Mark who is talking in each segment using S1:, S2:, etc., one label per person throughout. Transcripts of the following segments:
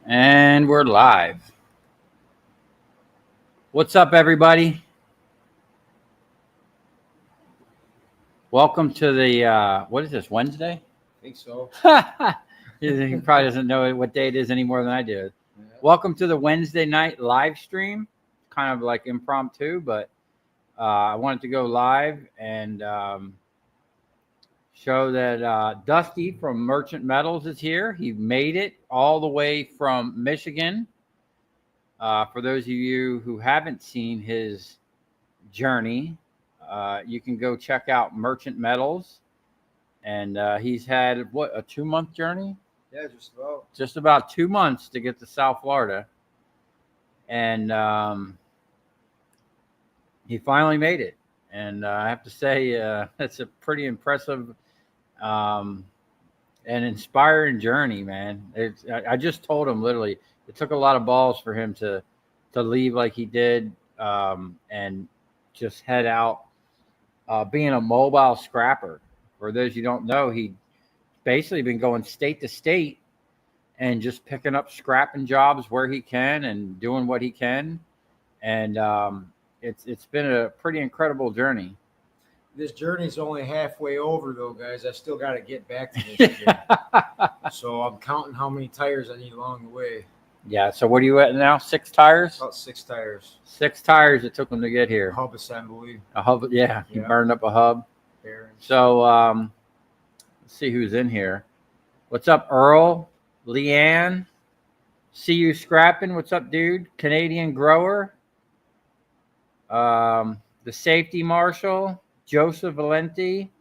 S1: And we're live. What's up, everybody? Welcome to the, what is this, Wednesday?
S2: I think so.
S1: He probably doesn't know what day it is any more than I do.
S2: Yeah.
S1: Welcome to the Wednesday night live stream. Kind of like impromptu, but I wanted to go live and show that Dusty from Merchant Metals is here. He made it all the way from Michigan. For those of you who haven't seen his journey, you can go check out Merchant Metals. And he's had, a 2-month journey?
S2: Yeah, just about.
S1: Just about 2 months to get to South Florida. And he finally made it. And I have to say, it's a pretty impressive and inspiring journey, man. I just told him literally, it took a lot of balls for him to leave like he did and just head out being a mobile scrapper. For those you don't know, he basically been going state to state and just picking up scrapping jobs where he can and doing what he can. And it's been a pretty incredible journey.
S2: This journey's only halfway over, though, guys. I still got to get back to Michigan. So I'm counting how many tires I need along the way.
S1: Yeah. So what are you at now? 6 tires?
S2: About 6 tires.
S1: 6 tires it took him to get here.
S2: Hub assembly.
S1: A hub. Yeah. He burned up a hub.
S2: Bearings.
S1: So let's see who's in here. What's up, Earl? Leanne? See you scrapping. What's up, dude? Canadian grower. The safety marshal. Joseph Valenti.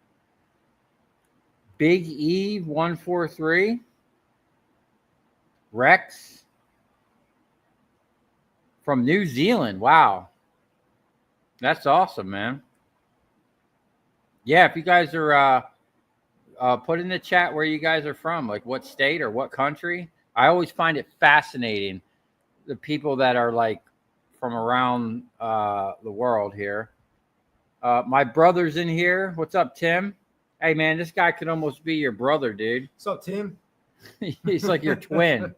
S1: Big Eve 143. Rex from New Zealand. Wow. That's awesome, man. Yeah, if you guys are put in the chat where you guys are from, like what state or what country. I always find it fascinating, the people that are like from around the world here. My brother's in here. What's up, Tim? Hey, man, this guy could almost be your brother, dude.
S2: What's up, Tim?
S1: He's like your twin.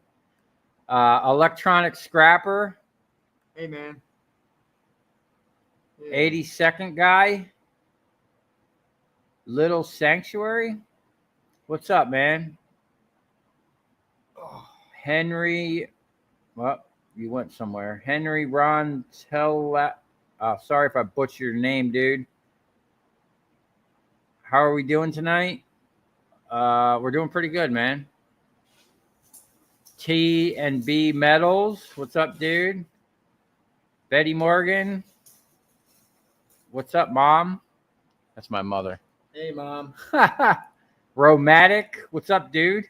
S1: Electronic scrapper.
S2: Hey, man. Yeah.
S1: 82nd guy. Little Sanctuary. What's up, man?
S2: Oh.
S1: Henry. Well, you went somewhere. Henry Ron sorry if I butchered your name, dude. How are we doing tonight? We're doing pretty good, man. T and B Metals. What's up, dude? Betty Morgan. What's up, Mom? That's my mother.
S2: Hey, Mom.
S1: Romatic. What's up, dude?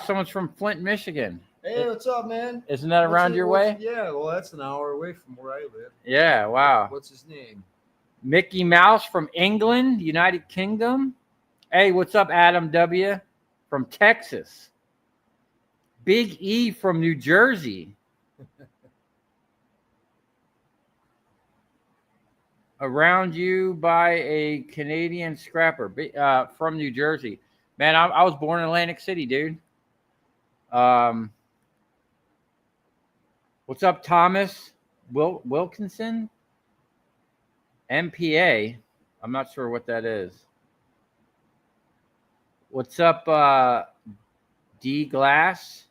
S1: Someone's from Flint, Michigan.
S2: Hey, what's up, man?
S1: Isn't that around your way?
S2: Yeah, well, that's an hour away from where I live.
S1: Yeah, wow.
S2: What's his name?
S1: Mickey Mouse from England, United Kingdom. Hey, what's up, Adam W. from Texas. Big E from New Jersey. Around you by a Canadian scrapper from New Jersey. Man, I was born in Atlantic City, dude. What's up, Thomas Wilkinson? MPA. I'm not sure what that is. What's up, D Glass?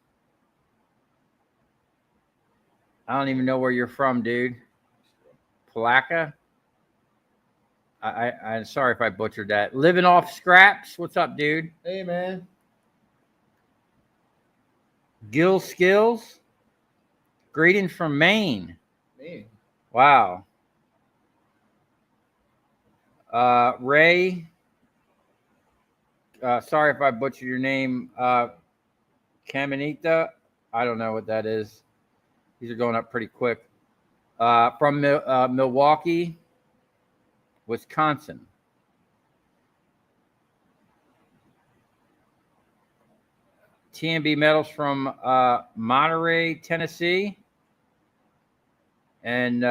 S1: I don't even know where you're from, dude. Palaka? I'm sorry if I butchered that. Living off scraps. What's up, dude?
S2: Hey, man.
S1: Gil Skills. Greetings from Maine.
S2: Maine.
S1: Wow. Ray. Sorry if I butchered your name. Caminita. I don't know what that is. These are going up pretty quick. From Milwaukee, Wisconsin. TNB Metals from Monterey, Tennessee. And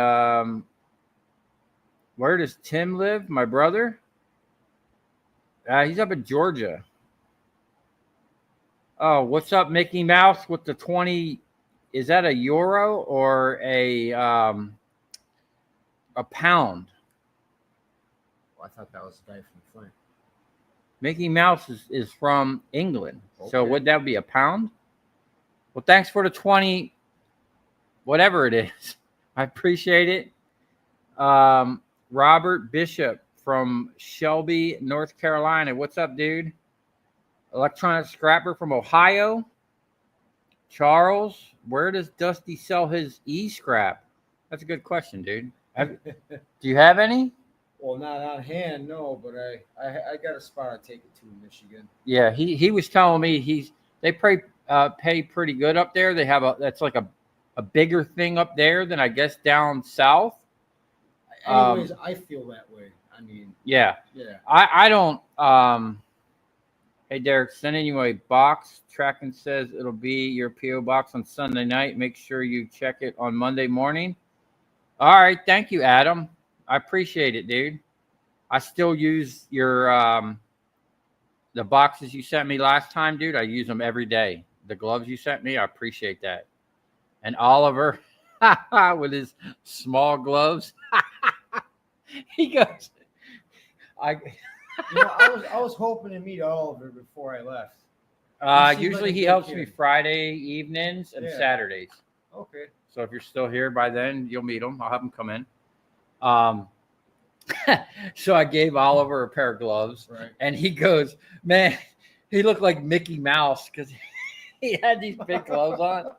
S1: where does Tim live? My brother? He's up in Georgia. Oh, what's up, Mickey Mouse with the 20? Is that a euro or a pound?
S2: Well, I thought that was the guy from Flint.
S1: Mickey Mouse is from England.
S2: Okay.
S1: So would that be a pound? Well, thanks for the 20, whatever it is. I appreciate it. Robert Bishop from Shelby, North Carolina. What's up, dude? Electronic Scrapper from Ohio. Charles, where does Dusty sell his e-scrap? That's a good question, dude. Do you have any?
S2: Well, not on hand, no, but I got a spot I take it to in Michigan.
S1: Yeah, he was telling me they pay pretty good up there. They have that's like a bigger thing up there than I guess down south.
S2: Anyways, I feel that way. I mean,
S1: yeah. I don't. Hey, Derek, sending you a box. Tracking says it'll be your PO box on Sunday night. Make sure you check it on Monday morning. All right, thank you, Adam. I appreciate it, dude. I still use your the boxes you sent me last time, dude. I use them every day. The gloves you sent me, I appreciate that. And Oliver with his small gloves. He goes,
S2: I was hoping to meet Oliver before I left.
S1: Usually he helps me Friday evenings and Saturdays.
S2: Okay.
S1: So if you're still here by then, you'll meet him. I'll have him come in. So I gave Oliver a pair of gloves,
S2: right.
S1: And he goes, man, he looked like Mickey Mouse because he had these big gloves on.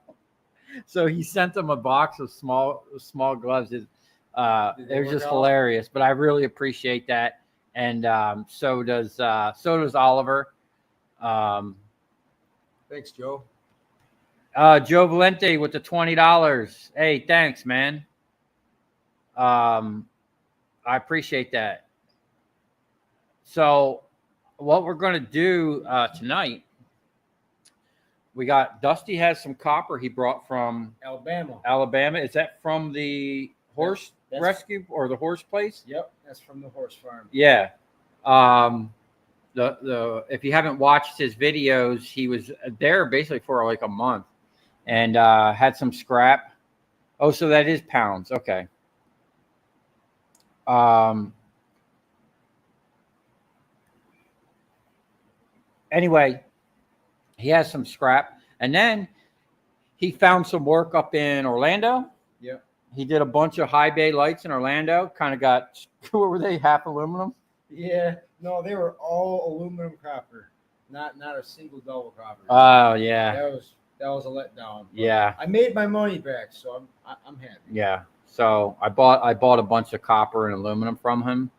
S1: So he sent him a box of small gloves. It was just hilarious, but I really appreciate that. And so does Oliver.
S2: Thanks, Joe.
S1: Joe Valente with the $20. Hey, thanks, man. I appreciate that. So what we're going to do tonight, we got Dusty has some copper he brought from Alabama. Is that from the horse rescue or the horse place?
S2: Yep, that's from the horse farm.
S1: Yeah. If you haven't watched his videos, he was there basically for like a month and had some scrap. Oh, so that is pounds. Okay. Anyway, he has some scrap, and then he found some work up in Orlando.
S2: Yep.
S1: He did a bunch of high bay lights in Orlando. Kind of got, what were they? Half aluminum?
S2: Yeah. No, they were all aluminum copper. Not a single double copper.
S1: Oh yeah.
S2: That was a letdown.
S1: Yeah.
S2: I made my money back, so I'm happy.
S1: Yeah. So I bought a bunch of copper and aluminum from him.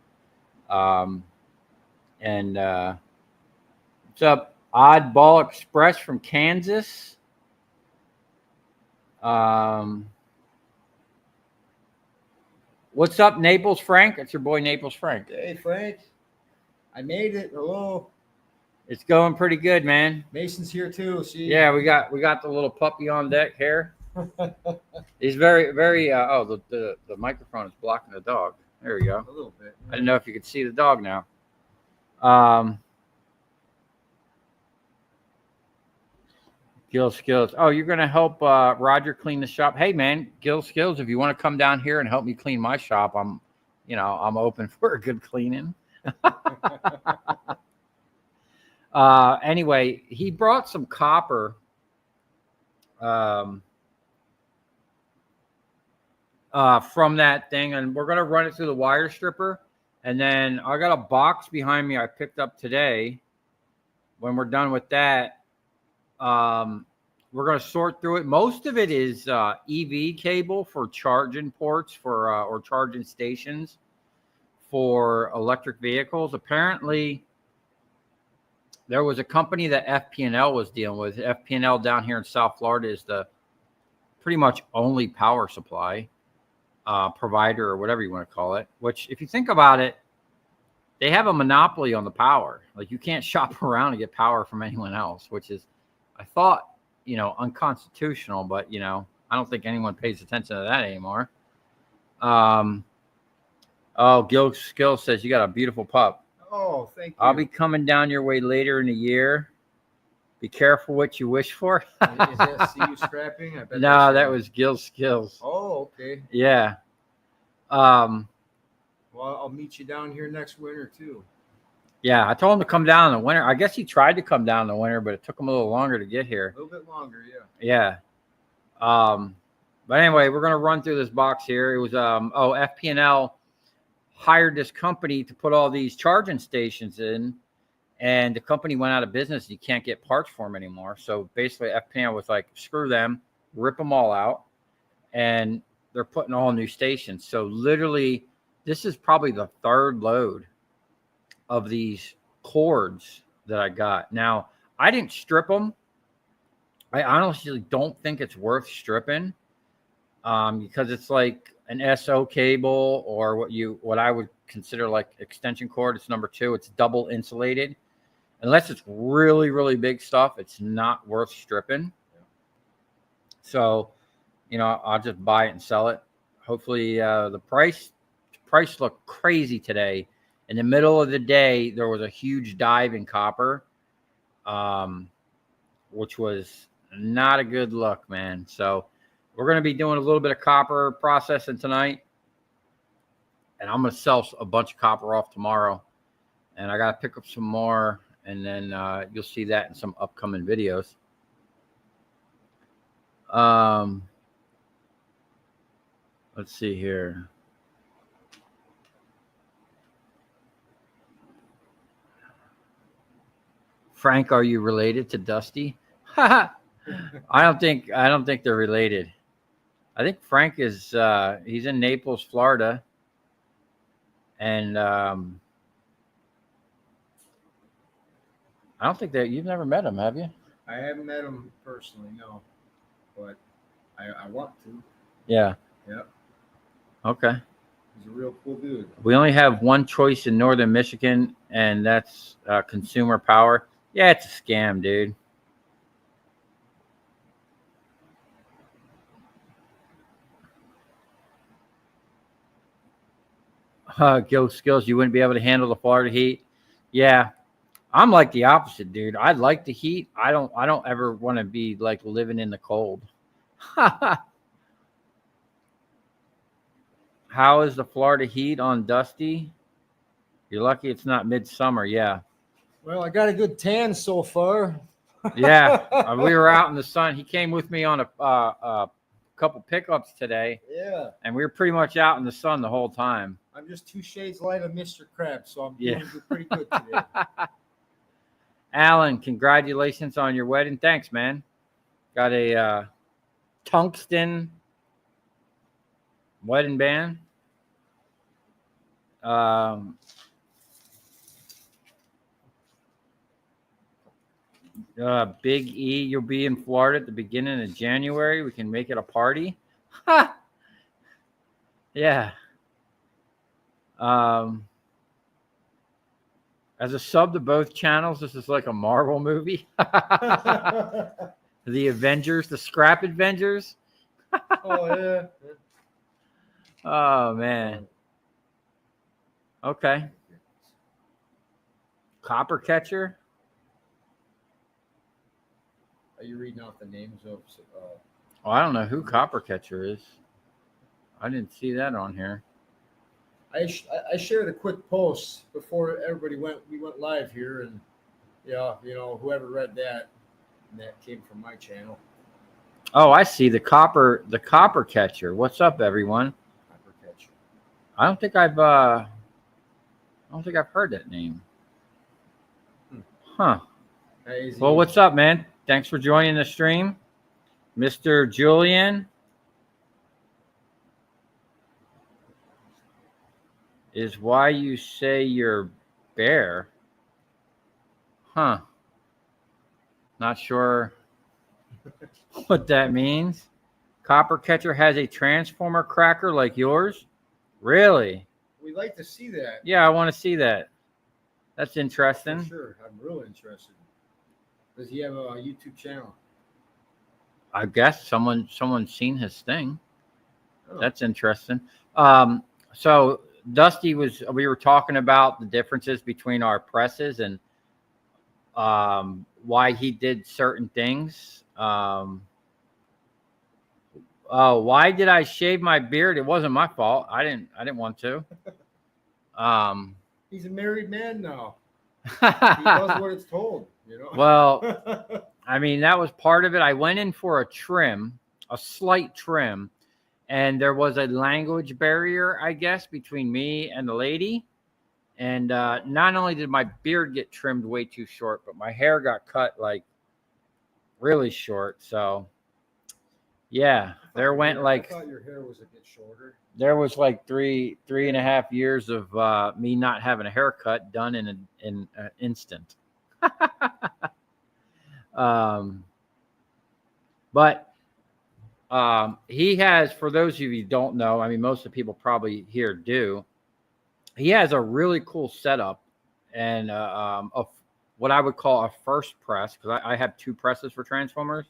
S1: What's up, Oddball Express from Kansas? What's up, Naples Frank? It's your boy Naples Frank.
S2: Hey Frank, I made it. Hello.
S1: It's going pretty good, man.
S2: Mason's here too. See?
S1: Yeah, we got the little puppy on deck here. He's very, very. The microphone is blocking the dog. There we go.
S2: A little bit.
S1: I didn't know if you could see the dog now. Gil Skills. Oh, you're gonna help Roger clean the shop. Hey, man, Gil Skills. If you want to come down here and help me clean my shop, I'm open for a good cleaning. Anyway, he brought some copper. From that thing, and we're going to run it through the wire stripper, and then I got a box behind me I picked up today. When we're done with that, we're going to sort through it. Most of it is EV cable for charging ports for or charging stations for electric vehicles. Apparently there was a company that FP&L was dealing with. FP&L down here in South Florida is the pretty much only power supply provider or whatever you want to call it, which if you think about it, they have a monopoly on the power. Like you can't shop around and get power from anyone else, which is, I thought, unconstitutional, but I don't think anyone pays attention to that anymore. Gil Skill says you got a beautiful pup.
S2: Oh, thank you.
S1: I'll be coming down your way later in the year. Be careful what you wish for.
S2: Is that see you scrapping? I bet
S1: No, that was Gil Skills.
S2: Oh, okay.
S1: Yeah.
S2: Well, I'll meet you down here next winter too.
S1: Yeah, I told him to come down in the winter. I guess he tried to come down in the winter, but it took him a little longer to get here.
S2: A little bit longer, yeah.
S1: Yeah. But anyway, we're gonna run through this box here. It was FP&L hired this company to put all these charging stations in, and the company went out of business. You can't get parts for them anymore. So basically, FP&L was like, screw them, rip them all out, and they're putting all new stations. So literally, this is probably the third load of these cords that I got. Now, I didn't strip them. I honestly don't think it's worth stripping because it's like an SO cable or what I would consider like extension cord. It's number 2. It's double insulated. Unless it's really, really big stuff, it's not worth stripping. So, I'll just buy it and sell it. Hopefully, the price looked crazy today. In the middle of the day, there was a huge dive in copper, which was not a good look, man. So we're going to be doing a little bit of copper processing tonight, and I'm going to sell a bunch of copper off tomorrow. And I got to pick up some more, and then you'll see that in some upcoming videos. Let's see here. Frank, are you related to Dusty? I don't think they're related. I think Frank is he's in Naples, Florida, and I don't think that you've never met him, have you?
S2: I haven't met him personally, no, but I want to.
S1: Yeah.
S2: Yep.
S1: Okay.
S2: He's a real cool dude.
S1: We only have one choice in northern Michigan, and that's Consumer Power. Yeah, it's a scam, dude. Gil Skills, you wouldn't be able to handle the Florida heat. Yeah, I'm like the opposite, dude. I like the heat. I don't ever want to be like living in the cold. How is the Florida heat on Dusty? You're lucky it's not midsummer. Yeah.
S2: Well, I got a good tan so far.
S1: Yeah, we were out in the sun. He came with me on a couple pickups today.
S2: Yeah.
S1: And we were pretty much out in the sun the whole time.
S2: I'm just 2 shades light of Mr. Krabs, so I'm doing pretty good today.
S1: Alan, congratulations on your wedding. Thanks, man. Got a tungsten wedding band. Big E, you'll be in Florida at the beginning of January. We can make it a party. Yeah. As a sub to both channels, this is like a Marvel movie. The Avengers, the Scrap Avengers.
S2: Oh, yeah.
S1: Oh, man. Okay. Copper Catcher.
S2: Are you reading off the names of?
S1: Oh, I don't know who Copper Catcher is. I didn't see that on here.
S2: I shared a quick post before everybody we went live here, and whoever read that, and that came from my channel.
S1: Oh, I see the Copper Catcher. What's up, everyone?
S2: Copper Catcher.
S1: I don't think I've heard that name. Huh. Well, what's up, man? Thanks for joining the stream. Mr. Julian is why you say you're bare. Huh. Not sure what that means. Copper Catcher has a transformer cracker like yours? Really?
S2: We'd like to see that.
S1: Yeah, I want to see that. That's interesting.
S2: For sure. I'm real interested. Does he have a YouTube channel?
S1: I guess someone's seen his thing. Oh. That's interesting. So Dusty we were talking about the differences between our presses and why he did certain things. Oh, why did I shave my beard? It wasn't my fault. I didn't want to.
S2: He's a married man now. He does what it's told, you know.
S1: Well, I mean, that was part of it. I went in for a slight trim, and there was a language barrier, I guess, between me and the lady. And not only did my beard get trimmed way too short, but my hair got cut like really short. So, yeah,
S2: I thought your hair was a bit shorter.
S1: There was like three and a half years of me not having a haircut done in an instant. But he has, for those of you who don't know, I mean, most of the people probably here do. He has a really cool setup and of what I would call a first press, because I have 2 presses for Transformers.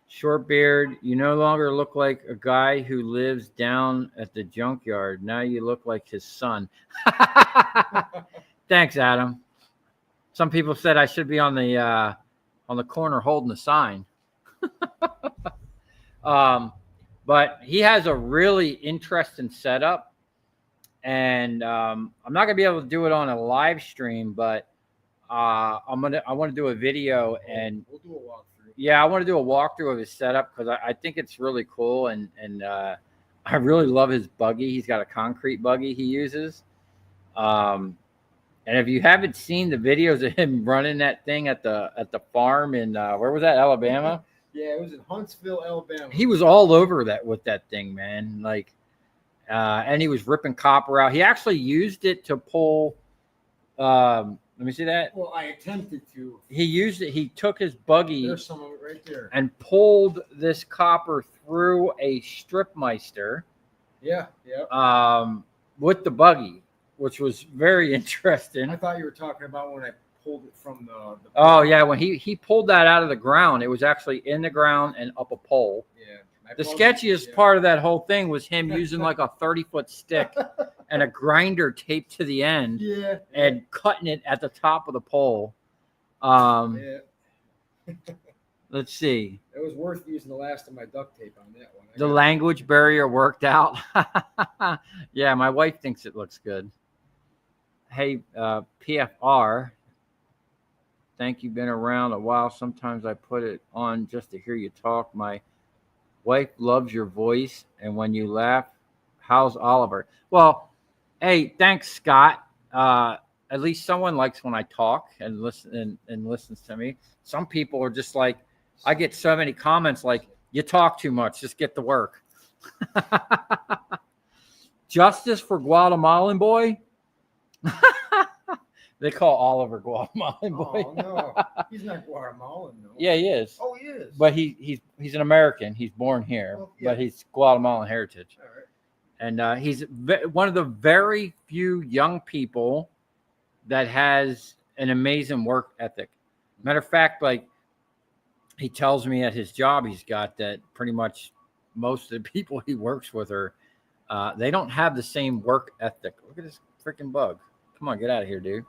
S1: Short beard, you no longer look like a guy who lives down at the junkyard. Now you look like his son. Thanks, Adam. Some people said I should be on the corner holding the sign. But he has a really interesting setup, and I'm not gonna be able to do it on a live stream, but I want to do a video, and
S2: we'll do a walkthrough.
S1: Yeah, I want to do a walkthrough of his setup because I think it's really cool, and I really love his buggy. He's got a concrete buggy he uses. And if you haven't seen the videos of him running that thing at the farm in where was that, Alabama?
S2: Yeah, it was in Huntsville, Alabama.
S1: He was all over that with that thing, man. Like, and he was ripping copper out. He actually used it to pull. Let me see that.
S2: Well, I attempted to.
S1: He used it. He took his buggy.
S2: There's some of it right there.
S1: And pulled this copper through a StripMeister.
S2: Yeah.
S1: With the buggy, which was very interesting.
S2: I thought you were talking about when I pulled it from the
S1: Oh yeah, when he pulled that out of the ground, it was actually in the ground and up a pole.
S2: Yeah.
S1: The sketchiest part of that whole thing was him using like a 30-foot stick and a grinder taped to the end, and cutting it at the top of the pole. Let's see.
S2: It was worth using the last of my duct tape on that one.
S1: The language barrier worked out. Yeah, my wife thinks it looks good. Hey, PFR. Thank you. Been around a while. Sometimes I put it on just to hear you talk. My wife loves your voice, and when you laugh, how's Oliver? Well, hey, thanks, Scott. At least someone likes when I talk and listen and listens to me. Some people are just like, I get so many comments like, you talk too much, just get to work. Justice for Guatemalan boy. They call Oliver Guatemalan boy.
S2: Oh no, he's not Guatemalan though.
S1: Yeah, he is.
S2: Oh, he is.
S1: But he's an American. He's born here, but he's Guatemalan heritage.
S2: All right.
S1: And he's one of the very few young people that has an amazing work ethic. Matter of fact, like he tells me at his job he's got that pretty much most of the people he works with are they don't have the same work ethic. Look at this freaking bug. Come on, get out of here, dude.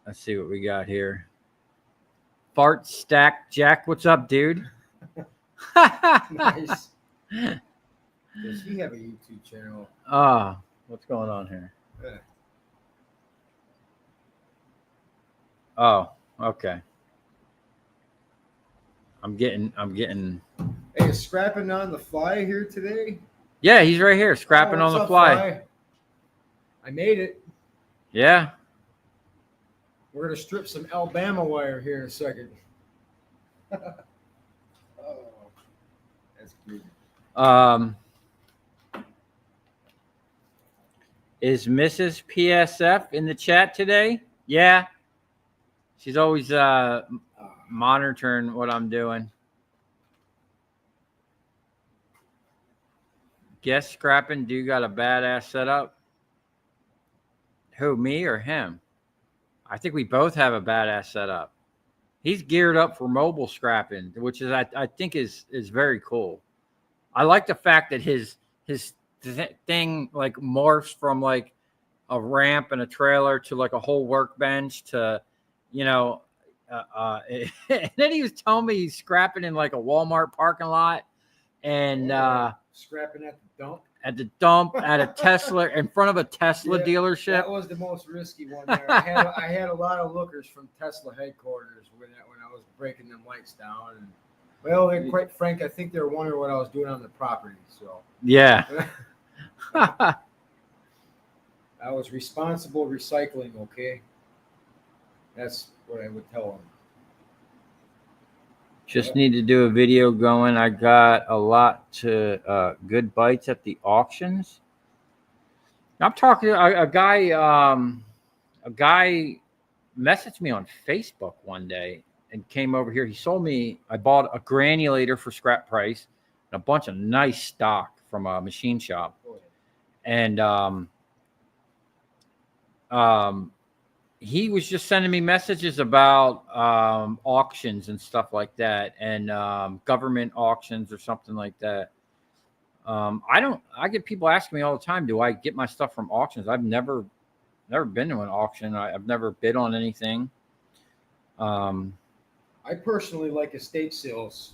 S1: Let's see what we got here. Fart Stack Jack, what's up, dude?
S2: Nice. Does he have a YouTube channel?
S1: What's going on here?
S2: Yeah.
S1: Oh, okay. I'm getting.
S2: Hey, is Scrapping on the fly here today?
S1: Yeah, he's right here, scrapping on the fly.
S2: I made it.
S1: Yeah.
S2: We're gonna strip some Alabama wire here in a second. Oh, that's good.
S1: Is Mrs. PSF in the chat today? Yeah. She's always monitoring what I'm doing. Guess Scrapping do got a badass setup. Who, me or him? I think we both have a badass setup. He's geared up for mobile scrapping, which is I think is very cool. I like the fact that his thing like morphs from like a ramp and a trailer to like a whole workbench to, you know, and then he was telling me he's scrapping in like a Walmart parking lot and
S2: scrapping at the dump.
S1: At the dump, at a Tesla, in front of a Tesla dealership.
S2: That was the most risky one there. I had a lot of lookers from Tesla headquarters when I was breaking them lights down. And, well, and quite frank, I think they were wondering what I was doing on the property. So
S1: yeah.
S2: I was responsible recycling, okay? That's what I would tell them.
S1: Just need to do a video going. I got a lot to good bites at the auctions. I'm talking a guy. A guy messaged me on Facebook one day and came over here. He sold me. I bought a granulator for scrap price and a bunch of nice stock from a machine shop. And he was just sending me messages about auctions and stuff like that, and government auctions or something like that. I get people asking me all the time, do I get my stuff from auctions? I've never been to an auction. I've never bid on anything.
S2: I personally like estate sales,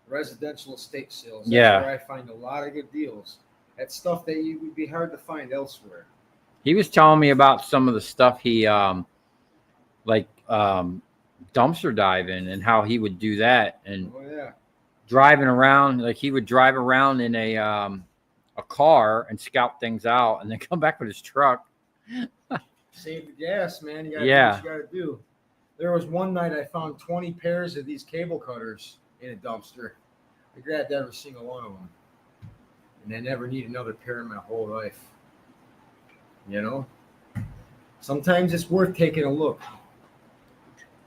S2: residential estate sales. That's where I find a lot of good deals. That's stuff that you would be hard to find elsewhere.
S1: He was telling me about some of the stuff he dumpster diving and how he would do that, and driving around, like he would drive around in a car and scout things out and then come back with his truck.
S2: Save the gas, man. You gotta do what you gotta do. There was one night I found 20 pairs of these cable cutters in a dumpster. I grabbed every single one of them, and I never need another pair in my whole life. You know, sometimes it's worth taking a look.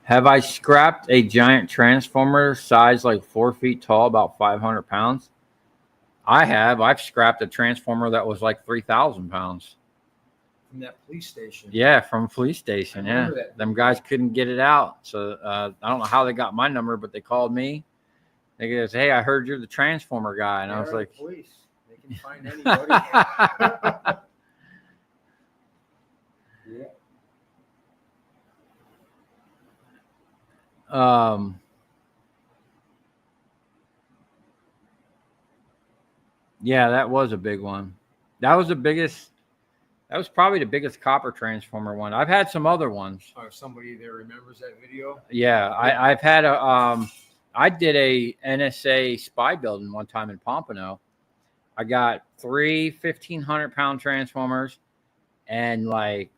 S1: Have I scrapped a giant transformer size like 4 feet tall, about 500 pounds? I have. I've scrapped a transformer that was like 3,000 pounds.
S2: From that police station.
S1: Yeah, from a police station. Yeah, them guys couldn't get it out. So I don't know how they got my number, but they called me. They goes, "Hey, I heard you're the transformer guy," and I was like,
S2: "Police. They can find anybody."
S1: Yeah, that was a big one. That was probably the biggest copper transformer one. I've had some other ones.
S2: Or somebody there remembers that video?
S1: Yeah, I've had I did a NSA spy building one time in Pompano. I got 3 1,500-pound transformers and like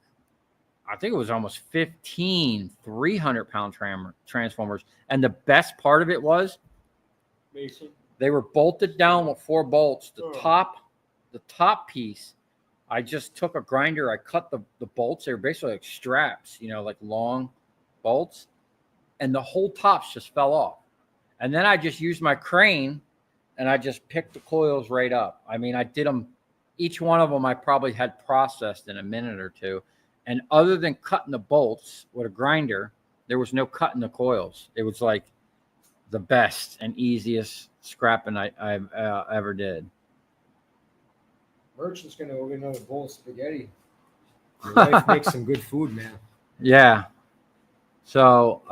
S1: I think it was almost 15 300-pound transformers. And the best part of it was they were bolted down with 4 bolts. The top piece, I just took a grinder. I cut the bolts. They were basically like straps, you know, like long bolts. And the whole tops just fell off. And then I just used my crane and I just picked the coils right up. I mean, I did them. Each one of them I probably had processed in a minute or two. And other than cutting the bolts with a grinder, there was no cutting the coils. It was like the best and easiest scrapping I've ever did.
S2: Merchant's going to go get another bowl of spaghetti. Your wife makes some good food, man.
S1: Yeah. So,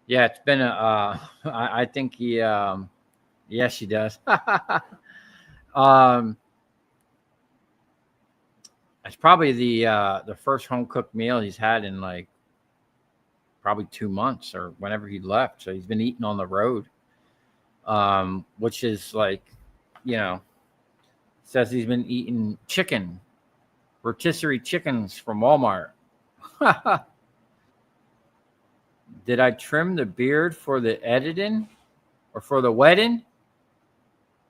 S1: yeah, it's been I think he, yes, she does. It's probably the first home cooked meal he's had in like probably 2 months or whenever he left. So he's been eating on the road, which is like, you know, says he's been eating chicken, rotisserie chickens from Walmart. Did I trim the beard for the editing or for the wedding?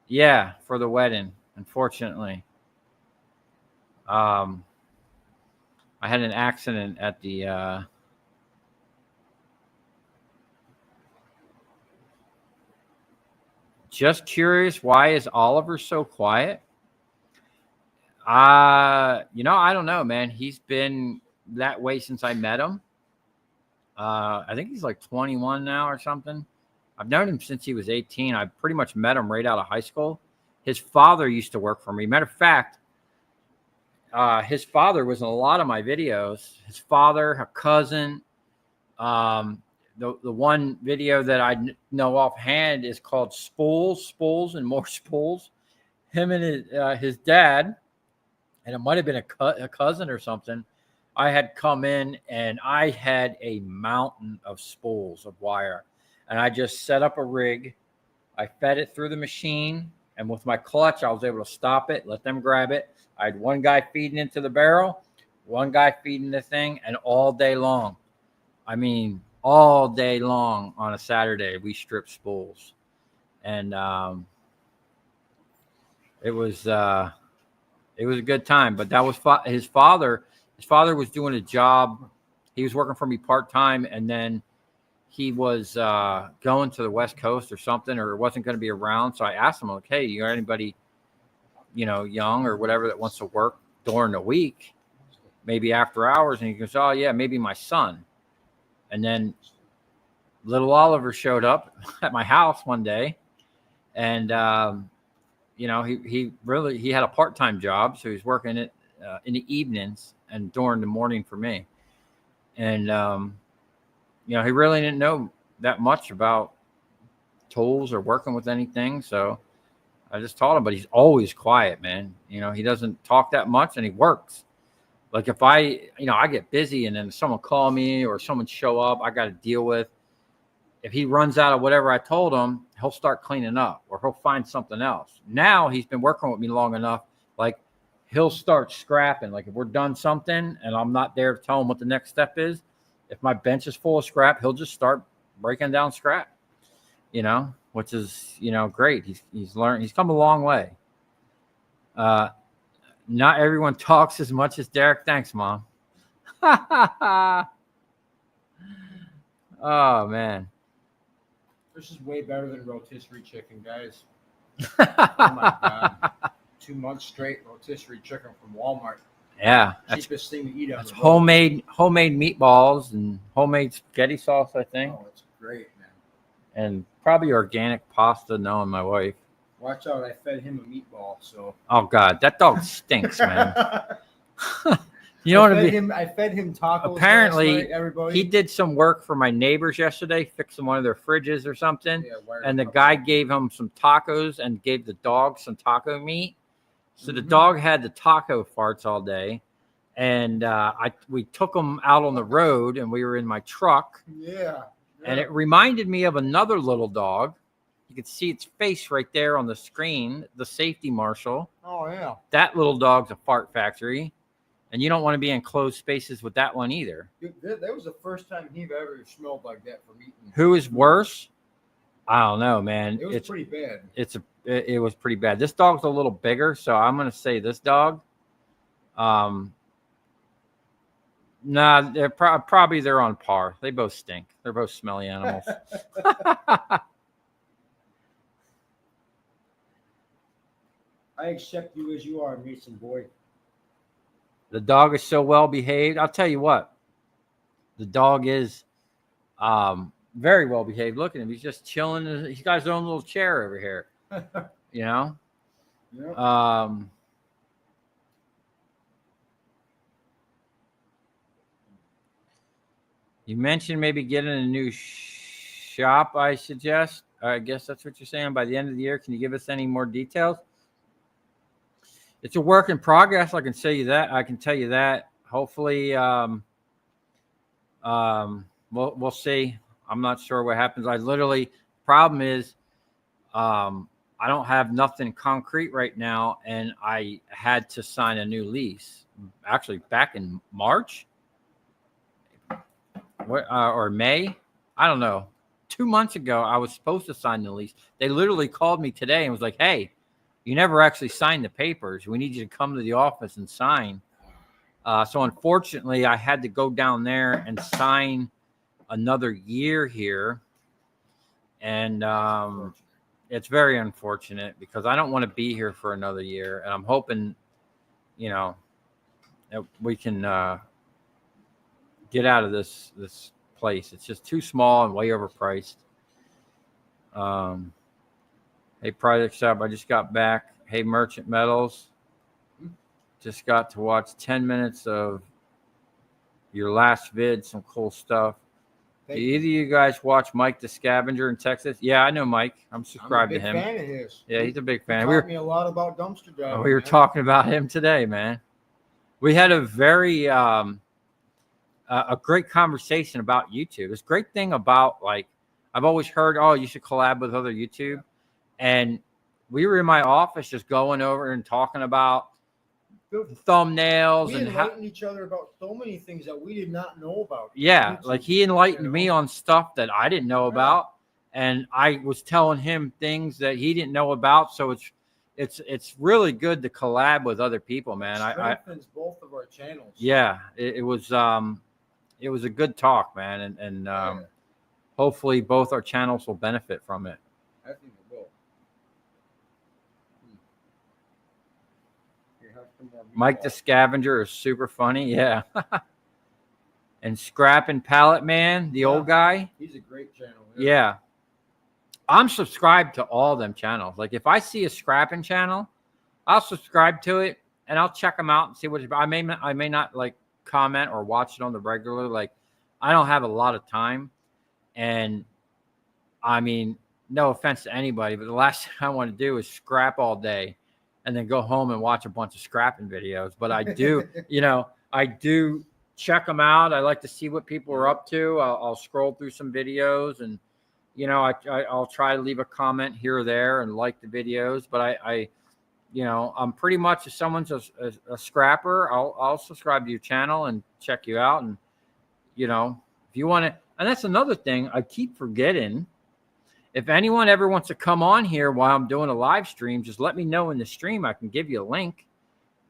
S1: Yeah, for the wedding, unfortunately. I had an accident at the Just curious, why is Oliver so quiet? I don't know, man. He's been that way since I met him. I think he's like 21 now or something. I've known him since he was 18. I pretty much met him right out of high school. His father used to work for me. Matter of fact, his father was in a lot of my videos. His father, a cousin. The one video that I know offhand is called Spools, and More Spools. Him and his dad, and it might have been a cousin or something. I had come in and I had a mountain of spools of wire, and I just set up a rig. I fed it through the machine, and with my clutch, I was able to stop it, let them grab it. I had one guy feeding into the barrel, one guy feeding the thing, and all day long. I mean, all day long on a Saturday, we stripped spools, and it was a good time. But that was his father. His father was doing a job. He was working for me part-time, and then he was going to the West Coast or something, or wasn't going to be around. So I asked him, like, hey, you got anybody, young or whatever that wants to work during the week, maybe after hours? And he goes, oh, yeah, maybe my son. And then little Oliver showed up at my house one day, and, he had a part-time job. So he was working it in the evenings and during the morning for me. And, he really didn't know that much about tools or working with anything. So I just taught him, but he's always quiet, man. He doesn't talk that much, and he works. Like if I get busy and then someone call me or someone show up I got to deal with, if he runs out of whatever I told him, he'll start cleaning up or he'll find something else. Now he's been working with me long enough. Like he'll start scrapping. Like if we're done something and I'm not there to tell him what the next step is, if my bench is full of scrap, he'll just start breaking down scrap, which is, great. He's learned, he's come a long way. Not everyone talks as much as Derek. Thanks, Mom. Oh, man.
S2: This is way better than rotisserie chicken, guys. Oh, my God. 2 months straight rotisserie chicken from Walmart.
S1: Yeah.
S2: Cheapest thing to eat on the road.
S1: Homemade meatballs and homemade spaghetti sauce, I think.
S2: Oh, it's great, man.
S1: And probably organic pasta, knowing my wife.
S2: Watch out, I fed him a meatball, so.
S1: Oh, God. That dog stinks, man.
S2: I fed him tacos.
S1: Apparently,
S2: last night, everybody.
S1: He did some work for my neighbors yesterday, fixing one of their fridges or something. Yeah, and the guy gave him some tacos and gave the dog some taco meat. So the dog had the taco farts all day. And we took him out on the road, and we were in my truck.
S2: Yeah.
S1: And it reminded me of another little dog. You could see its face right there on the screen, the safety marshal.
S2: Oh, yeah.
S1: That little dog's a fart factory. And you don't want to be in closed spaces with that one either.
S2: Dude, that was the first time he ever smelled like that from eating.
S1: Who is worse? I don't know, man.
S2: It was pretty bad.
S1: It was pretty bad. This dog's a little bigger, so I'm going to say this dog. Nah, they're probably they're on par. They both stink. They're both smelly animals.
S2: I accept you as you are, Mason boy.
S1: The dog is so well behaved. I'll tell you what. The dog is very well behaved. Look at him. He's just chilling. He's got his own little chair over here. Yeah. You mentioned maybe getting a new shop, I suggest. I guess that's what you're saying. By the end of the year, can you give us any more details? It's a work in progress. I can tell you that. Hopefully, we'll see. I'm not sure what happens. Problem is, I don't have nothing concrete right now, and I had to sign a new lease. Actually, back in March, or May, I don't know. 2 months ago, I was supposed to sign the lease. They literally called me today and was like, "Hey, you never actually signed the papers. We need you to come to the office and sign." So unfortunately, I had to go down there and sign another year here. And it's very unfortunate because I don't want to be here for another year, and I'm hoping, you know, that we can get out of this place. It's just too small and way overpriced. Hey, Project Shop, I just got back. Hey, Merchant Metals, just got to watch 10 minutes of your last vid. Some cool stuff. Do either of you guys watch Mike the Scavenger in Texas? Yeah, I know Mike. I'm subscribed to him.
S2: I'm a big fan of his.
S1: Yeah, he's a big fan.
S2: He taught me a lot about dumpster driving.
S1: We were talking about him today, man. We had a very a great conversation about YouTube. This great thing about, like, I've always heard, oh, you should collab with other YouTube. And we were in my office just going over and talking about thumbnails
S2: we
S1: and
S2: enlightened each other about so many things that we did not know about.
S1: Yeah, like he enlightened me on stuff that I didn't know about, and I was telling him things that he didn't know about. So it's really good to collab with other people, man.
S2: It strengthens both of our channels.
S1: Yeah, it was a good talk, man, and hopefully both our channels will benefit from it.
S2: I think it will.
S1: Mike the Scavenger is super funny. Yeah. And Scrap and Pallet Man, the old guy.
S2: He's a great channel.
S1: Yeah. I'm subscribed to all them channels. Like if I see a scrapping channel, I'll subscribe to it and I'll check them out and see what it's about. I may not like comment or watch it on the regular. Like I don't have a lot of time. And I mean, no offense to anybody, but the last thing I want to do is scrap all day and then go home and watch a bunch of scrapping videos. But I do, I do check them out. I like to see what people are up to. I'll scroll through some videos and, I'll try to leave a comment here or there and like the videos. But I'm pretty much, if someone's a scrapper, I'll subscribe to your channel and check you out. And, if you want to, and that's another thing I keep forgetting. If anyone ever wants to come on here while I'm doing a live stream, just let me know in the stream. I can give you a link,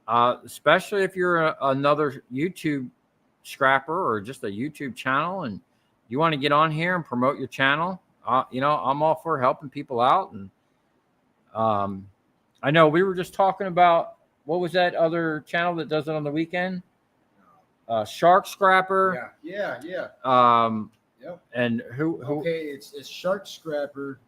S1: especially if you're another YouTube scrapper or just a YouTube channel and you want to get on here and promote your channel. I'm all for helping people out. And I know we were just talking about, what was that other channel that does it on the weekend? Shark Scrapper.
S2: Yeah.
S1: Yep. And who?
S2: Okay, it's Shark Scrapper,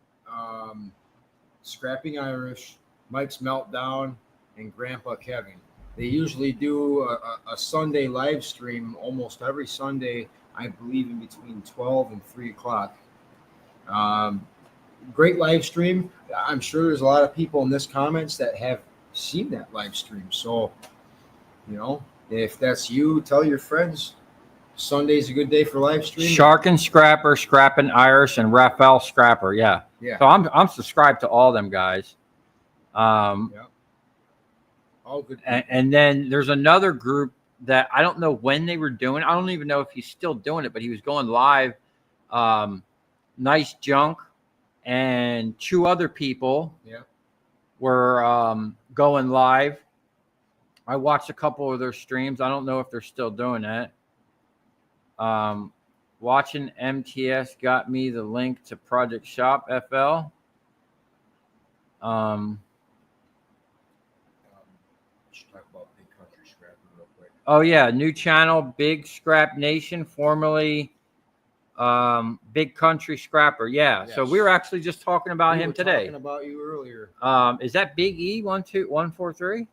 S2: Scrapping Irish, Mike's Meltdown, and Grandpa Kevin. They usually do a Sunday live stream almost every Sunday, I believe, in between 12 and 3 o'clock. Great live stream. I'm sure there's a lot of people in this comments that have seen that live stream. So, if that's you, tell your friends. Sunday's a good day for live stream.
S1: Shark and Scrapper, Scrapping Irish, and Raphael Scrapper. Yeah. So I'm subscribed to all them guys.
S2: All good.
S1: And then there's another group that I don't know when they were doing. I don't even know if he's still doing it, but he was going live. Nice Junk and 2 other people were going live. I watched a couple of their streams. I don't know if they're still doing that. Watching MTS got me the link to Project Shop FL.
S2: Talk about Big Country Scrapper real quick.
S1: Oh yeah, new channel, Big Scrap Nation, formerly Big Country Scrapper. Yeah. Yes. So we were actually just talking about him today.
S2: Talking about you earlier.
S1: Is that Big E 12143?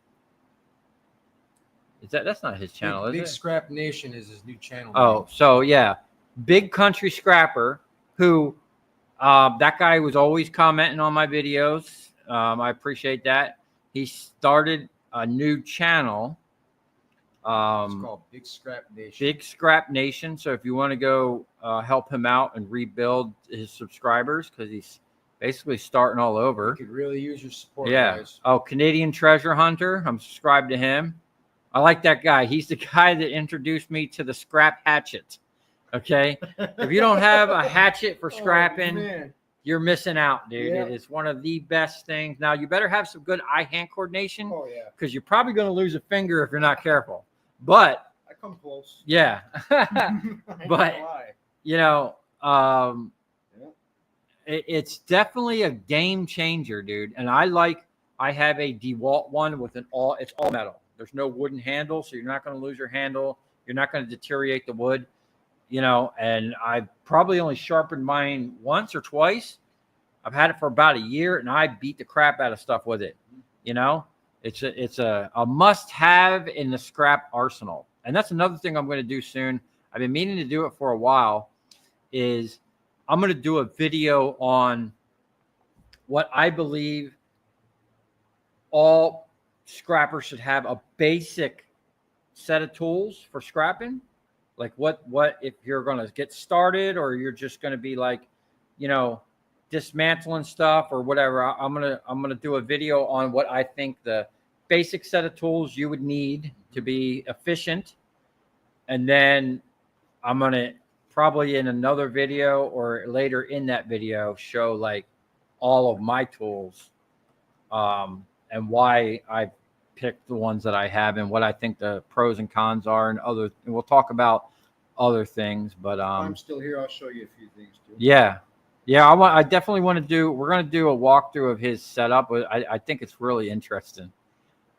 S1: That's not his channel, is it?
S2: Big Scrap Nation is his new channel.
S1: Oh, so yeah, Big Country Scrapper, who that guy was always commenting on my videos. I appreciate that. He started a new channel.
S2: It's called Big Scrap Nation.
S1: Big Scrap Nation. So if you want to go help him out and rebuild his subscribers, because he's basically starting all over.
S2: You could really use your support,
S1: guys. Oh, Canadian Treasure Hunter. I'm subscribed to him. I like that guy. He's the guy that introduced me to the scrap hatchet. Okay. If you don't have a hatchet for scrapping, you're missing out, dude. Yeah. It is one of the best things. Now, you better have some good eye-hand coordination.
S2: Oh, yeah.
S1: Because you're probably going to lose a finger if you're not careful. But
S2: I come close.
S1: Yeah. But, It's definitely a game changer, dude. And I have a DeWalt one with it's all metal. There's no wooden handle, so you're not going to lose your handle. You're not going to deteriorate the wood, and I've probably only sharpened mine once or twice. I've had it for about a year, and I beat the crap out of stuff with it. It's a must-have in the scrap arsenal. And that's another thing I'm going to do soon. I've been meaning to do it for a while, is I'm going to do a video on what I believe all scrappers should have: a basic set of tools for scrapping. Like what if you're going to get started, or you're just going to be like, dismantling stuff or whatever. I'm going to do a video on what I think the basic set of tools you would need to be efficient. And then I'm going to probably in another video or later in that video show like all of my tools, and why I picked the ones that I have and what I think the pros and cons are, and we'll talk about other things. But
S2: I'm still here. I'll show you a few things too.
S1: Yeah. I definitely want to do. We're going to do a walkthrough of his setup. I think it's really interesting.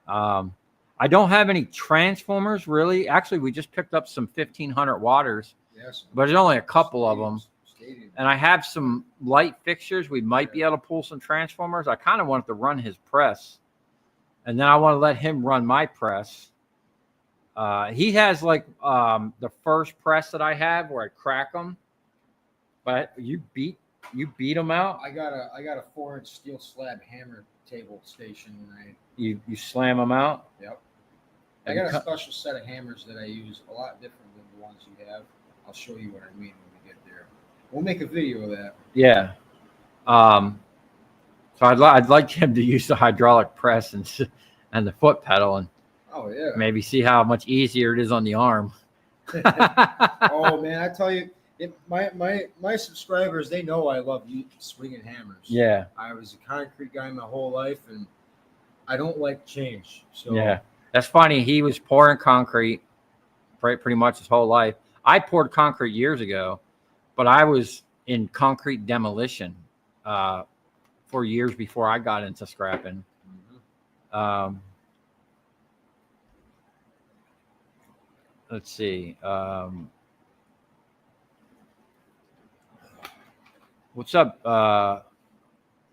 S1: I don't have any transformers really. Actually, we just picked up some 1500 watters. Yes. But there's only a couple of them. And I have some light fixtures. We might be able to pull some transformers. I kind of wanted to run his press, and then I want to let him run my press. He has like the first press that I have where I crack them, but you beat them out.
S2: I got a 4-inch steel slab hammer table station, and
S1: you slam them out.
S2: Yep. I got a special set of hammers that I use, a lot different than the ones you have. I'll show you what I mean when we get there. We'll make a video of that.
S1: Yeah. So I'd like him to use the hydraulic press and the foot pedal, and maybe see how much easier it is on the arm.
S2: Oh man, I tell you, my subscribers, they know I love swinging hammers.
S1: Yeah.
S2: I was a concrete guy my whole life, and I don't like change. So
S1: yeah, that's funny. He was pouring concrete pretty much his whole life. I poured concrete years ago, but I was in concrete demolition for years before I got into scrapping. Mm-hmm. Let's see. What's up,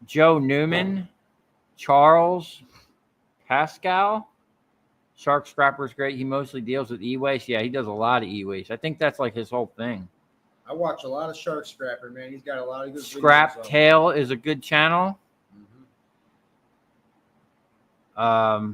S1: Joe Newman, Charles, Pascal? Shark Scrapper is great. He mostly deals with e-waste. Yeah, he does a lot of e-waste. I think that's like his whole thing.
S2: I watch a lot of Shark Scrapper, man. He's got a lot of good
S1: Scrap Tail is a good channel. Mm-hmm.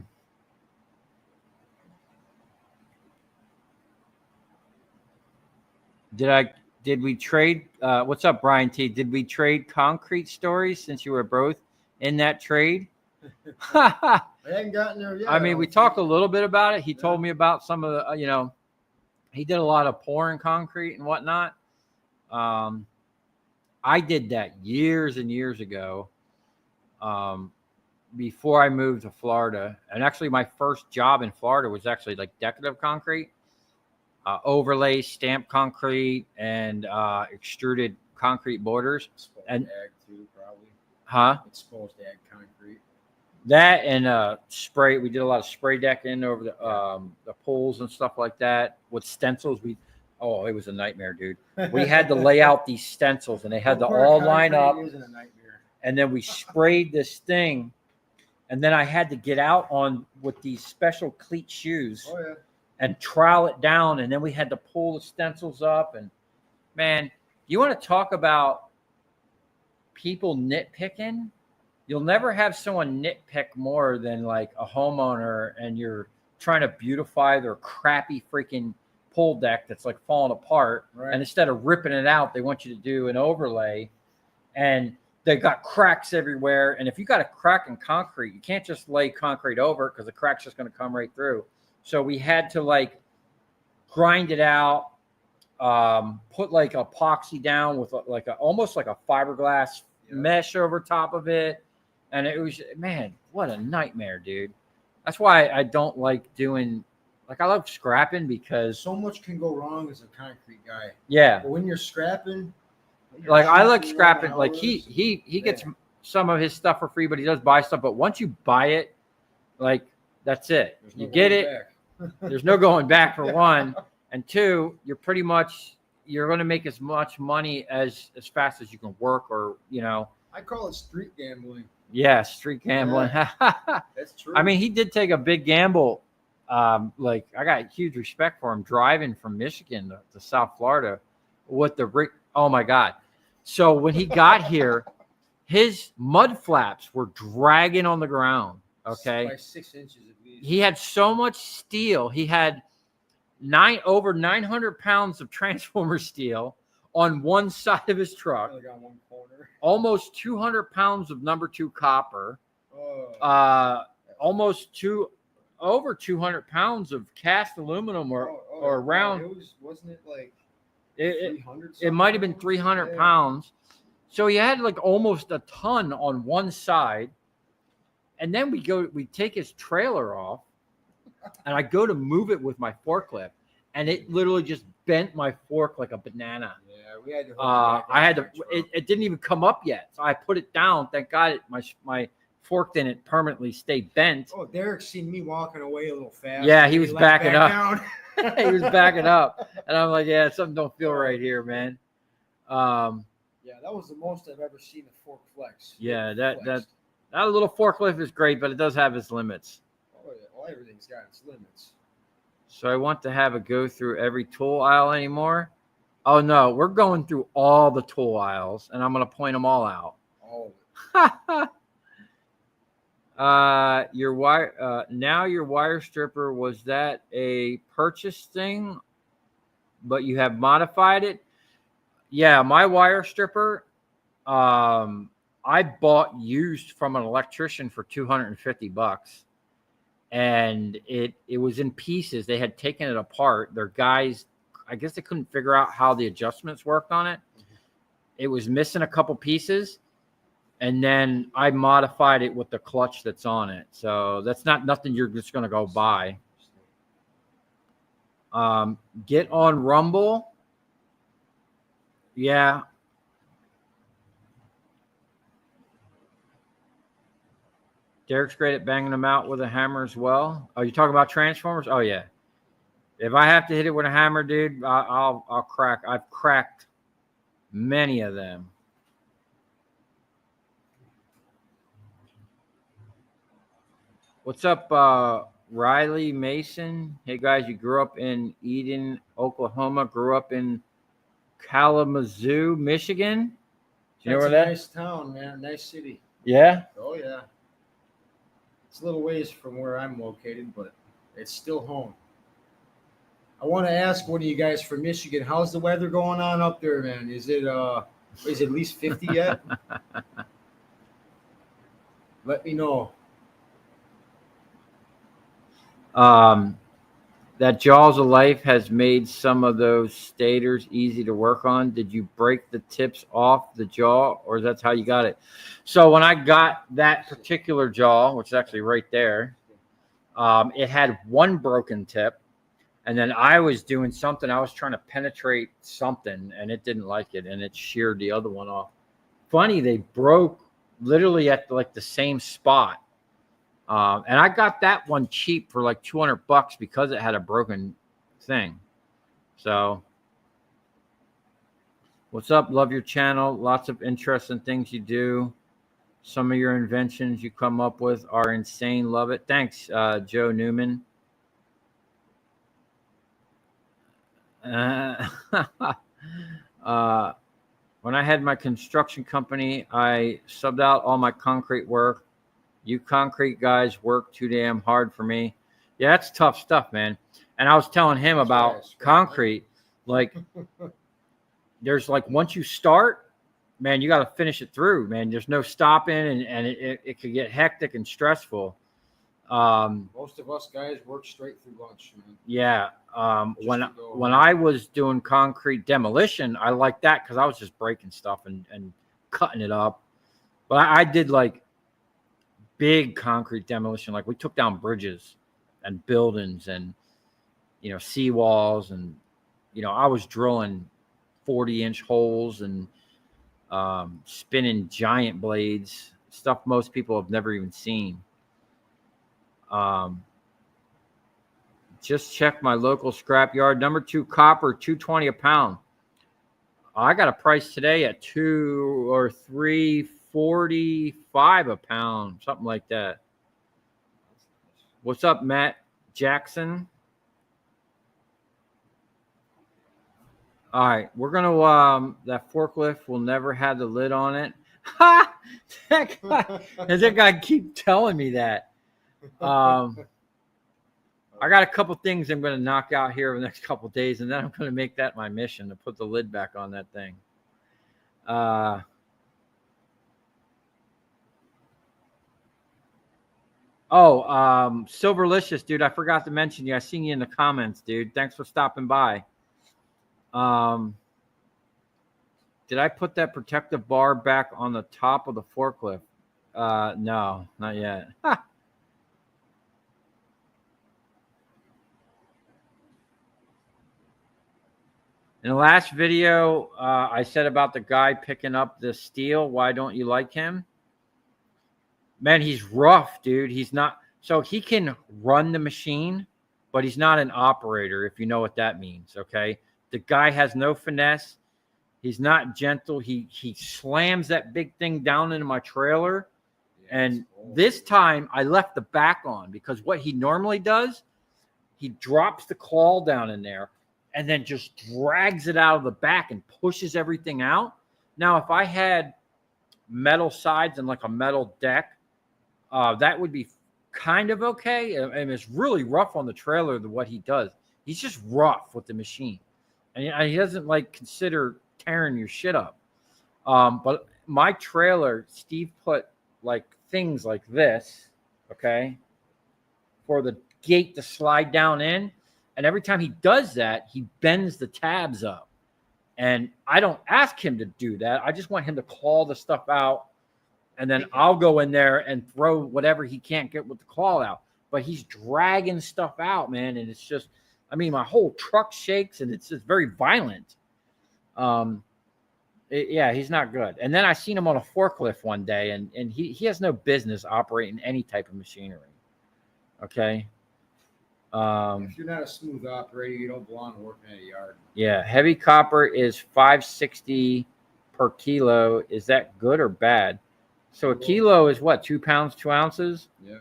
S1: Did we trade? What's up, Brian T? Did we trade concrete stories since you were both in that trade?
S2: I hadn't gotten there yet.
S1: I mean, we talked a little bit about it. He told me about some of the, he did a lot of pouring concrete and whatnot. I did that years and years ago, before I moved to Florida. And actually, my first job in Florida was actually like decorative concrete. Overlay, stamped concrete, and extruded concrete borders.
S2: Exposed
S1: and
S2: ag too, probably.
S1: Huh?
S2: Exposed ag concrete.
S1: That and spray. We did a lot of spray decking over the pools and stuff like that with stencils. It was a nightmare, dude. We had to lay out these stencils, and they had to all line up.
S2: Isn't a nightmare.
S1: And then we sprayed this thing, and then I had to get out with these special cleat shoes.
S2: Oh yeah.
S1: And trowel it down, and then we had to pull the stencils up. And man, you want to talk about people nitpicking? You'll never have someone nitpick more than like a homeowner, and you're trying to beautify their crappy freaking pool deck that's like falling apart. Right. And instead of ripping it out, they want you to do an overlay, and they got cracks everywhere. And if you got a crack in concrete, you can't just lay concrete over it because the crack's just going to come right through. So we had to like grind it out, put like epoxy down with like almost like a fiberglass mesh over top of it. And it was, man, what a nightmare, dude. That's why I don't like doing, I love scrapping because
S2: so much can go wrong as a concrete guy.
S1: Yeah.
S2: But when you're scrapping,
S1: Like I like scrapping. Like he gets some of his stuff for free, but he does buy stuff. But once you buy it, like that's it. You get it. There's no going back for one, and two, you're going to make as much money as fast as you can work, or
S2: I call it street gambling.
S1: Yeah, street gambling.
S2: Yeah, that's true.
S1: I mean, he did take a big gamble. Like I got huge respect for him driving from Michigan to South Florida with the rig. Oh my God. So when he got here, his mud flaps were dragging on the ground. Okay.
S2: By 6 inches at least.
S1: He had so much steel. He had over 900 pounds of transformer steel on one side of his truck.
S2: Like on one corner.
S1: Almost 200 pounds of number 2 copper. Over 200 pounds of cast aluminum or round.
S2: Wasn't it like
S1: 300? It might have been 300 pounds. So he had like almost a ton on one side. And then we take his trailer off, and I go to move it with my forklift, and it literally just bent my fork like a banana.
S2: Yeah, we had to.
S1: It didn't even come up yet, so I put it down. Thank God my fork didn't permanently stay bent.
S2: Oh, Derek seen me walking away a little fast.
S1: Yeah, he was backing up. He was backing up, and I'm like, yeah, something don't feel right here, man.
S2: Yeah, that was the most I've ever seen a fork flex.
S1: Yeah, that little forklift is great, but it does have its limits.
S2: Oh yeah, well, everything's got its limits.
S1: So I want to have it go through every tool aisle anymore. Oh no, we're going through all the tool aisles, and I'm going to point them all out.
S2: All
S1: of it. Your wire stripper, was that a purchase thing, but you have modified it? Yeah, my wire stripper, I bought used from an electrician for $250, and it was in pieces. They had taken it apart. Their guys, I guess they couldn't figure out how the adjustments worked on it. It was missing a couple pieces, and then I modified it with the clutch that's on it. So that's nothing you're just going to go buy. Get on Rumble. Yeah. Derek's great at banging them out with a hammer as well. Oh, you talking about transformers? Oh yeah. If I have to hit it with a hammer, dude, I'll crack. I've cracked many of them. What's up, Riley Mason? Hey guys, you grew up in Eden, Oklahoma. Grew up in Kalamazoo, Michigan.
S2: Do you know where that is? Nice town, man. Nice city.
S1: Yeah.
S2: Oh yeah. It's a little ways from where I'm located, but it's still home. I want to ask one of you guys from Michigan, how's the weather going on up there, man? Is it at least 50 yet? Let me know.
S1: That Jaws of Life has made some of those stators easy to work on. Did you break the tips off the jaw, or that's how you got it? So when I got that particular jaw, which is actually right there, it had one broken tip, and then I was doing something. I was trying to penetrate something, and it didn't like it, and it sheared the other one off. Funny, they broke literally at like the same spot. And I got that one cheap for like $200 because it had a broken thing. So what's up? Love your channel. Lots of interesting things you do. Some of your inventions you come up with are insane. Love it. Thanks, Joe Newman. When I had my construction company, I subbed out all my concrete work. You concrete guys work too damn hard for me. Yeah, that's tough stuff, man. And I was telling him about concrete. Like, there's like, once you start, man, you got to finish it through, man. There's no stopping, and it could get hectic and stressful.
S2: Most of us guys work straight through lunch, man.
S1: Yeah. When I was doing concrete demolition, I liked that because I was just breaking stuff and cutting it up. But I did like big concrete demolition. Like we took down bridges and buildings and, seawalls. And, I was drilling 40-inch holes and spinning giant blades, stuff most people have never even seen. Just check my local scrapyard. Number 2 copper, $2.20 a pound. I got a price today at $2 or $3.45 a pound, something like that. What's up, Matt Jackson? All right, we're gonna that forklift will never have the lid on it. Ha! That guy keep telling me that. I got a couple things I'm going to knock out here in the next couple days, and then I'm going to make that my mission to put the lid back on that thing. Silverlicious, dude, I forgot to mention you. I seen you in the comments, dude. Thanks for stopping by. Did I put that protective bar back on the top of the forklift? No, not yet. Ha! In the last video, I said about the guy picking up the steel. Why don't you like him? Man, he's rough, dude. He's not. So he can run the machine, but he's not an operator, if you know what that means, okay? The guy has no finesse. He's not gentle. He slams that big thing down into my trailer. And this time I left the back on because what he normally does, he drops the claw down in there and then just drags it out of the back and pushes everything out. Now, if I had metal sides and like a metal deck, that would be kind of okay. And it's really rough on the trailer, what he does. He's just rough with the machine. And he doesn't like consider tearing your shit up. But my trailer, Steve put like things like this, okay, for the gate to slide down in. And every time he does that, he bends the tabs up. And I don't ask him to do that. I just want him to claw the stuff out. And then I'll go in there and throw whatever he can't get with the claw out. But he's dragging stuff out, man. And it's just, I mean, my whole truck shakes and it's just very violent. Yeah, he's not good. And then I seen him on a forklift one day, and he has no business operating any type of machinery. Okay.
S2: If you're not a smooth operator, you don't belong to working in a yard.
S1: Yeah, heavy copper is $5.60 per kilo. Is that good or bad? So a kilo is what, 2 pounds, 2 ounces?
S2: Yeah.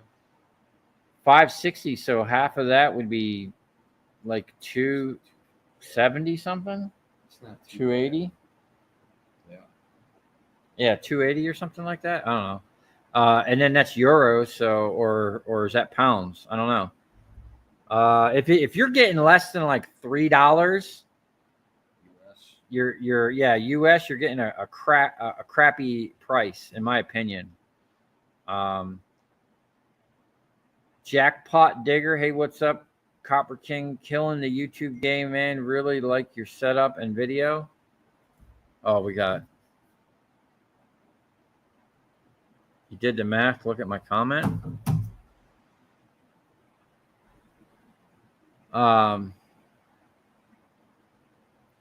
S1: $5.60. So half of that would be like $2.70 something. It's not $2.80. Yeah, 280 or something like that. I don't know. And then that's euros, so or is that pounds? I don't know. If you're getting less than like $3, you're US, you're getting a crappy price, in my opinion. Jackpot Digger, hey, what's up? Copper King, killing the YouTube game, man. Really like your setup and video. Oh, we got. You did the math. Look at my comment.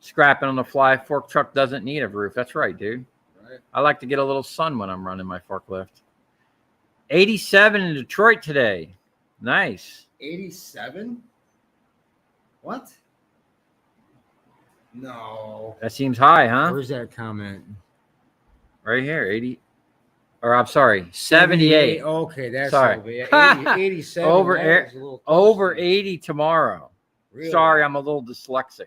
S1: Scrapping on the fly. Fork truck doesn't need a roof. That's right, dude. Right. I like to get a little sun when I'm running my forklift. 87 in Detroit today. Nice.
S2: 87? What? No.
S1: That seems high, huh?
S2: Where's that comment?
S1: Right here, 80. Or I'm sorry, 78.
S2: Okay, that's
S1: sorry.
S2: 87.
S1: Over 80 tomorrow.
S2: Really?
S1: Sorry, I'm a little dyslexic.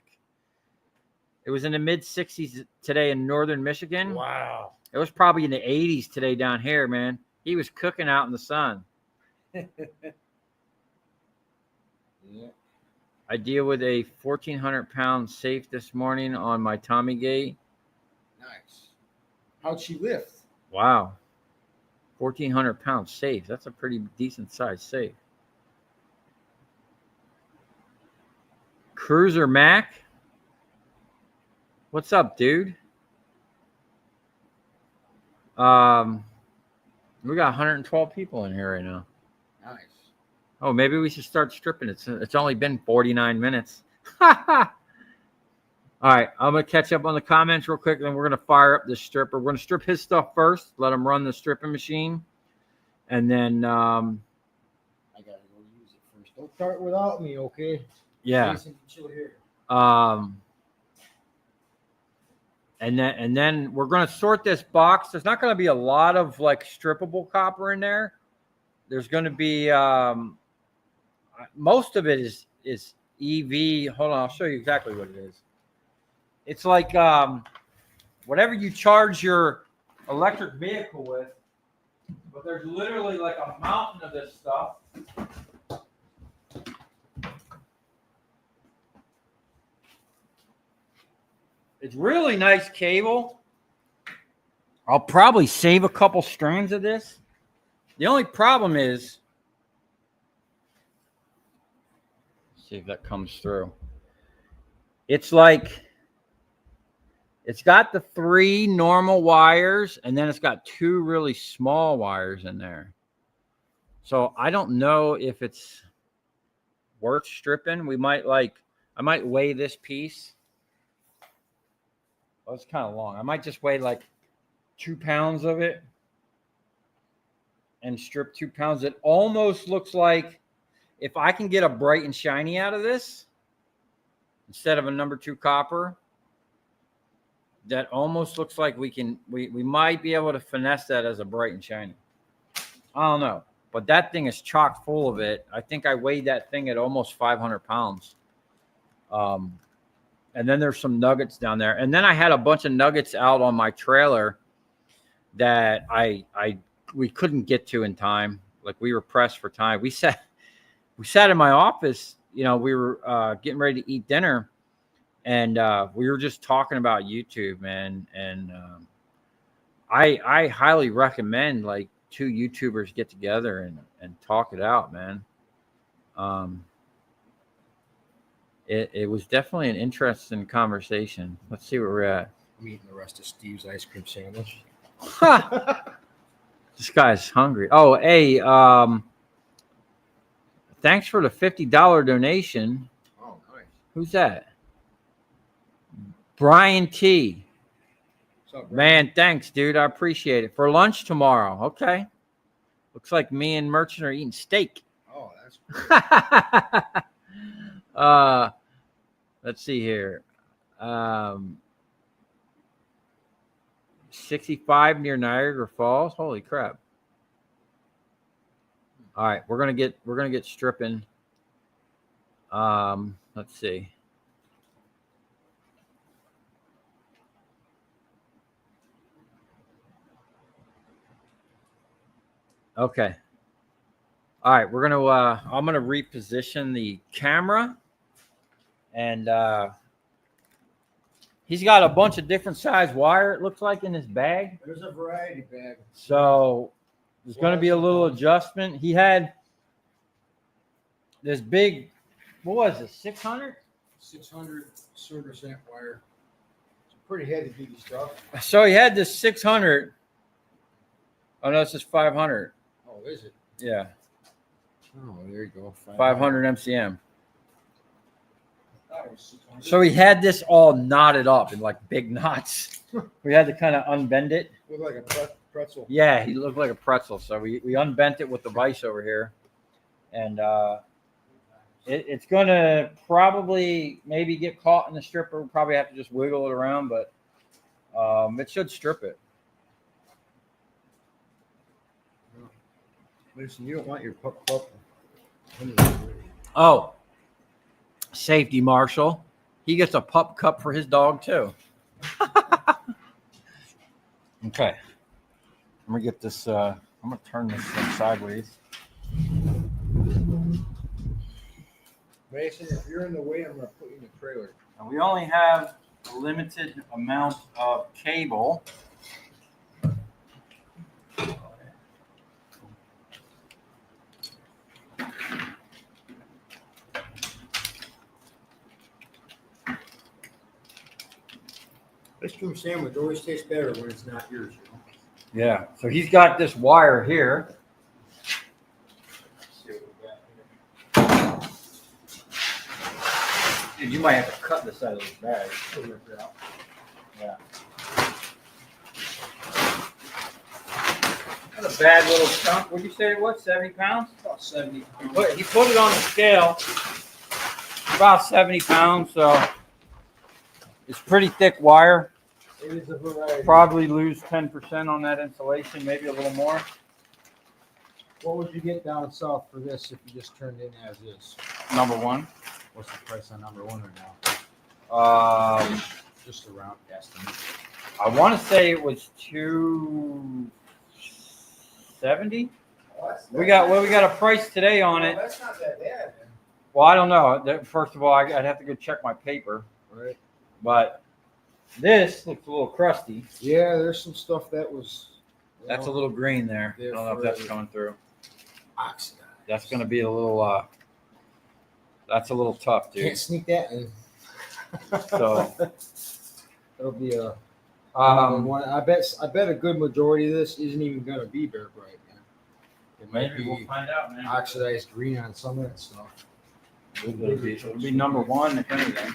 S1: It was in the mid 60s today in northern Michigan.
S2: Wow.
S1: It was probably in the 80s today down here, man. He was cooking out in the sun.
S2: Yeah.
S1: I deal with a 1,400-pound safe this morning on my Tommy gate.
S2: Nice. How'd she lift?
S1: Wow. 1,400-pound safe. That's a pretty decent size safe. Cruiser Mac. What's up, dude? We got 112 people in here right now.
S2: Nice.
S1: Oh, maybe we should start stripping. It's only been 49 minutes. All right, I'm gonna catch up on the comments real quick, and then we're gonna fire up this stripper. We're gonna strip his stuff first, let him run the stripping machine, and then
S2: I gotta go use it first. Don't start without me, okay?
S1: yeah.
S2: Jason, chill here.
S1: And then we're gonna sort this box. There's not gonna be a lot of like strippable copper in there. There's gonna be most of it is EV. Hold on, I'll show you exactly what it is. It's like whatever you charge your electric vehicle with, but there's literally like a mountain of this stuff. It's really nice cable. I'll probably save a couple strands of this. The only problem is, let's see if that comes through. It's like, it's got the 3 normal wires, and then it's got 2 really small wires in there. So I don't know if it's worth stripping. I might weigh this piece. Well, it's kind of long. I might just weigh like 2 pounds of it and strip 2 pounds. It almost looks like if I can get a bright and shiny out of this instead of a number 2 copper, that almost looks like we might be able to finesse that as a bright and shiny. I don't know, but that thing is chock full of it. I think I weighed that thing at almost 500 pounds. And then there's some nuggets down there. And then I had a bunch of nuggets out on my trailer that we couldn't get to in time. Like we were pressed for time. We sat in my office, you know, we were getting ready to eat dinner, and we were just talking about YouTube, man. And I highly recommend like 2 YouTubers get together and talk it out, man. It was definitely an interesting conversation. Let's see where we're at.
S2: I'm eating the rest of Steve's ice cream sandwich.
S1: This guy's hungry. Oh, hey, thanks for the $50 donation.
S2: Oh, nice.
S1: Who's that? Brian T.
S2: What's up, Brian?
S1: Man, thanks, dude. I appreciate it. For lunch tomorrow. Okay. Looks like me and Merchant are eating steak.
S2: Oh, that's great.
S1: Let's see here. 65 near Niagara Falls. Holy crap. All right, we're gonna get stripping. Let's see. Okay. All right, we're gonna I'm gonna reposition the camera, and he's got a bunch of different size wire, it looks like, in his bag.
S2: There's a variety bag.
S1: So there's going to be a little adjustment. He had this big, what was it, 600?
S2: 600 service amp wire. It's pretty heavy duty stuff.
S1: So he had this 600. Oh, no, it's just 500.
S2: Oh, is it?
S1: Yeah.
S2: Oh, there you go.
S1: 500 MCM. So he had this all knotted up in like big knots. We had to kind of unbend it.
S2: Looked like a pretzel.
S1: Yeah, he looked like a pretzel. So we unbent it with the vise over here. And it's going to probably maybe get caught in the stripper. We'll probably have to just wiggle it around, but it should strip it.
S2: Listen, you don't want your pup.
S1: Oh, safety marshal. He gets a pup cup for his dog too. Okay. I'm gonna get this. I'm gonna turn this thing sideways.
S2: Mason, if you're in the way, I'm gonna put you in the trailer.
S1: And we only have a limited amount of cable.
S2: Ice cream sandwich always tastes better when it's not yours. You know?
S1: Yeah. So he's got this wire here.
S2: Let's see what we got here.
S1: Dude, you might have to cut this out of this bag. Yeah. That's a bad little chunk. What'd you say it was? 70 pounds?
S2: About 70 pounds.
S1: He put it on the scale. About 70 pounds, so it's pretty thick wire.
S2: It is a variety.
S1: Probably lose 10% on that insulation, maybe a little more.
S2: What would you get down south for this if you just turned in as is?
S1: Number one.
S2: What's the price on number one right now? Just a round estimate.
S1: I want to say it was 270. We got a price today on it.
S2: That's not that bad, man.
S1: Well, I don't know. First of all, I'd have to go check my paper.
S2: Right.
S1: But this looks a little crusty.
S2: Yeah, there's some stuff that was.
S1: That's a little green there. I don't know if that's coming through.
S2: Oxidized.
S1: That's going to be a little. That's a little tough, dude.
S2: Can't sneak that in.
S1: So
S2: That'll be a. One. I bet a good majority of this isn't even going to be bear bright, man. It might
S1: maybe
S2: be
S1: we'll find out, man.
S2: oxidized green on some of that stuff.
S1: It'll be number one, if anything.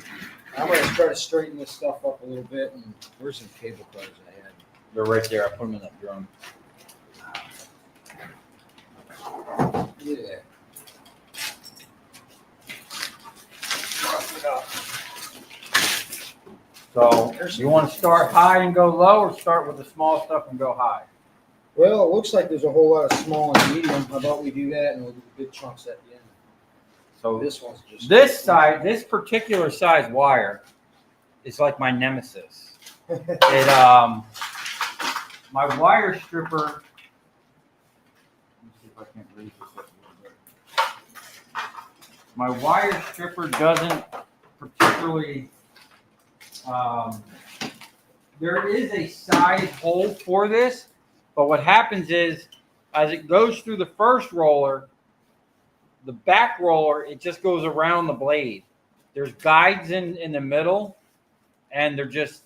S2: I'm going to try to straighten this stuff up a little bit. And where's some cable cutters I had?
S1: They're right there. I put them in that drum.
S2: Yeah.
S1: So you want to start high and go low, or start with the small stuff and go high?
S2: Well, it looks like there's a whole lot of small and medium. How about we do that and we'll do the big chunks at the end?
S1: So
S2: This one's just
S1: this particular size wire is like my nemesis. It my wire stripper. Let me see if I can raise this up a little bit. My wire stripper doesn't particularly. There is a size hole for this, but what happens is, as it goes through the first roller, the back roller, it just goes around the blade. There's guides in the middle, and it's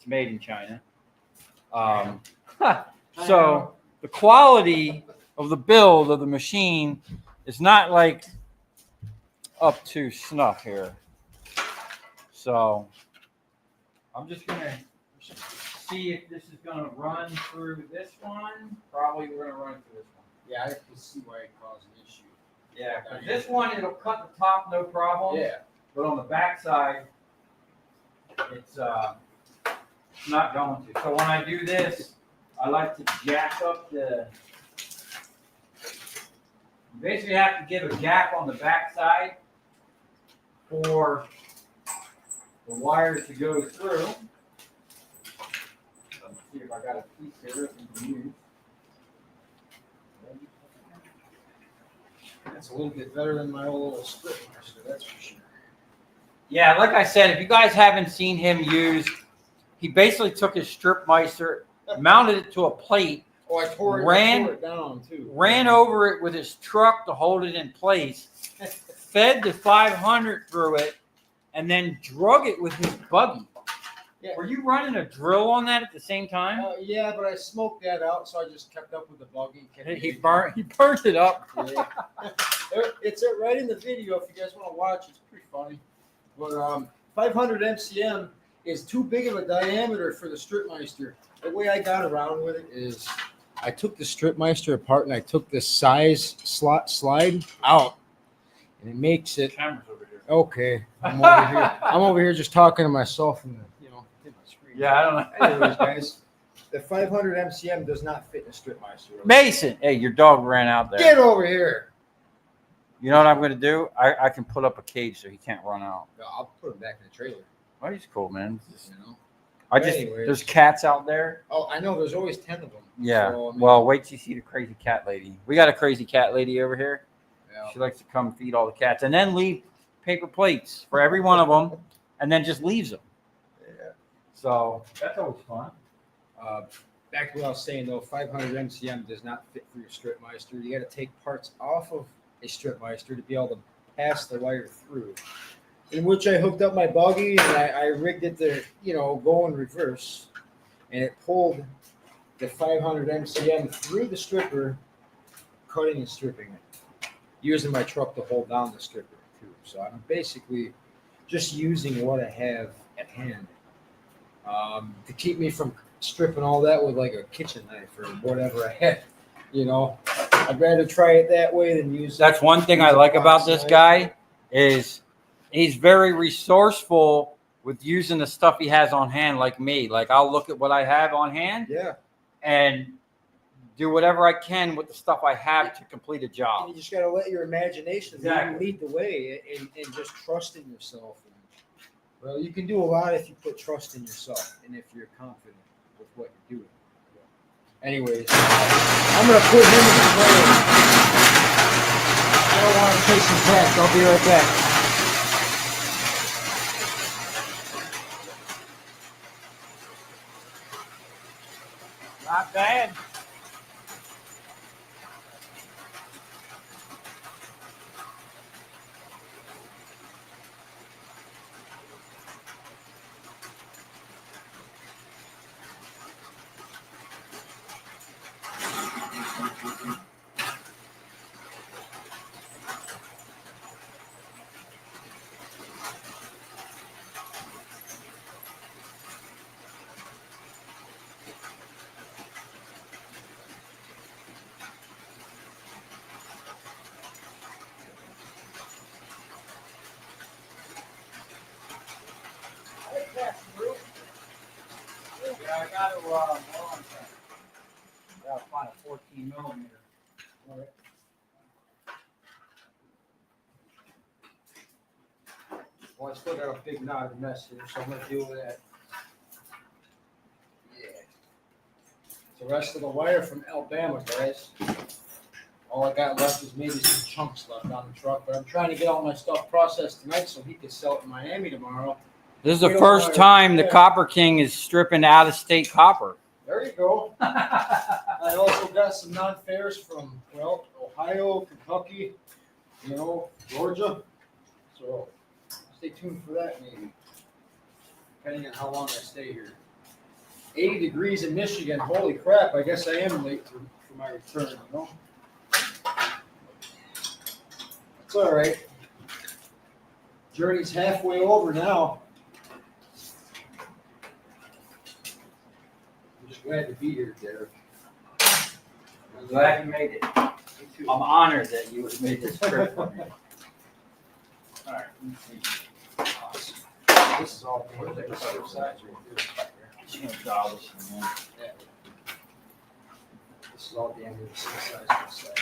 S1: made in China. So the quality of the build of the machine is not like up to snuff here. So I'm just gonna see if this is gonna run through this one. Probably we're gonna run through this one.
S2: Yeah, I can see why it caused an issue.
S1: Yeah, 'cause this one it'll cut the top no problem.
S2: Yeah.
S1: But on the back side, it's not going to. So when I do this, I like to jack up the. You basically have to give a gap on the back side for the wires to go through. Let's see if I got a piece here that we can use.
S2: That's a little bit better than my old little StripMeister, that's for sure.
S1: Yeah, like I said, if you guys haven't seen him use, he basically took his StripMeister, mounted it to a plate,
S2: Oh, I tore it down too.
S1: ran over it with his truck to hold it in place, fed the 500 through it, and then drug it with his buggy.
S2: Yeah.
S1: Were you running a drill on that at the same time?
S2: Yeah, but I smoked that out, so I just kept up with the buggy.
S1: He burnt it up.
S2: Yeah. It's right in the video if you guys want to watch. It's pretty funny. But 500 MCM is too big of a diameter for the StripMeister. The way I got around with it is I took the StripMeister apart and I took the size slide out, and it makes it.
S1: Camera's over here.
S2: Okay, I'm over here. I'm over here just talking to myself and hit my screen.
S1: Yeah, I don't know.
S2: Anyways, guys, the 500 MCM does not fit in a StripMeister.
S1: Mason, hey, your dog ran out there.
S2: Get over here.
S1: You know what I'm going to do? I can put up a cage so he can't run out.
S2: No, I'll put him back in the trailer.
S1: Well, he's cool, man.
S2: You know.
S1: Anyways. There's cats out there.
S2: Oh, I know. There's always 10 of them.
S1: Yeah.
S2: So, I mean,
S1: Well, wait till you see the crazy cat lady. We got a crazy cat lady over here.
S2: yeah.
S1: She likes to come feed all the cats and then leave paper plates for every one of them and then just leaves them.
S2: Yeah.
S1: So that's always fun.
S2: Back to what I was saying though, 500 MCM does not fit for your StripMeister. You got to take parts off of a StripMeister to be able to pass the wire through. In which I hooked up my buggy and I rigged it to, go in reverse, and it pulled the 500 MCM through the stripper, cutting and stripping it, using my truck to hold down the stripper too. So I'm basically just using what I have at hand to keep me from stripping all that with like a kitchen knife or whatever I had. You know, I'd rather try it that way than use.
S1: That's one thing I like about this guy is he's very resourceful with using the stuff he has on hand, like me. Like I'll look at what I have on hand,
S2: Yeah,
S1: and do whatever I can with the stuff I have to complete a
S2: and
S1: job.
S2: you just got to let your imagination
S1: Exactly.
S2: lead the way and just trust in yourself. Well, you can do a lot if you put trust in yourself and if you're confident with what you're doing. Anyways, I'm gonna put him in the play. I don't want to chase him back. I'll be right back.
S1: Not bad. Yeah, I got to, hold on a second. Gotta find a 14 millimeter.
S2: All right. Well, I still got a big knot of mess here, so I'm gonna deal with that. Yeah. It's the rest of the wire from Alabama, guys. All I got left is maybe some chunks left on the truck, but I'm trying to get all my stuff processed tonight so he can sell it in Miami tomorrow.
S1: This is the first time the Copper King is stripping out-of-state copper.
S2: There you go. I also got some non-ferrous from, well, Ohio, Kentucky, you know, Georgia. So stay tuned for that maybe, depending on how long I stay here. 80 degrees in Michigan. Holy crap, I guess I am late for my return, you know? It's all right. Journey's halfway over now. I'm just glad to be here, Derek.
S1: I'm glad you made it. I'm honored that you made this trip for me. All right, let me see.
S2: Awesome. This is all being the other side right
S1: This
S2: This is all damn near the same size on the side.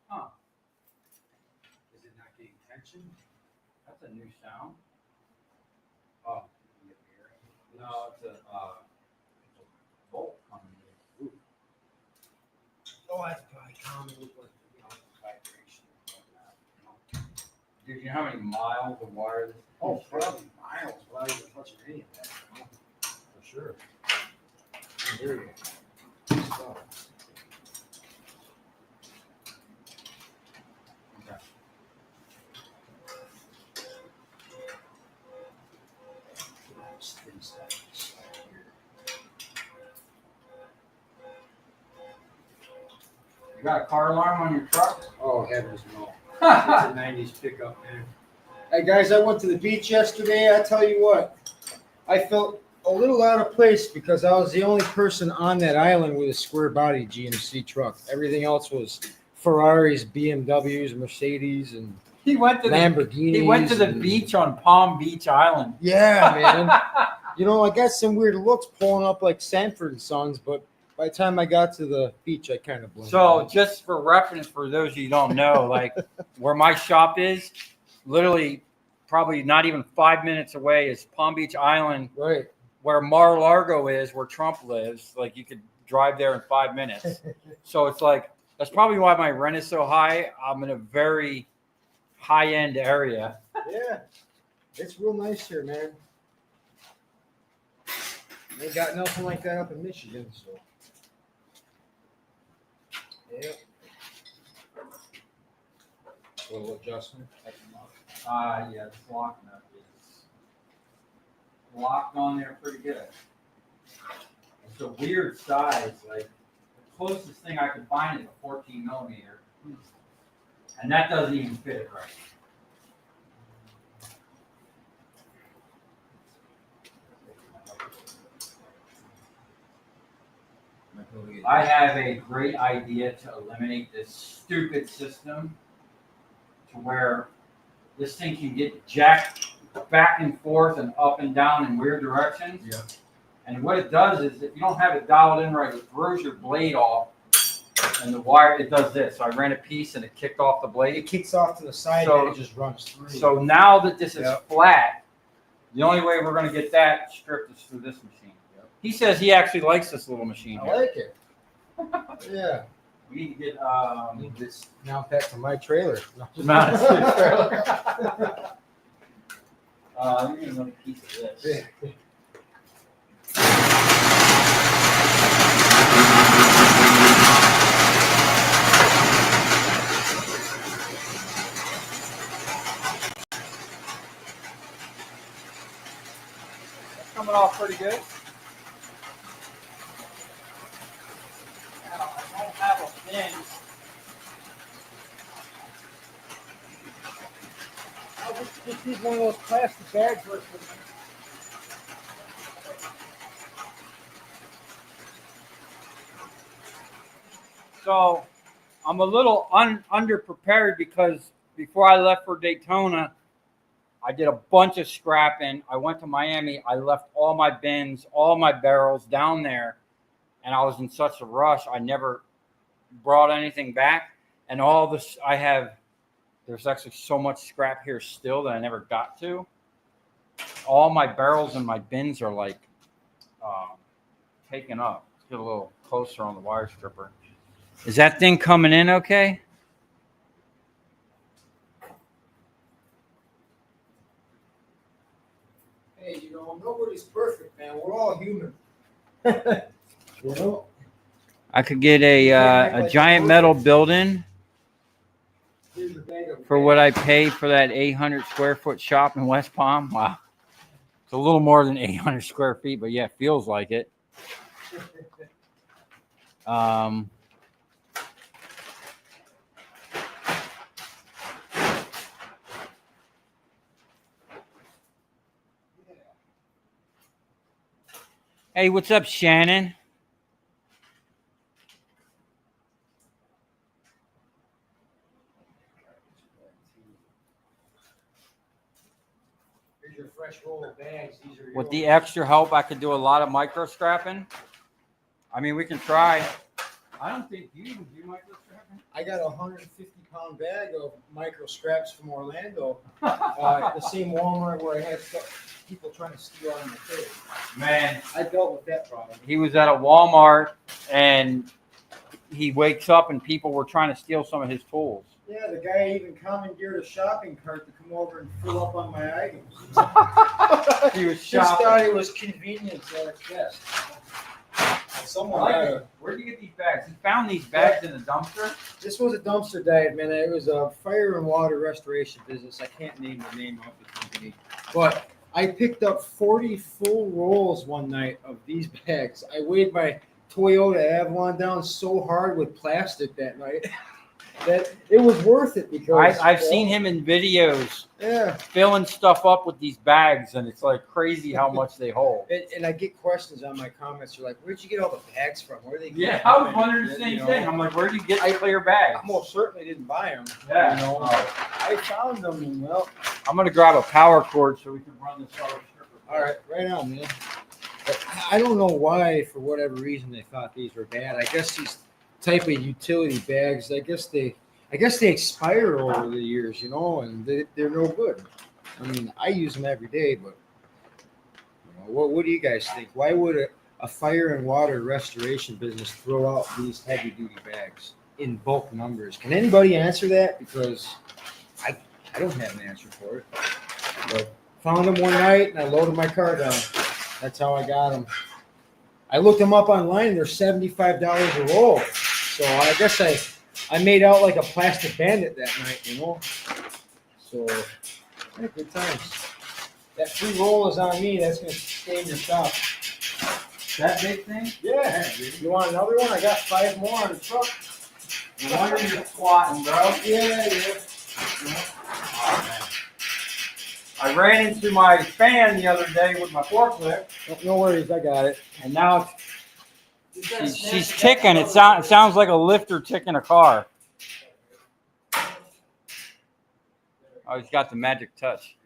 S1: Huh. Is it not getting tension? That's a new sound. Oh, no, it's a bolt coming in. Ooh.
S2: Oh, that's probably common with like, you know, vibration and whatnot.
S1: Do you know how many miles of wire this is?
S2: Oh, probably miles without even touching any of that. You know, for sure. There you go. Good stuff.
S1: Okay.
S2: This thin side here.
S1: You got a car alarm on your truck?
S2: Oh, heavens no. It's a 90s pickup, man. Hey, guys, I went to the beach yesterday. I tell you what, I felt a little out of place because I was the only person on that island with a square body GMC truck. Everything else was Ferraris, BMWs, Mercedes, and
S1: He went to
S2: Lamborghinis.
S1: He went to the beach on Palm Beach Island.
S2: Yeah, man. You know, I got some weird looks pulling up like Sanford and Sons, but by the time I got to the beach, I kind of blended
S1: So
S2: in.
S1: just for reference, for those of you who don't know, like where my shop is, literally probably not even 5 minutes away is Palm Beach Island,
S2: Right.
S1: where Mar-a-Lago is, where Trump lives. Like you could drive there in 5 minutes. So it's like, that's probably why my rent is so high. I'm in a very high-end area.
S2: Yeah, it's real nice here, man. They got nothing like that up in Michigan, so Yep. A little adjustment.
S1: Yeah, this lock nut is locked on there pretty good. It's a weird size. Like the closest thing I could find is a 14 millimeter, and that doesn't even fit it right. I have a great idea to eliminate this stupid system to where this thing can get jacked back and forth and up and down in weird directions.
S2: Yeah.
S1: And what it does is if you don't have it dialed in right, it throws your blade off and the wire, it does this. So I ran a piece and it kicked off the blade.
S2: It kicks off to the side
S1: So-
S2: and it just runs through.
S1: So now that this is
S2: Yep.
S1: flat, the only way we're going to get that stripped is through this machine.
S2: Yep.
S1: He says he actually likes this little machine
S2: I
S1: here.
S2: like it. Yeah.
S1: We need to get
S2: Need this now back to my trailer.
S1: mount it to the trailer. Let me get another piece of this. That's coming off pretty good. Now, I don't have a pin.
S2: I'll just use one of those plastic bags for it.
S1: So I'm a little underprepared because before I left for Daytona, I did a bunch of scrapping. I went to Miami. I left all my bins, all my barrels down there, and I was in such a rush. I never brought anything back. And all this, there's actually so much scrap here still that I never got to. All my barrels and my bins are like taken up. Let's get a little closer on the wire stripper. Is that thing coming in okay?
S2: Hey, nobody's perfect, man. We're all human. You know?
S1: I could get a giant metal building
S2: Here's your bag of
S1: for what I paid for that 800 square foot shop in West Palm. Wow. It's a little more than 800 square feet, but yeah, it feels like it. Hey, what's up, Shannon?
S2: Here's your fresh roll of bags. These are
S1: With
S2: yours.
S1: the extra help, I could do a lot of micro scrapping. I mean, we can try. I don't think you can do micro scrapping.
S2: I got a 150-pound bag of micro scraps from Orlando. The same Walmart where I had people trying to steal out of my trade.
S1: Man,
S2: I dealt with that problem.
S1: he was at a Walmart and he wakes up and people were trying to steal some of his tools.
S2: Yeah, the guy even commandeered a shopping cart to come over and fill up on my items.
S1: He was
S2: Just
S1: shopping.
S2: thought it was convenience at its best. Someone got a,
S1: Where'd you get these bags? You found these bags in the dumpster?
S2: this was a dumpster dive, man. It was a fire and water restoration business. I can't name the name of the company, but I picked up 40 full rolls one night of these bags. I weighed my Toyota Avalon down so hard with plastic that night that it was worth it because
S1: I've seen him in videos
S2: Yeah,
S1: filling stuff up with these bags, and it's like crazy how much they hold.
S2: and I get questions on my comments. You're like, "Where'd you get all the bags from? Where are they?"
S1: Yeah, I was wondering the same thing. I'm like, where'd you get clear bags?
S2: I most certainly didn't buy them.
S1: Yeah.
S2: You know, I found them, and well,
S1: I'm gonna grab a power cord so we can run this other stripper.
S2: all right, right on, man. But I don't know why, for whatever reason, they thought these were bad. I guess these type of utility bags, I guess they expire over the years, and they're no good. I mean, I use them every day, but what do you guys think? Why would a fire and water restoration business throw out these heavy duty bags in bulk numbers? Can anybody answer that? Because I don't have an answer for it. But found them one night and I loaded my car down. That's how I got them. I looked them up online. They're $75 a roll. So I guess I made out like a plastic bandit that night, you know. So yeah, good times. That free roll is on me. That's gonna stay in your shop.
S1: That big thing?
S2: Yeah. You want another one? I got 5 more on the truck.
S1: No wonder you're squatting, bro.
S2: Yeah.
S1: Oh, man. I ran into my fan the other day with my forklift.
S2: No worries, I got it.
S1: And now she's ticking. It sounds like a lifter ticking a car. Oh, he's got the magic touch.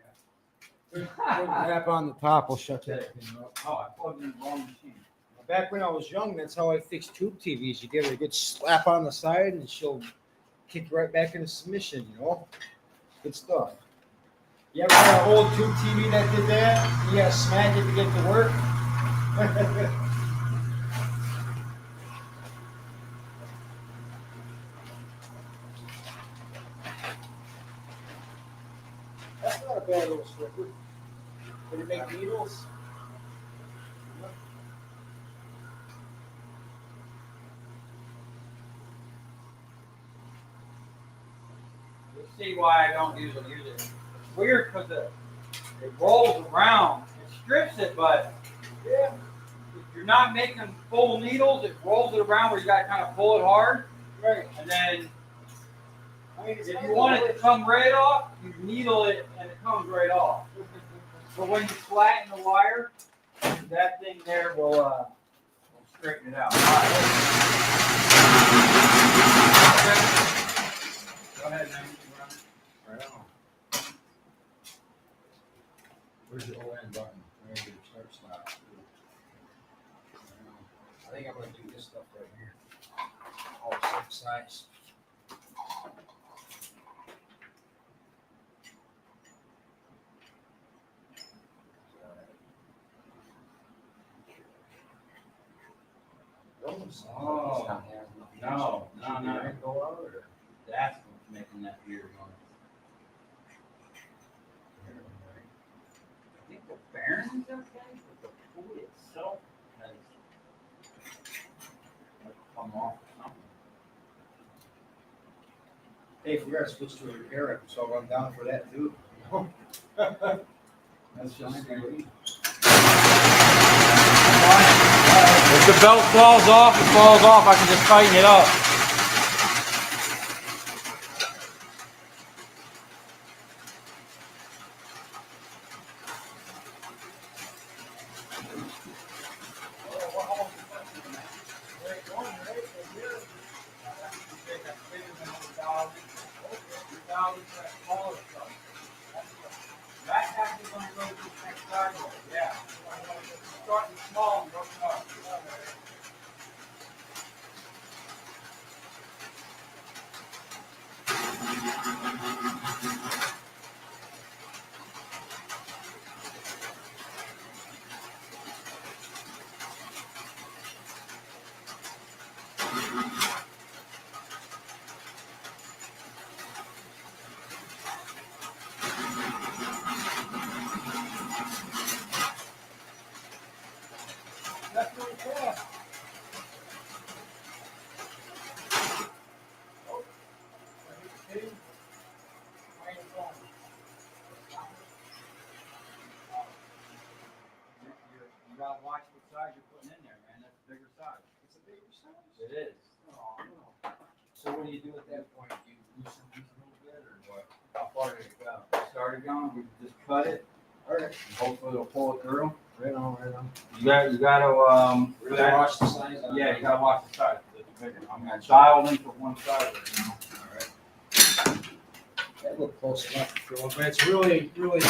S2: Good tap on the top will shut that thing up.
S1: Oh, I plugged in the wrong machine.
S2: Back when I was young, that's how I fixed tube TVs. You give it a good slap on the side, and she'll kick right back into submission. You know, good stuff. You ever had an old tube TV that did that? You gotta smack it to get to work. That's not a bad little stripper. Did it make needles?
S1: You'll see why I don't usually use it. It's weird because it rolls around. It strips it, but
S2: Yeah.
S1: if you're not making full needles, it rolls it around where you got to kind of pull it hard.
S2: Right.
S1: And then
S2: I mean,
S1: if you want it to come right off, you needle it and it comes right off. But when you flatten the wire, that thing there will straighten it out. All right. Go ahead, man.
S2: Right on. Where's your ON button? Where's your start stop? I think I'm gonna do this stuff right here. All the same size.
S1: Oh, no. That's what's making that weird noise. I think the bearing's okay, but the pulley itself has come off or something.
S2: Hey, if we gotta switch to a repair record, so I'll run down for that too.
S1: That's just great. If the belt falls off, it falls off. I can just tighten it up. Starting small and working up. That's really fast. You gotta watch what size you're putting in there, man. That's a bigger size.
S2: It's a bigger size.
S1: It is.
S2: Oh, no. So what do you do at that point? Do you loosen these a little bit, or what?
S1: How far did it go? Started going. We just cut it.
S2: All right.
S1: Hopefully it'll pull it through.
S2: Right on, right on.
S1: You gotta
S2: Really watch the size.
S1: Yeah, you gotta watch the size. It's bigger. I'm gonna dial in for one side right now.
S2: All right. That looked close enough for one, but it's really, really. So,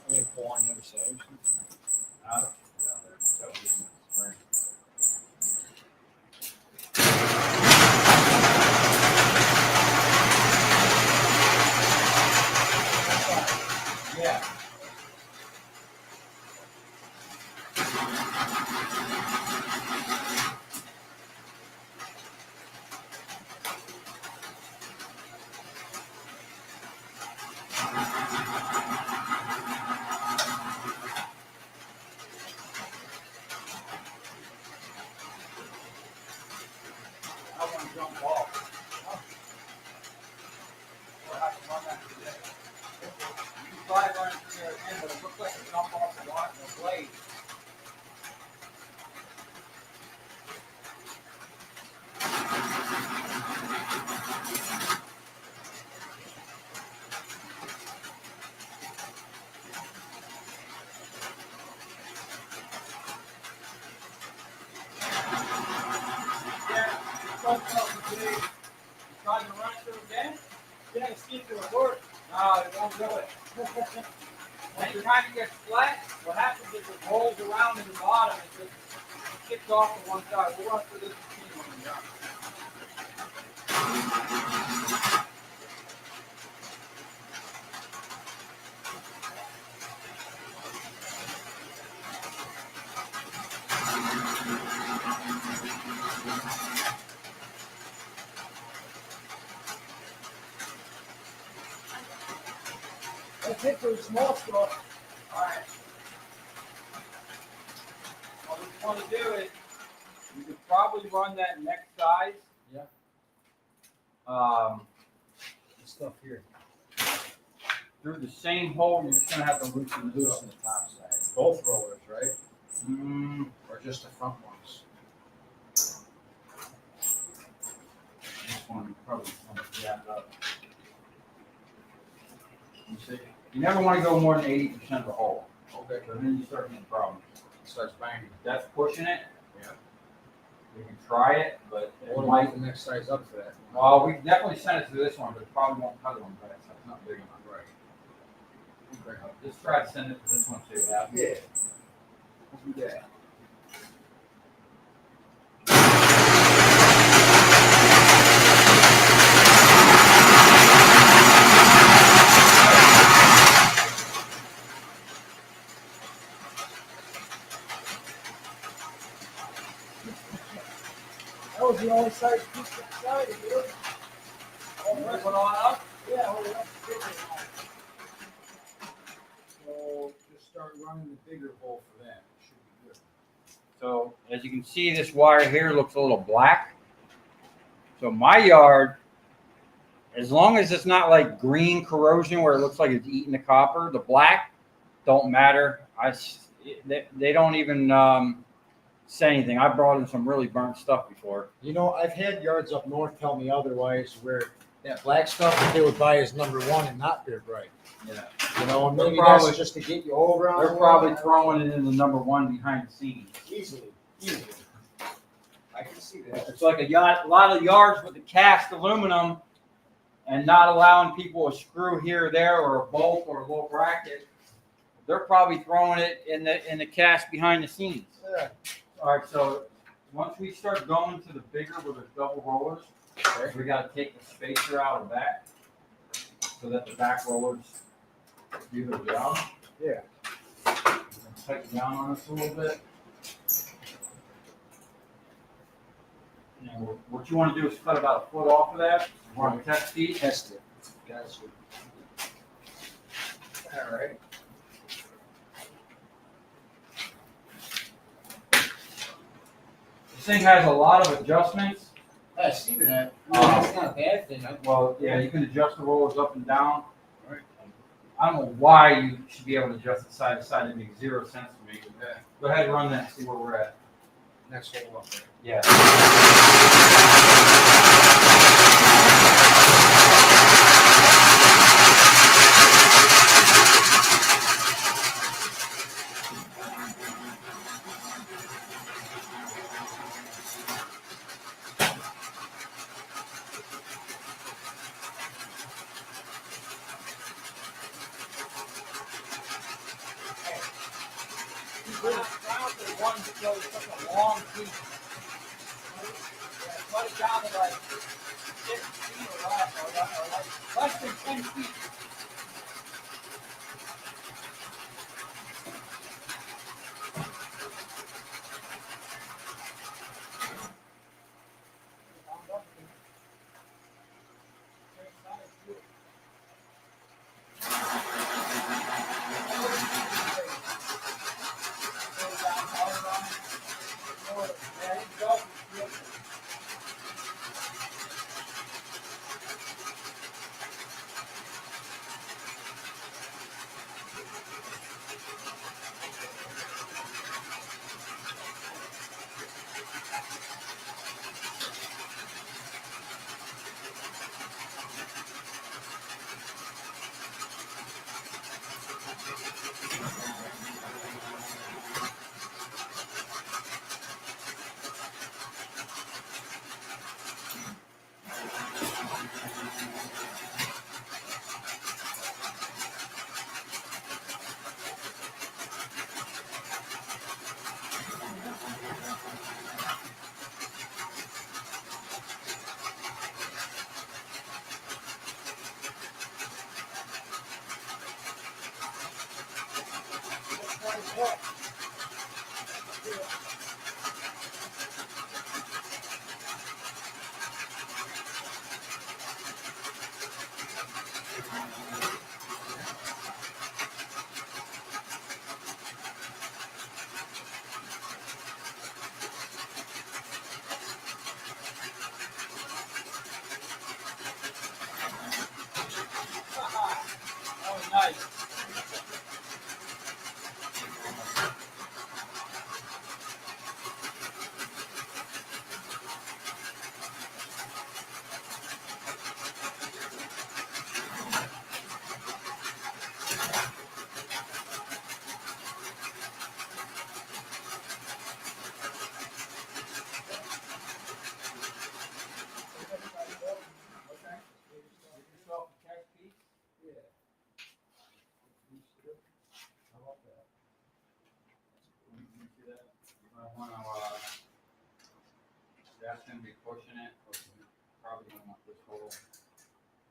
S2: let me pull on the other side.
S1: Yeah. jump off. We'll have to run that today. You can try running through there again, but it looks like it jumped off the blade. Trying to run it through again?
S2: Yeah, to see if it will work.
S1: No, it won't do it. Anytime it gets flat, what happens is it rolls around in the bottom and just kicks off to one side. We'll run through this machine when we're done.
S2: That's it for the small stuff.
S1: All right. What we want to do is, you could probably run that next size.
S2: Yeah.
S1: The
S2: stuff here.
S1: Through the same hole, you're just gonna have to loosen the
S2: top side. Both rollers, right?
S1: Or
S2: just the front ones?
S1: this one you probably want to jab it up. You see, you never want to go more than 80% of the hole.
S2: Okay.
S1: So then you start getting problems.
S2: It starts banging.
S1: That's pushing it.
S2: Yeah.
S1: We can try it, but it
S2: What
S1: might.
S2: about the next size up for that?
S1: Well, we definitely sent it to this one, but it probably won't cut it on that side. It's not big enough.
S2: Right.
S1: Just try to send it to this one too.
S2: Yeah. We'll do that. That was the only size piece inside of it.
S1: Rip it on up.
S2: Yeah, hold it up. So just start running the bigger hole for that. Should be good.
S1: So as you can see, this wire here looks a little black. So my yard, as long as it's not like green corrosion where it looks like it's eating the copper, the black don't matter. They don't even say anything. I brought in some really burnt stuff before.
S2: You know, I've had yards up north tell me otherwise, where that black stuff that they would buy is number one and not Beer Bright.
S1: Yeah.
S2: You know, and
S1: They're
S2: maybe
S1: probably-
S2: that's just to get you over on.
S1: They're probably throwing it in the number one behind the scenes.
S2: Easily. I can see that.
S1: It's like a lot of yards with the cast aluminum and not allowing people a screw here or there or a bolt or a little bracket. They're probably throwing it in the cast behind the scenes.
S2: Yeah.
S1: All right, so once we start going to the bigger with the double rollers,
S2: Okay.
S1: we got to take the spacer out of the back so that the back rollers do their job.
S2: Yeah.
S1: Tighten down on us a little bit. And what you want to do is cut about a foot off of that. You want to test these.
S2: Test it. Gotcha. All right.
S1: This thing has a lot of adjustments.
S2: I see that. That's not a bad thing.
S1: Well, yeah, you can adjust the rollers up and down.
S2: Right.
S1: I don't know why you should be able to adjust it side to side. It makes zero sense to me.
S2: Yeah.
S1: Go ahead and run that and see where we're at.
S2: Next hole up there.
S1: Yeah. One goes such a long piece. Cut it down to like 6 feet or like less than 10 feet. That's going to be pushing it. Probably going to want this hole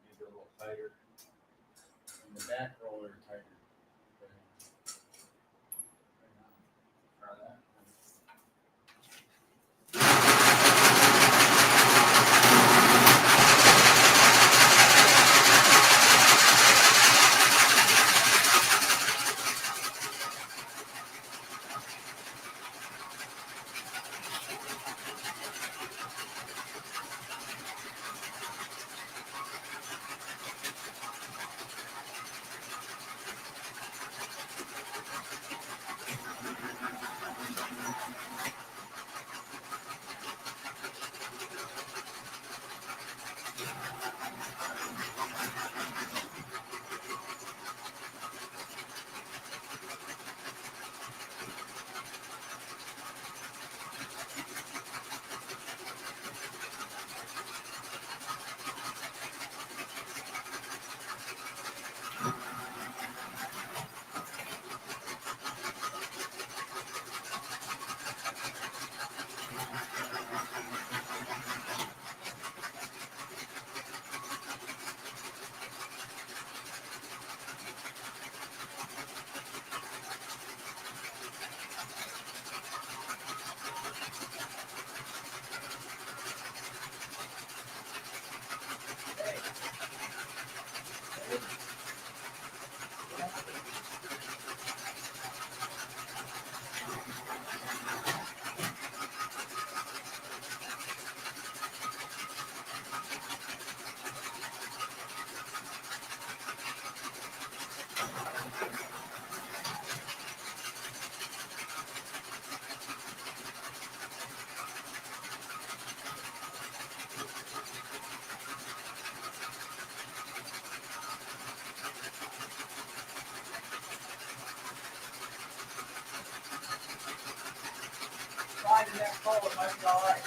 S1: maybe a little tighter.
S2: And the back roller tighter.
S1: Try that. Sliding that forward might be all right.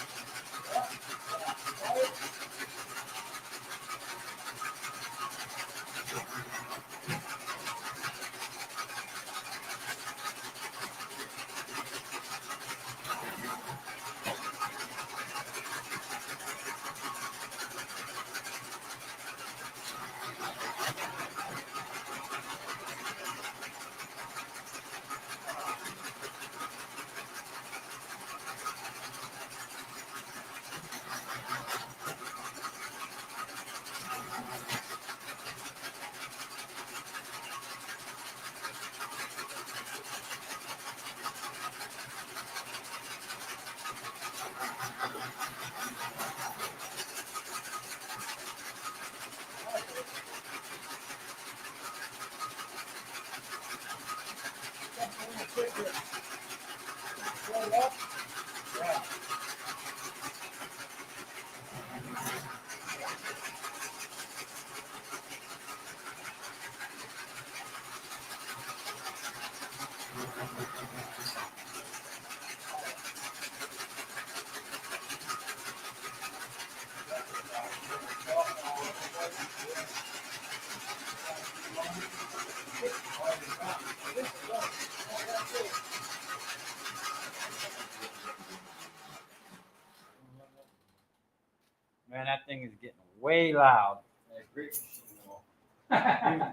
S1: Man, that thing is getting way loud.
S2: Yeah, great machine, though.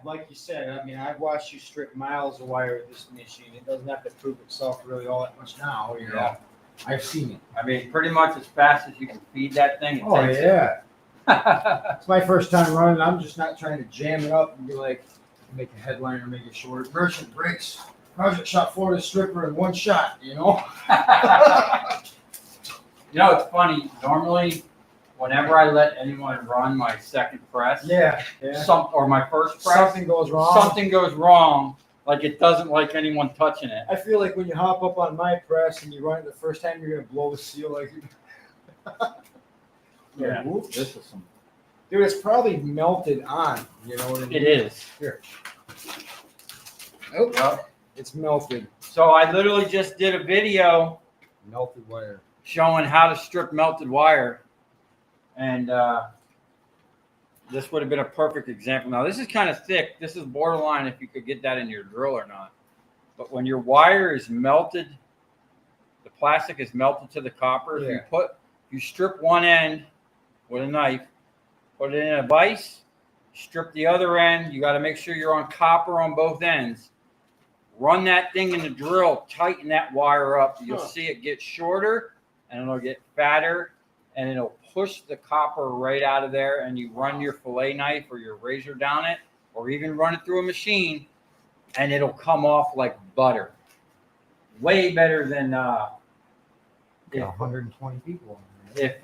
S2: Like you said, I mean, I've watched you strip miles of wire with this machine. It doesn't have to prove itself really all that much now. You know, I've seen it.
S1: I mean, pretty much as fast as you can feed that thing. It takes
S2: yeah.
S1: it.
S2: It's my first time running. I'm just not trying to jam it up and be like, make a headline or make it short. Merchant breaks. Project shot Florida stripper in one shot, you know?
S1: You know, it's funny. Normally, whenever I let anyone run my second press, or my first press,
S2: Something goes wrong.
S1: Something goes wrong. Like it doesn't like anyone touching it.
S2: I feel like when you hop up on my press and you run it the first time, you're gonna blow the seal like.
S1: Yeah.
S2: Whoops.
S1: This is some.
S2: Dude, it's probably melted on. You know what I mean?
S1: It is.
S2: Here. Oh, well, it's melted.
S1: So I literally just did a video
S2: Melted wire.
S1: showing how to strip melted wire, and this would have been a perfect example. Now this is kind of thick. This is borderline if you could get that in your drill or not. But when your wire is melted, the plastic is melted to the copper. If You strip one end with a knife, put it in a vise, strip the other end. You got to make sure you're on copper on both ends. Run that thing in the drill, tighten that wire up. You'll see it get shorter and it'll get fatter and it'll push the copper right out of there. And you run your fillet knife or your razor down it, or even run it through a machine, and it'll come off like butter. Way better than
S2: 120 people.
S1: If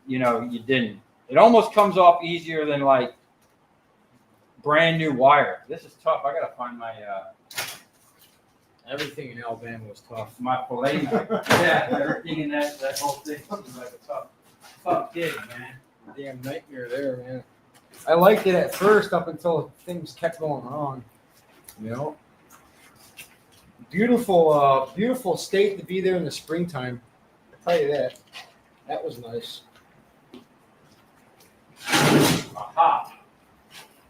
S1: you know, you didn't. It almost comes off easier than like brand new wire. This is tough. I gotta find my
S2: Everything in Alabama was tough.
S1: my fillet knife. Yeah, everything in that whole thing seems like a tough gig, man.
S2: Damn nightmare there, man. I liked it at first up until things kept going wrong. You know? Beautiful, beautiful state to be there in the springtime. I'll tell you that. That was nice.
S1: Aha.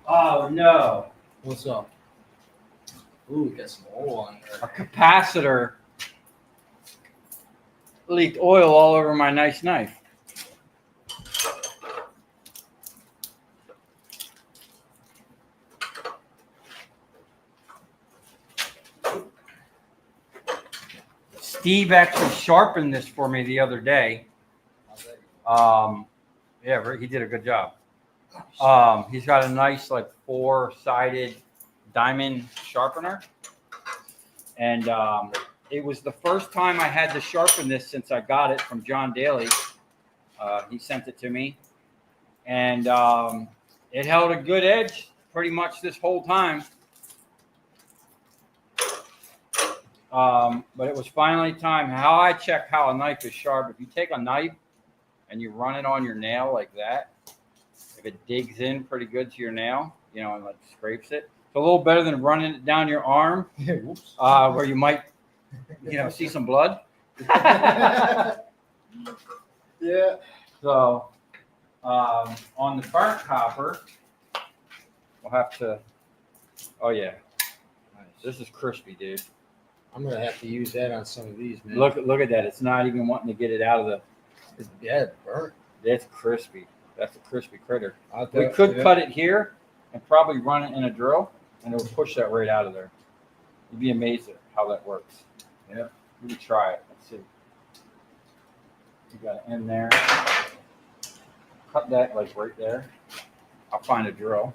S1: Oh no.
S2: What's up? Ooh, got some oil on there.
S1: A capacitor leaked oil all over my nice knife. Steve actually sharpened this for me the other day. Yeah, he did a good job. He's got a nice like 4-sided diamond sharpener, and it was the first time I had to sharpen this since I got it from John Daly. He sent it to me, and it held a good edge pretty much this whole time. But it was finally time. How I check how a knife is sharp, if you take a knife and you run it on your nail like that, if it digs in pretty good to your nail, you know, and like scrapes it, it's a little better than running it down your arm, where you might, you know, see some blood.
S2: Yeah.
S1: So on the burnt copper, we'll have to. Oh yeah, this is crispy, dude.
S2: I'm gonna have to use that on some of these, man.
S1: Look at that. It's not even wanting to get it out of the.
S2: Yeah, burnt.
S1: That's crispy. That's a crispy critter.
S2: We
S1: We could cut it here and probably run it in a drill, and it would push that right out of there. You'd be amazed at how that works.
S2: Yeah.
S1: We could try it. Let's see. You got it in there. Cut that like right there. I'll find a drill.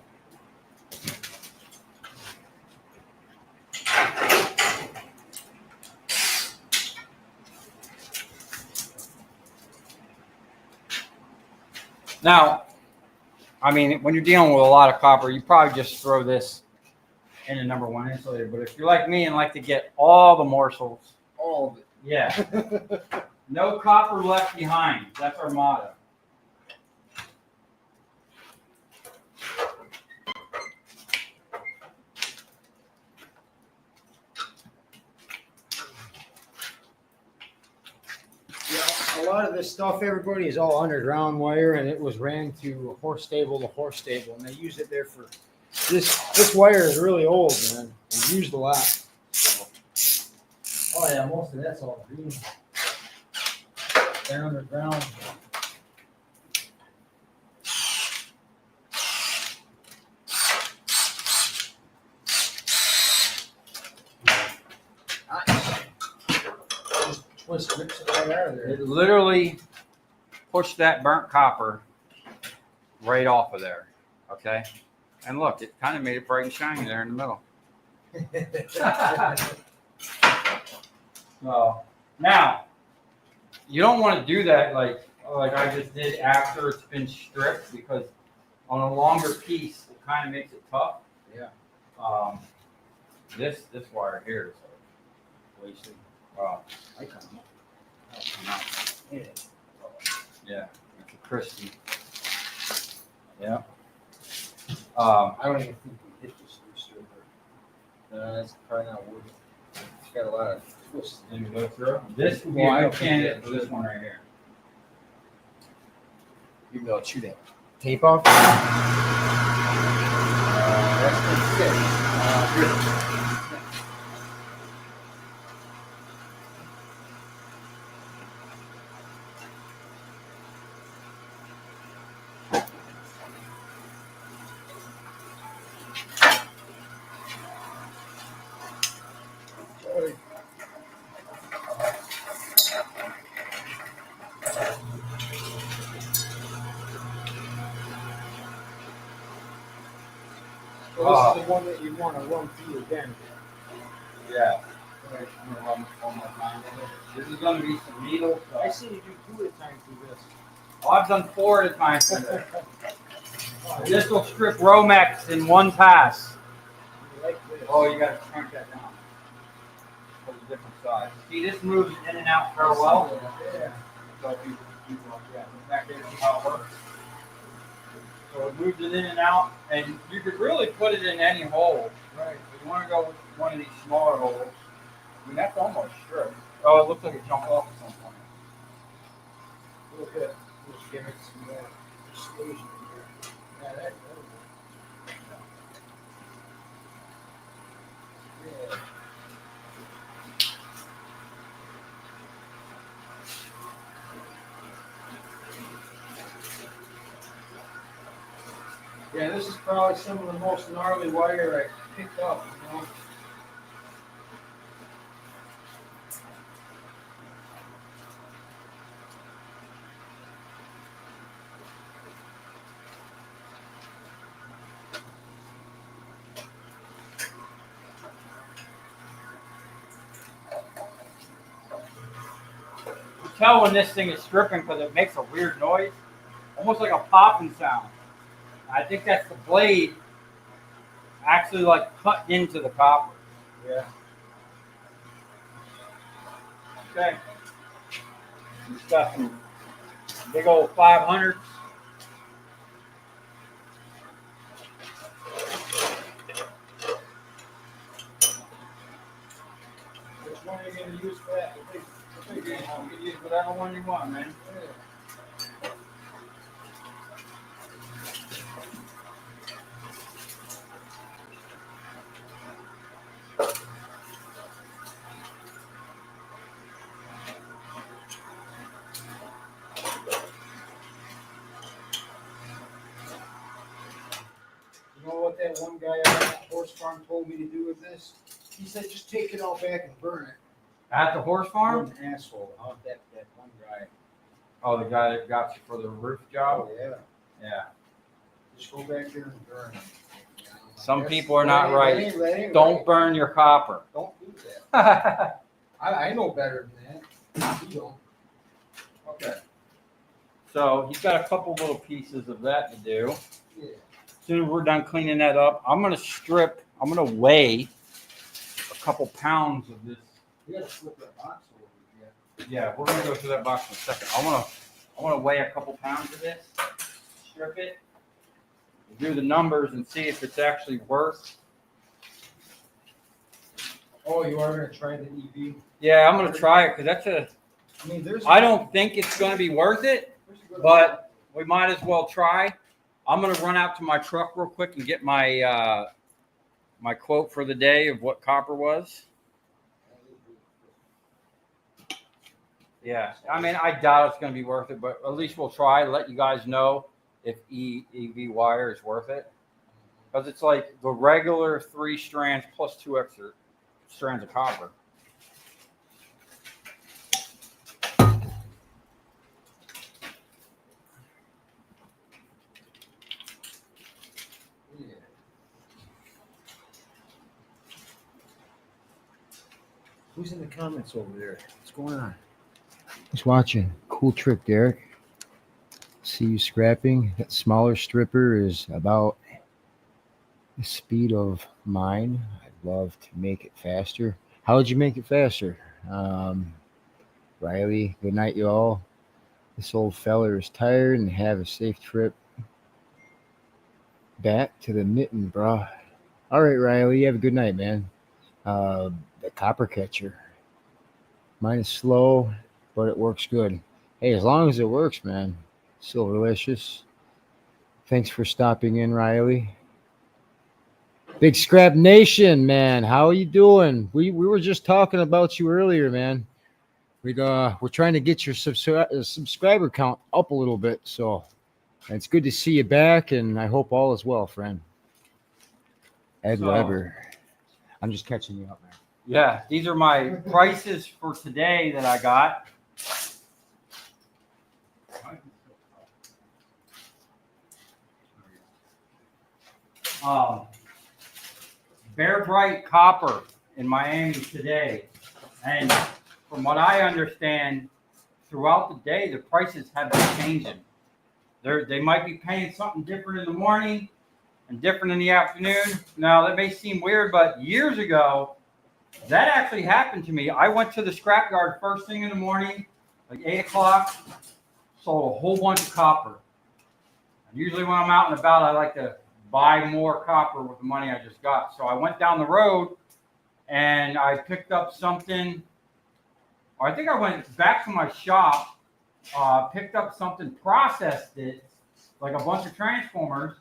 S1: Now, I mean, when you're dealing with a lot of copper, you probably just throw this in a number 1 insulator. But if you're like me and like to get all the morsels,
S2: all of it.
S1: Yeah. No copper left behind. That's our motto.
S2: A lot of this stuff, everybody, is all underground wire, and it was ran to horse stable to horse stable, and they used it there for this wire is really old, man. It's used a lot. So. Oh yeah, most of that's all green. They're underground. Twist rips it right out of there.
S1: It literally pushed that burnt copper right off of there. Okay. And look, it kind of made it bright and shiny there in the middle. So now you don't want to do that like I just did after it's been stripped, because on a longer piece it kind of makes it tough.
S2: Yeah.
S1: This wire here is wasted.
S2: I come up.
S1: Yeah, it's a crispy. Yeah.
S2: I don't even think we hit this rooster. That's probably not wood. It's got a lot of twists.
S1: Then we go through. This would be
S2: Well,
S1: a
S2: I
S1: good
S2: don't
S1: candidate
S2: think
S1: for
S2: that-
S1: this one right here.
S2: You go chew that tape off. That's good. So this is the one that you want to run through again.
S1: Yeah.
S2: Right.
S1: I'm gonna run one more time with it. This is gonna be some needles.
S2: I see you do 2 at a time through this.
S1: Well, I've done 4 at a time through this. This will strip Romex in one pass.
S2: Like this.
S1: Oh, you gotta crank that down. For the different size. See, this moves in and out very well.
S2: Yeah.
S1: So if you back there, see how it works. So it moves it in and out, and you could really put it in any hole.
S2: Right.
S1: If you want to go with one of these smaller holes, I mean that's almost straight. Oh, it looks like it jumped off at some point.
S2: A little bit. Just give it some more persuasion here. Yeah, that'll work. Yeah. Yeah, this is probably some of the most gnarly wire I picked up, you know.
S1: You tell when this thing is stripping because it makes a weird noise, almost like a popping sound. I think that's the blade actually like cut into the copper.
S2: Yeah.
S1: Okay. We've got some big old 500s.
S2: Which one are you going to use for that? The big one.
S1: You can use whatever one you want, man.
S2: Yeah. You know what that one guy at that horse farm told me to do with this? He said, just take it all back and burn it.
S1: At the horse farm?
S2: What an asshole. How that one guy.
S1: Oh, the guy that got you for the roof job?
S2: Oh, yeah.
S1: Yeah.
S2: Just go back there and burn it.
S1: Some people are not right.
S2: That ain't
S1: Don't
S2: right.
S1: burn your copper.
S2: Don't do that. I know better than that. You don't.
S1: Okay. So he's got a couple little pieces of that to do.
S2: Yeah.
S1: As soon as we're done cleaning that up, I'm gonna weigh a couple pounds of this.
S2: You gotta flip that box over.
S1: Yeah, we're gonna go through that box in a second. I wanna weigh a couple pounds of this, strip it, do the numbers and see if it's actually worth.
S2: Oh, you are gonna try the EV?
S1: Yeah, I'm gonna try it because
S2: I mean, there's.
S1: I don't think it's gonna be worth it, but we might as well try. I'm gonna run out to my truck real quick and get my my quote for the day of what copper was. Yeah, I mean, I doubt it's going to be worth it, but at least we'll try. Let you guys know if EV wire is worth it, because it's like the regular 3 strands plus 2 extra strands of copper.
S2: Yeah. Who's in the comments over there? What's going on? Who's watching? Cool trick, Derek. See you scrapping. That smaller stripper is about the speed of mine. I'd love to make it faster. How would you make it faster? Riley, good night, y'all. This old feller is tired and have a safe trip back to the mitten, bro. All right, Riley, you have a good night, man. The copper catcher. Mine is slow, but it works good. Hey, as long as it works, man. Silverlicious. Thanks for stopping in, Riley. Big Scrap Nation, man. How are you doing? We were just talking about you earlier, man. We're trying to get your subscriber count up a little bit, so it's good to see you back, and I hope all is well, friend. Ed Weber. I'm just catching you up, man.
S1: Yeah, these are my prices for today that I got. Bear Bright copper in Miami today. And from what I understand, throughout the day, the prices have been changing. They might be paying something different in the morning and different in the afternoon. Now, that may seem weird, but years ago, that actually happened to me. I went to the scrapyard first thing in the morning, like 8 o'clock, sold a whole bunch of copper. And usually when I'm out and about, I like to buy more copper with the money I just got. So I went down the road and I picked up something. Or I think I went back to my shop, picked up something, processed it, like a bunch of transformers,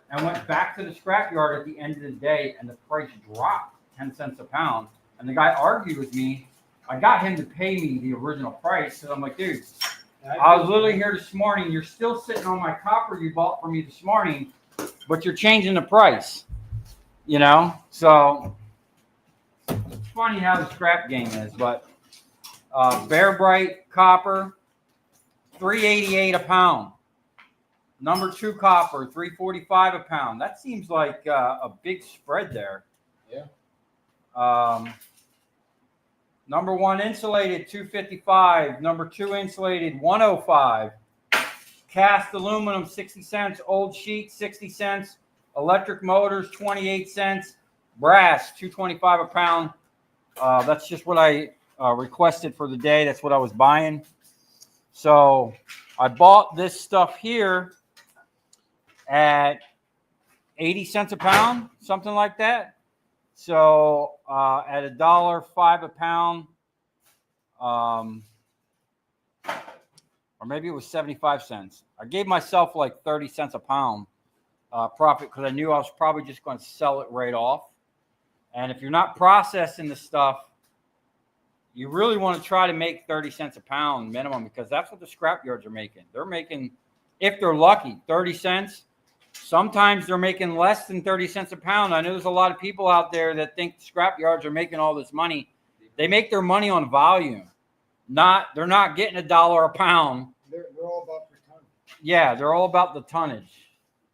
S1: and went back to the scrapyard at the end of the day, and the price dropped 10 cents a pound. And the guy argued with me. I got him to pay me the original price. So I'm like, dude, I was literally here this morning. You're still sitting on my copper you bought from me this morning, but you're changing the price, you know? So it's funny how the scrap game is, but Bear Bright copper, $3.88 a pound. Number 2 copper, $3.45 a pound. That seems like a big spread there.
S2: Yeah.
S1: Number 1 insulated, $2.55. Number 2 insulated, $1.05. Cast aluminum, 60 cents. Old sheet, 60 cents. Electric motors, 28 cents. Brass, $2.25 a pound. That's just what I requested for the day. That's what I was buying. So I bought this stuff here at 80 cents a pound, something like that. So at $1.05 a pound, or maybe it was 75 cents. I gave myself like 30 cents a pound profit because I knew I was probably just going to sell it right off. And if you're not processing the stuff, you really want to try to make 30 cents a pound minimum, because that's what the scrap yards are making. They're making, if they're lucky, 30 cents. Sometimes they're making less than 30 cents a pound. I know there's a lot of people out there that think scrap yards are making all this money. They make their money on volume. They're not getting $1 a pound.
S2: They're all about per ton.
S1: Yeah, they're all about the tonnage.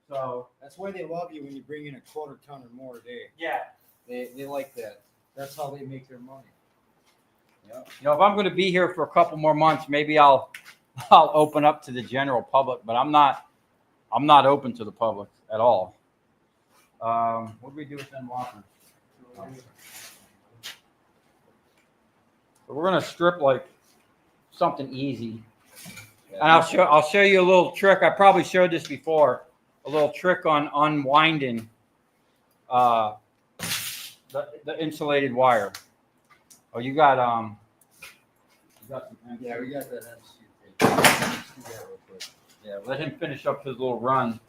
S1: So
S2: that's why they love you when you bring in a quarter ton or more a day.
S1: Yeah.
S2: They like that. That's how they make their money.
S1: Yeah. You know, if I'm going to be here for a couple more months, maybe I'll open up to the general public, but I'm not open to the public at all. What do we do with them walking? So we're going to strip like something easy. And I'll show you a little trick. I probably showed this before. A little trick on unwinding the insulated wire. Oh, you got some.
S2: Yeah, we got that.
S1: Yeah, let him finish up his little run,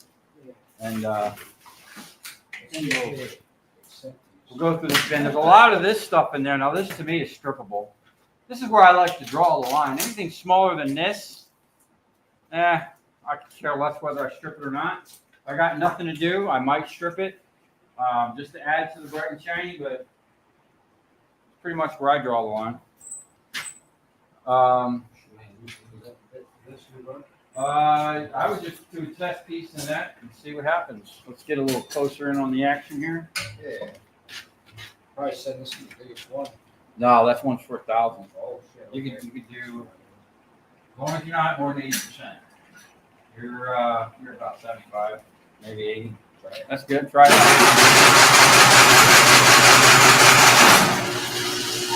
S1: and we'll go through this bin. There's a lot of this stuff in there. Now, this to me is strippable. This is where I like to draw the line. Anything smaller than this, I could care less whether I strip it or not. If I got nothing to do, I might strip it just to add to the bright and shiny, but it's pretty much where I draw the line. I would just do a test piece in that and see what happens. Let's get a little closer in on the action here.
S2: Yeah. Probably send this to the biggest one.
S1: No, that's 1 for 1,000.
S2: Oh shit.
S1: You could do, as long as you're not more than 80%. You're about 75, maybe 80. That's good. Try it out.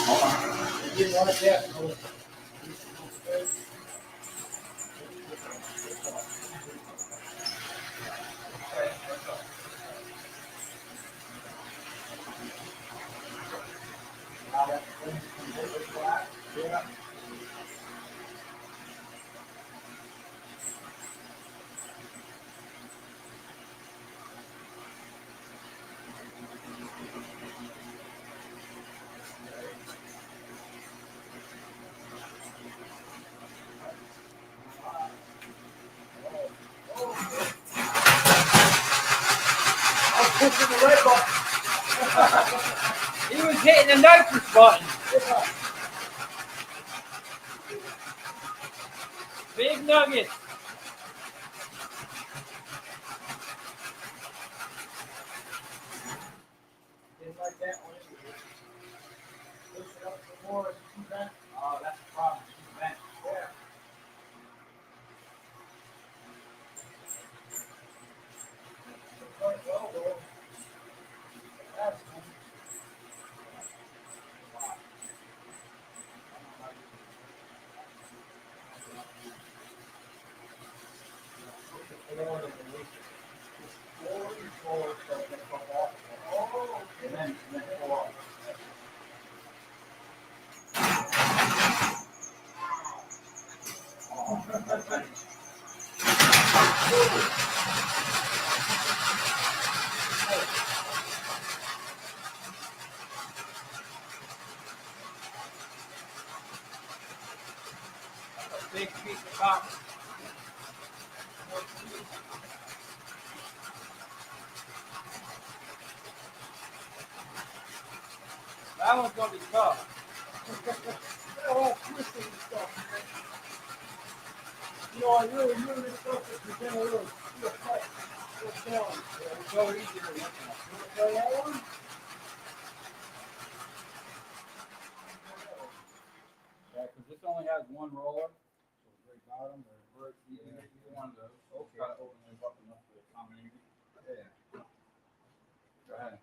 S1: Hold on.
S2: You didn't want it yet. Yeah. Pushing the red button.
S1: He was hitting the nitrous button. Big nugget.
S2: more than the week. Just forward, so it can come off. Oh,
S1: And then pull off. A big piece of cotton. That one's gonna be tough.
S2: all twisting and stuff, man. You know, I really knew this stuff was going to really cut. It's challenge.
S1: It'll go easier than this one.
S2: You want to try that one?
S1: Yeah, because this only has one roller. So very bottom or either one of those.
S2: Okay.
S1: Try to open those up enough to accommodate it.
S2: Yeah.
S1: Go ahead.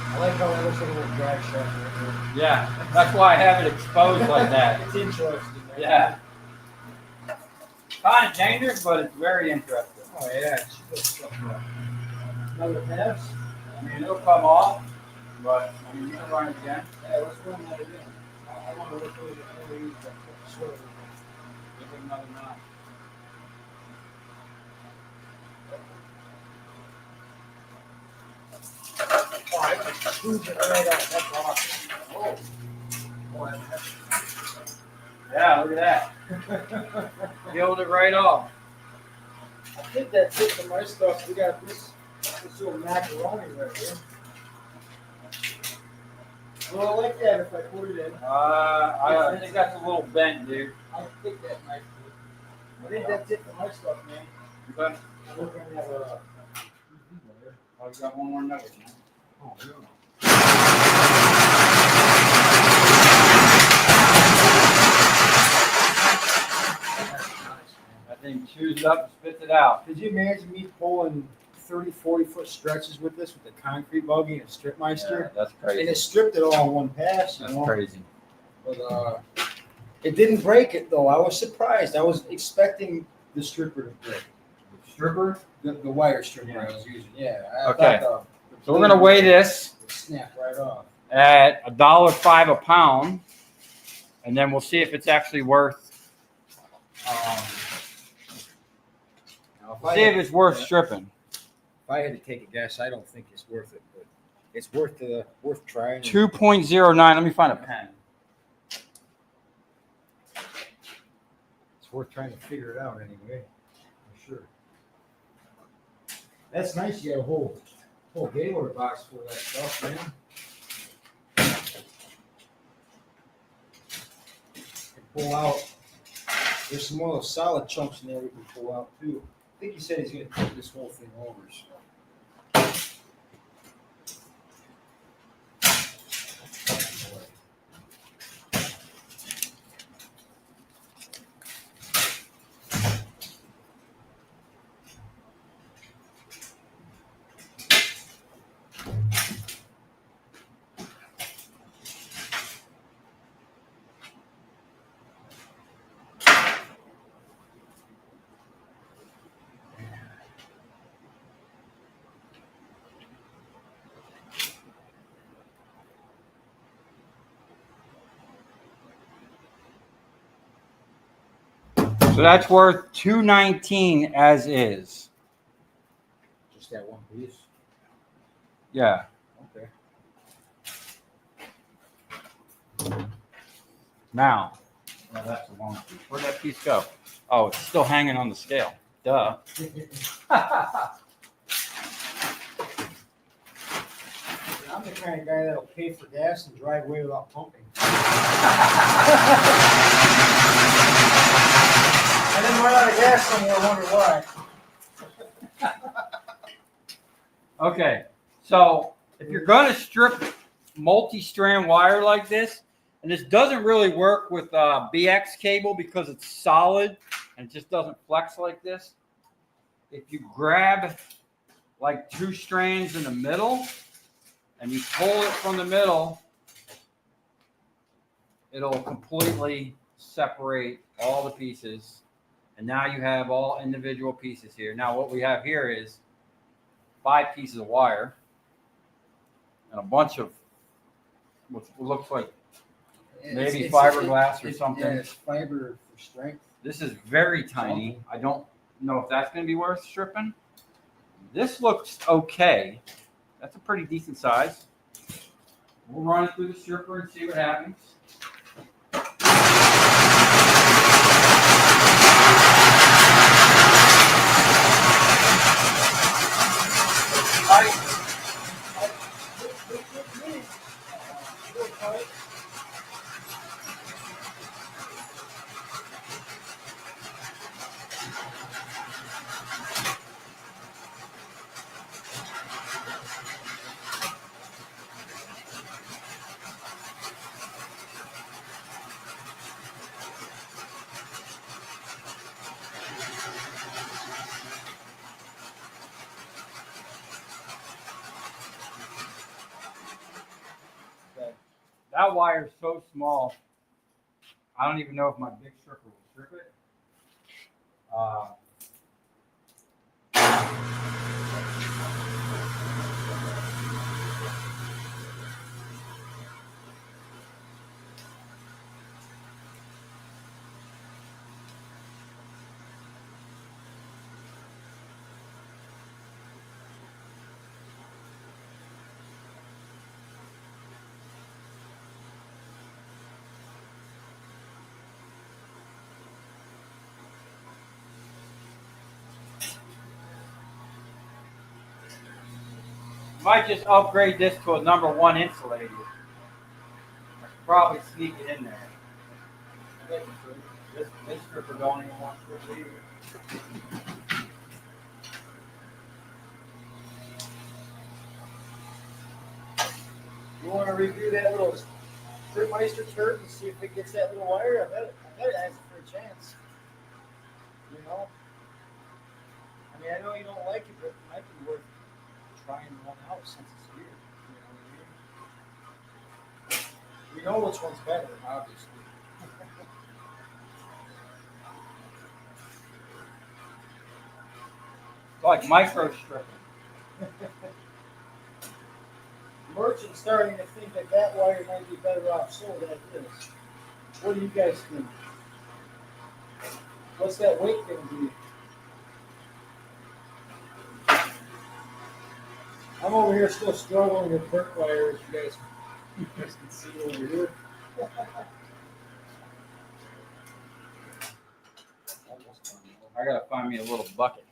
S2: I like how that looks like a little drag shaft right there.
S1: Yeah, that's why I have it exposed like that.
S2: It's interesting, man.
S1: Yeah. Kind of dangerous, but it's very interesting.
S2: Oh, yeah. Another pass?
S1: I mean, it'll come off, but I mean, you can run it again.
S2: Yeah, let's run that again. I want to look at the use that sort of.
S1: Give it another knot.
S2: Oh, I can squeeze it right out. That's awesome. Oh. Boy,
S1: Yeah, look at that. Peeled it right off.
S2: I think that's it for my stuff. We got this little macaroni right here. Well, I like that if I put it in.
S1: I think that's a little bent, dude.
S2: I think that might be. I think that's it for my stuff, man.
S1: Okay.
S2: We're gonna have a.
S1: Oh, you got one more nugget, man.
S2: Oh, no.
S1: That thing chews it up and spits it out.
S2: Could you imagine me pulling 30, 40-foot stretches with this, with the concrete buggy and a StripMeister?
S1: Yeah, that's
S2: And
S1: crazy.
S2: it stripped it all in one pass, you
S1: That's
S2: know?
S1: crazy.
S2: But it didn't break it, though. I was surprised. I was expecting the stripper to break.
S1: Stripper?
S2: The wire stripper
S1: Yeah.
S2: I was using, yeah. I
S1: Okay.
S2: thought
S1: So we're gonna weigh this
S2: it snapped right off.
S1: at $1.05 a pound, and then we'll see if it's actually worth.
S2: Now,
S1: See if it's worth stripping.
S2: If I had to take a guess, I don't think it's worth it, but it's worth trying.
S1: 2.09. Let me find a pen.
S2: It's worth trying to figure it out anyway, for sure. That's nice. You got a whole Gaylord box full of that stuff, man. You can pull out. There's some more of those solid chunks in there we can pull out too. I think he said he's going to take this whole thing over. So.
S1: So that's worth $2.19 as is.
S2: Just that one piece.
S1: Yeah.
S2: Okay.
S1: Now, well, that's the long piece. Where'd that piece go? Oh, it's still hanging on the scale. Duh.
S2: I'm the kind of guy that'll pay for gas and drive away without pumping. I didn't run out of gas somewhere. I wonder why.
S1: Okay, so if you're going to strip multi-strand wire like this, and this doesn't really work with BX cable because it's solid and it just doesn't flex like this. If you grab like 2 strands in the middle and you pull it from the middle, it'll completely separate all the pieces And now you have all individual pieces here. Now what we have here is 5 pieces of wire and a bunch of what looks like maybe fiberglass or something.
S2: Yeah, it's fiber for strength.
S1: This is very tiny. I don't know if that's going to be worth stripping. This looks okay. That's a pretty decent size. We'll run it through the stripper and see what happens. That wire is so small, I don't even know if my big stripper will strip it. Might just upgrade this to a #1 insulated. I could probably sneak it in there. This stripper don't even want to strip either.
S2: You want to review that little StripMeister turret and see if it gets that little wire? I bet it has a fair chance. You know? I mean, I know you don't like it, but it might be worth trying one out since it's here. You know what I mean? We know which one's better, obviously.
S1: It's like micro stripping.
S2: Merchant's starting to think that wire might be better off sold as is. What do you guys think? What's that weight going to be? I'm over here still struggling with perk wire, as you guys can see over here.
S1: I gotta find me a little bucket.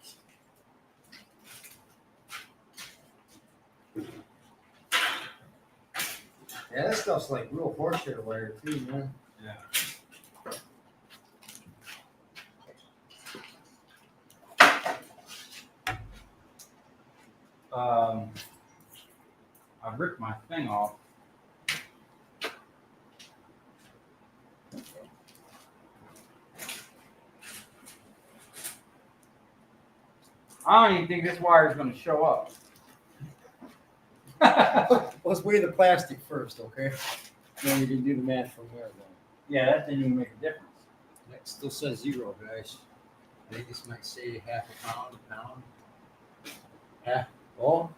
S2: Yeah, that stuff's like real horseshit wire too, man.
S1: Yeah. I ripped my thing off. I don't even think this wire is going to show up.
S2: Let's weigh the plastic first, okay? Then we can do the math from there. Then.
S1: Yeah, that didn't even make a difference.
S2: It still says 0, guys. I think this might say half a pound. Half. Oh,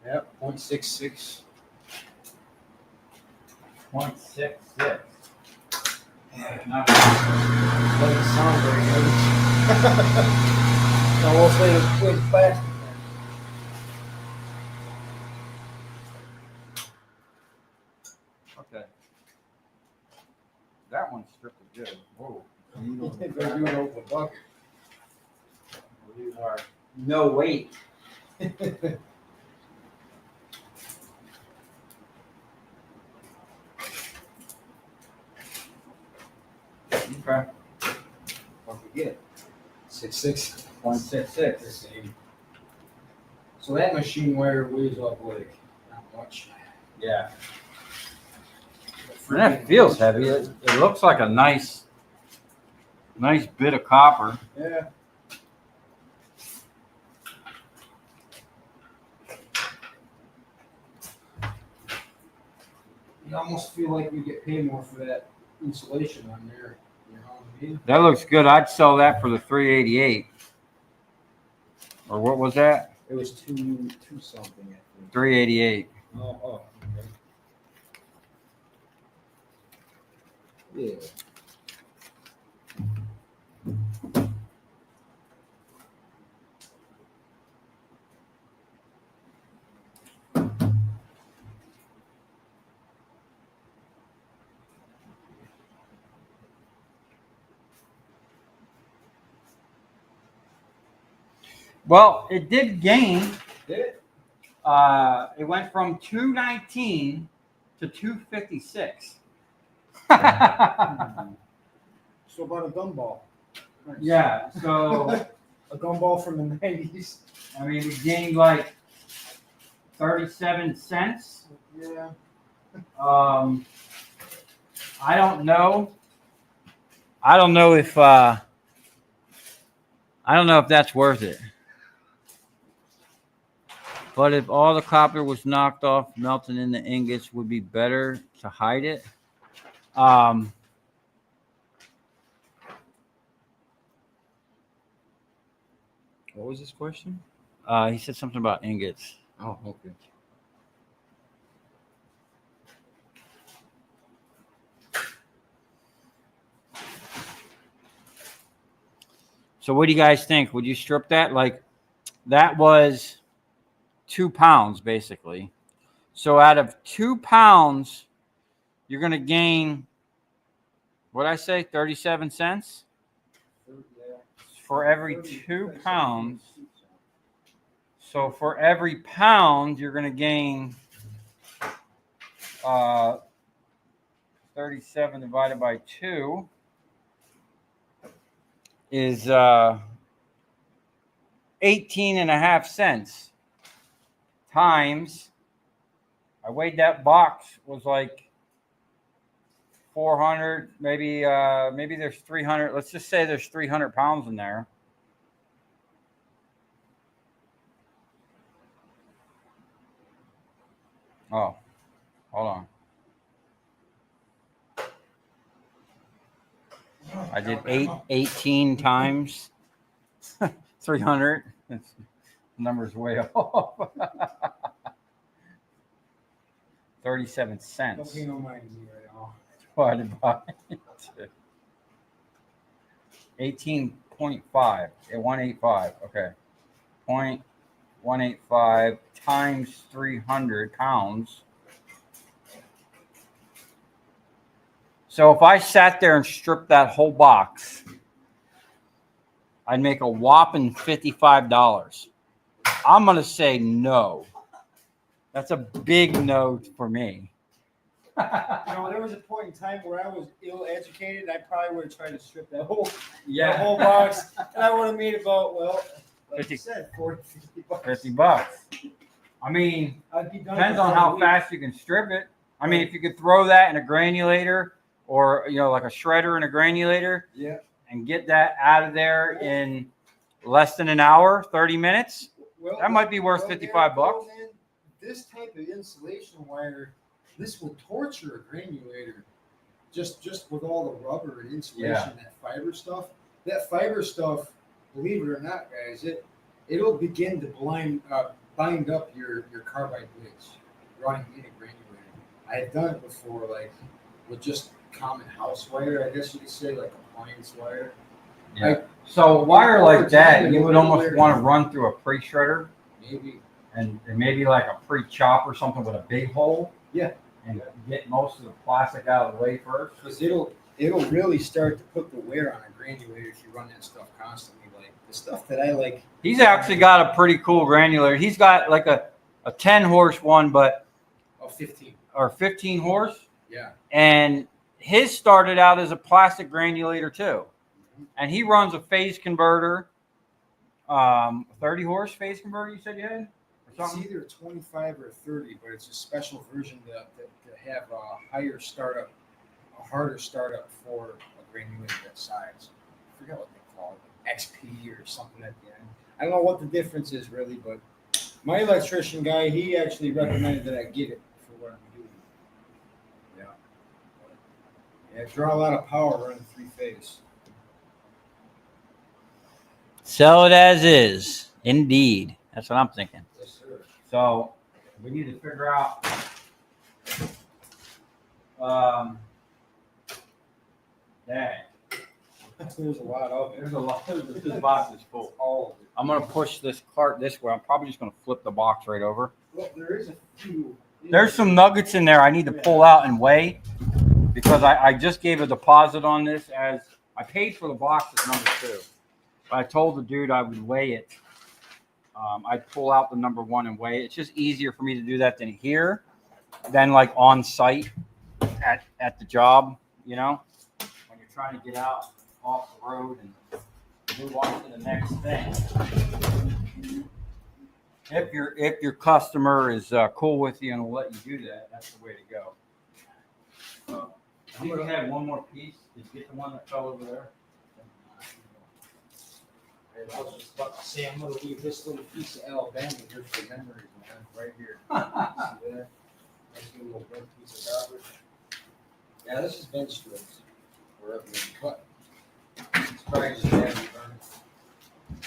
S2: yeah, 0.66.
S1: 0.66.
S2: Doesn't sound very good. So we'll say it's weigh the plastic.
S1: Okay. That one's stripped good. Whoa.
S2: They're doing over the bucket.
S1: These are no weight. Okay.
S2: What we get? 66.
S1: 0.66.
S2: So that machine wire weighs up like not much.
S1: Yeah. And that feels heavy. It looks like a nice bit of copper.
S2: Yeah. You almost feel like we get paid more for that insulation on there.
S1: That looks good. I'd sell that for the 388. Or what was that?
S2: It was two something, I think.
S1: 388.
S2: Oh, okay. Yeah.
S1: Well, it did gain.
S2: Did it?
S1: It went from 219 to 256.
S2: So about a gumball. Nice.
S1: Yeah, so
S2: a gumball from the 90s.
S1: I mean, we gained like 37 cents.
S2: Yeah.
S1: I don't know. I don't know if that's worth it. But if all the copper was knocked off, melting in the ingots would be better to hide it. What
S2: was this question?
S1: He said something about ingots.
S2: Oh, okay.
S1: So what do you guys think? Would you strip that? Like, that was 2 pounds, basically. So out of 2 pounds, you're going to gain, what'd I say, 37 cents? For every 2 pounds. So for every pound, you're going to gain 37 divided by 2 is 18.5 cents times, I weighed that box, was like 400, maybe there's 300. Let's just say there's 300 pounds in there. Oh, hold on. I did 18 times 300. The number's way off. 37 cents.
S2: Don't pay no mind to me right now.
S1: Divided by 18.5. 185. Okay. 0.185 times 300 pounds. So if I sat there and stripped that whole box, I'd make a whopping $55. I'm going to say no. That's a big no for me.
S2: There was a point in time where I was ill-educated. I probably would have tried to strip that whole box. And I would have made about, like
S1: 50,
S2: you said, 40, 50 bucks.
S1: 50 bucks. I mean, depends on how fast you can strip it. I mean, if you could throw that in a granulator or, like a shredder in a granulator,
S2: yeah,
S1: and get that out of there in less than an hour, 30 minutes, that might be worth 55 bucks.
S2: Man, this type of insulation wire, this will torture a granulator. Just with all the rubber and insulation, that fiber stuff. That fiber stuff, believe it or not, guys, it'll begin to bind up your carbide blades running in a granulator. I have done it before, like with just common house wire, I guess you could say, like appliance wire.
S1: Yeah. So a wire like that, you would almost want to run through a pre-shredder.
S2: Maybe.
S1: And maybe like a pre-chop or something with a big hole.
S2: Yeah.
S1: And get most of the plastic out of the way first.
S2: Because it'll really start to put the wear on a granulator if you run that stuff constantly. Like the stuff that I like.
S1: He's actually got a pretty cool granulator. He's got like a 10 horse one, but
S2: 15.
S1: Or 15 horse.
S2: Yeah.
S1: And his started out as a plastic granulator too. And he runs a phase converter, 30 horse phase converter, you said you had?
S2: It's either 25 or 30, but it's a special version to have a harder startup for a granulator that size. I forget what they call it, XP or something at the end. I don't know what the difference is really, but my electrician guy, he actually recommended that I get it for what I'm doing. Yeah, draw a lot of power running 3-phase.
S1: Sell it as is. Indeed. That's what I'm thinking.
S2: Yes, sir.
S1: So we need to figure out that.
S2: There's a lot of it.
S1: There's a lot. This box is full.
S2: All of it.
S1: I'm gonna push this cart this way. I'm probably just gonna flip the box right over.
S2: Well, there is a few.
S1: There's some nuggets in there I need to pull out and weigh because I just gave a deposit on this as I paid for the box as number 2. But I told the dude I would weigh it. I'd pull out the number 1 and weigh it. It's just easier for me to do that than like on site at the job, you know, when you're trying to get out off the road and move on to the next thing. If your customer is cool with you and will let you do that, that's the way to go. I think we had one more piece. Did you get the one that fell over there?
S2: I was just about to say, I'm going to leave this little piece of Alabama here for memories, man. Right here. See that? Nice little burnt piece of garbage. Yeah, this is bench strips. Wherever you cut. It's probably just heavy burn.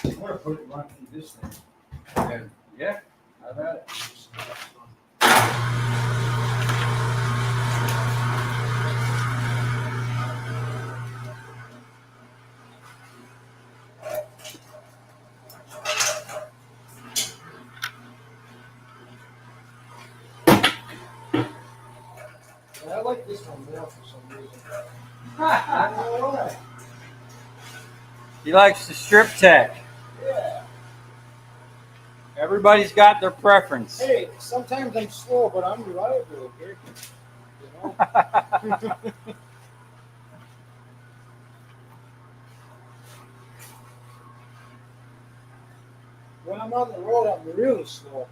S2: I'm going to put it right through this thing. And
S1: Yeah, I've had it.
S2: I like this one more for some reason. I don't know why.
S1: He likes the strip tech.
S2: Yeah.
S1: Everybody's got their preference.
S2: Hey, sometimes I'm slow, but I'm reliable, okay? You know? When I'm on the road, I'm really slow.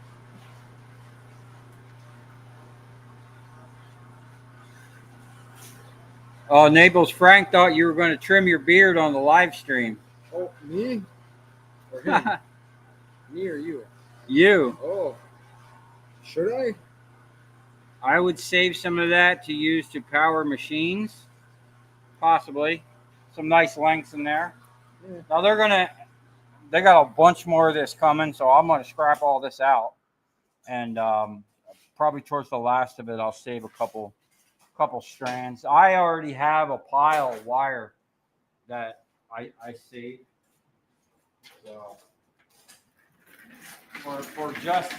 S1: Oh, Naples Frank thought you were going to trim your beard on the live stream.
S2: Oh, me? Or him? Me or you?
S1: You.
S2: Oh. Should I?
S1: I would save some of that to use to power machines. Possibly. Some nice lengths in there.
S2: Yeah.
S1: Now they got a bunch more of this coming, so I'm going to scrap all this out. And probably towards the last of it, I'll save a couple strands. I already have a pile of wire that I saved. So for just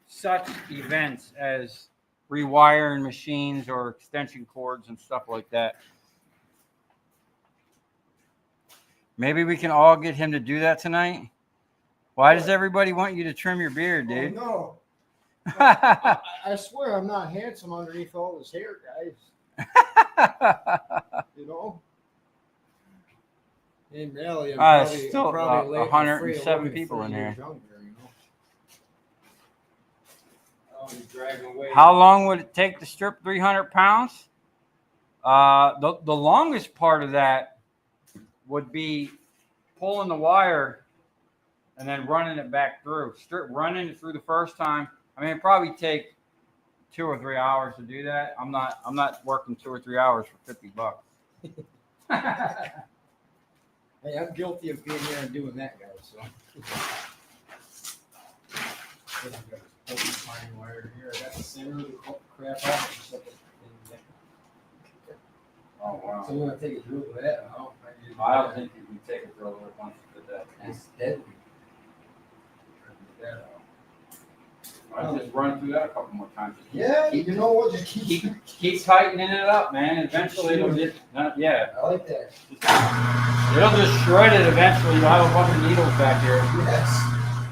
S1: such events as rewiring machines or extension cords and stuff like that. Maybe we can all get him to do that tonight. Why does everybody want you to trim your beard, dude?
S2: Oh, no. I swear I'm not handsome underneath all this hair, guys. You know? In reality, I'm
S1: still
S2: probably
S1: 107 people in here.
S2: Younger, you know? I'll be dragging away.
S1: How long would it take to strip 300 pounds? The longest part of that would be pulling the wire and then running it back through. Running it through the first time. I mean, it'd probably take 2 or 3 hours to do that. I'm not working 2 or 3 hours for $50.
S2: Hey, I'm guilty of being here and doing that, guys. So. Fine wire here. I got the center of the crap off.
S1: Oh wow!
S2: So I'm gonna take a drill with that.
S1: I don't think you can take a drill with once you did that.
S2: That's deadly.
S1: I'll just run through that a couple more times.
S2: Yeah, you know what? Just keep
S1: tightening it up, man. Eventually it'll get, yeah.
S2: I like that.
S1: It'll just shred it eventually. You'll have a bunch of needles back here.
S2: Yes.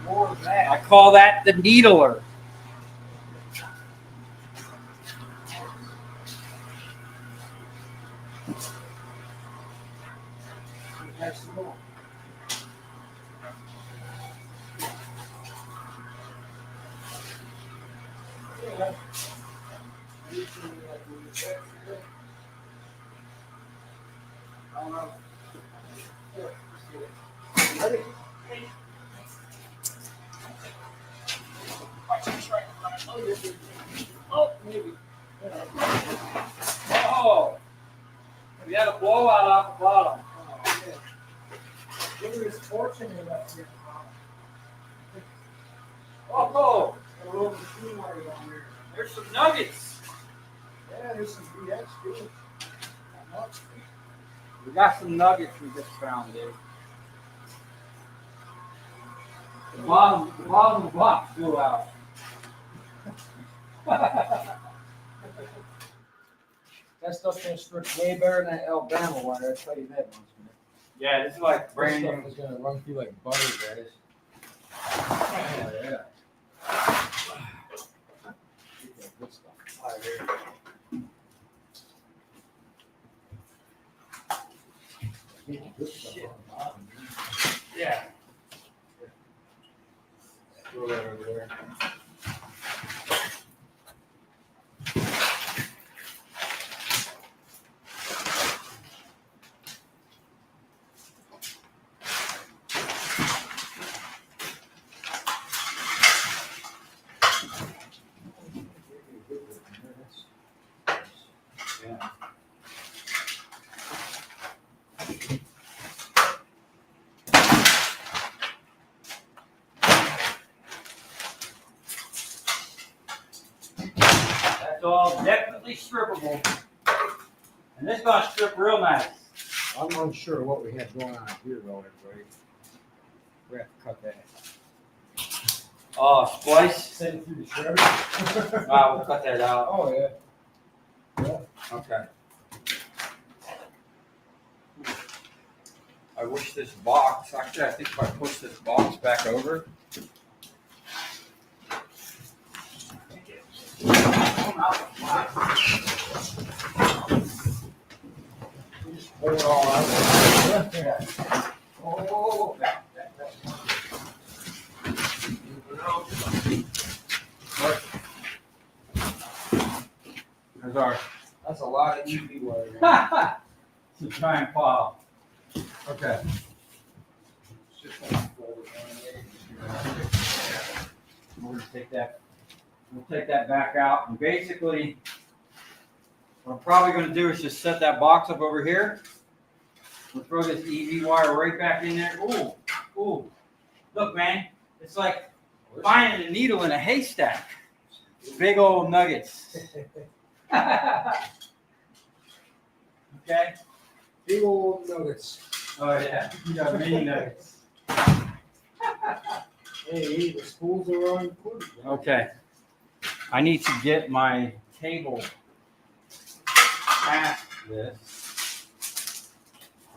S2: More of that.
S1: I call that the needler.
S2: Pass the ball.
S1: Oh, maybe. Oh, You had a blowout off the bottom.
S2: Oh, yeah. Look at this fortune up here.
S1: Oh,
S2: Got a little machine wire down there.
S1: there's some nuggets.
S2: Yeah, there's some BX too. Not much.
S1: We got some nuggets we just found, dude. The bottom of the box blew out.
S2: That stuff's gonna strip way better than that Alabama wire. I tell you that much, man.
S1: Yeah, this is like brand
S2: This
S1: new.
S2: stuff is gonna run through like butter, guys. Oh yeah. Good stuff. All right, good stuff on the bottom.
S1: Yeah.
S2: Throw that over there.
S1: Yeah. That's all definitely strippable. And this gonna strip real nice.
S2: I'm unsure what we have going on here though, everybody. We have to cut that.
S1: Oh, splice.
S2: Send it through the shredder.
S1: We'll cut that out.
S2: Oh yeah. Yeah.
S1: Okay. I wish this box, actually I think if I push this box back over.
S2: Just pull it all out. Yeah.
S1: Oh, there's our
S2: That's a lot of EV wire. Man.
S1: to try and pile. Okay.
S2: It's just gonna fold it one way.
S1: We're gonna take that. We'll take that back out, and basically, what I'm probably gonna do is just set that box up over here. We'll throw this EV wire right back in there. Ooh, ooh. Look, man, it's like finding a needle in a haystack. Big old nuggets. Okay.
S2: Big old nuggets.
S1: Oh yeah, you got mini nuggets.
S2: Hey, the spools are on included.
S1: Okay. I need to get my table past this.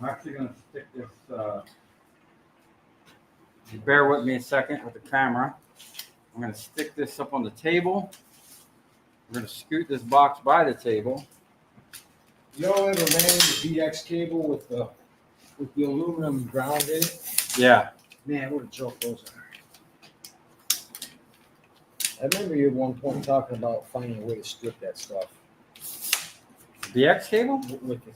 S1: I'm actually going to stick this, bear with me a second with the camera. I'm going to stick this up on the table. We're going to scoot this box by the table.
S2: Y'all ever ran the BX cable with the aluminum ground in it?
S1: Yeah.
S2: Man, what a joke those are. I remember you at one point talking about finding a way to strip that stuff.
S1: The X cable?
S2: With the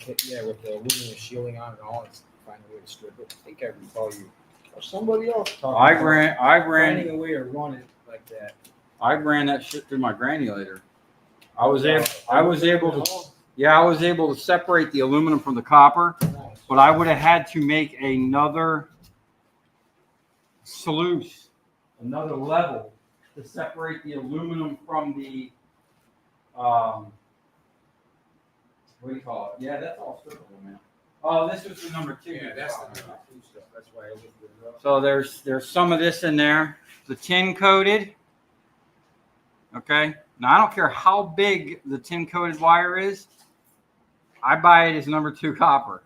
S2: aluminum shielding on and all, and find a way to strip it. I think I recall you or somebody else talking about finding a way to run it like that.
S1: I ran that shit through my granulator. I was able to separate the aluminum from the copper, but I would have had to make another sluice, another level to separate the aluminum from the what do you call it? Yeah, that's all strippable, man. Oh, this was the number 2.
S2: Yeah, that's the number 2 stuff. That's why I looked it up.
S1: So there's some of this in there. The tin coated. Okay. Now I don't care how big the tin coated wire is. I buy it as number 2 copper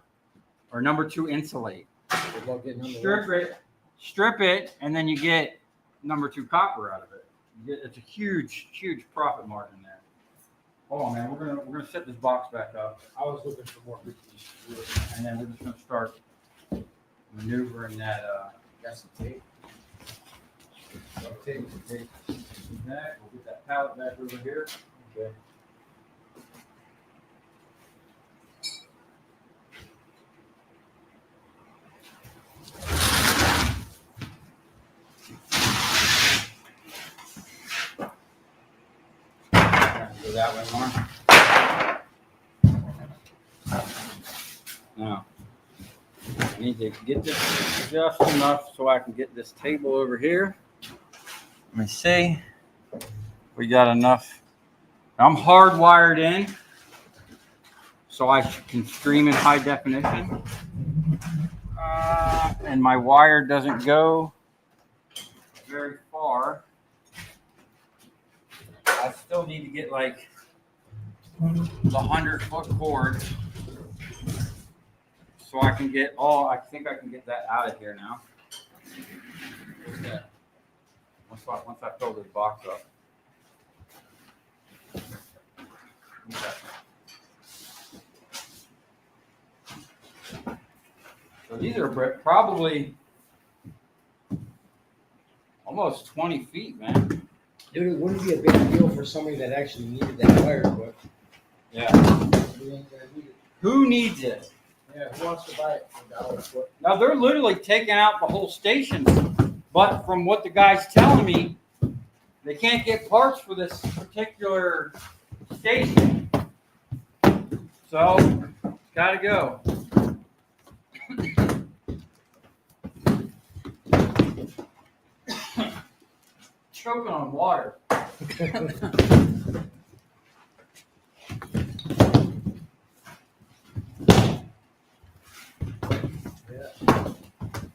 S1: or number 2 insulate. Strip it, and then you get number 2 copper out of it. It's a huge profit margin there. Hold on, man. We're gonna set this box back up.
S2: I was looking for more cookies.
S1: And then we're just gonna start maneuvering that.
S2: Got some tape.
S1: Tape. We'll get that pallet back over here. Okay. Go that way, Mark. need to get this just enough so I can get this table over here. Let me see. We got enough. I'm hardwired in, so I can stream in high definition. And my wire doesn't go very far. I still need to get like the 100-foot cord so I can get all, I think I can get that out of here now. Once I fill this box up. Okay. So these are probably almost 20 feet, man.
S2: Dude, it wouldn't be a big deal for somebody that actually needed that wire, but
S1: yeah. Who needs it?
S2: Yeah, who wants to buy it for $1 a foot?
S1: Now they're literally taking out the whole station, but from what the guy's telling me, they can't get parts for this particular station. So, gotta go. Choking on water.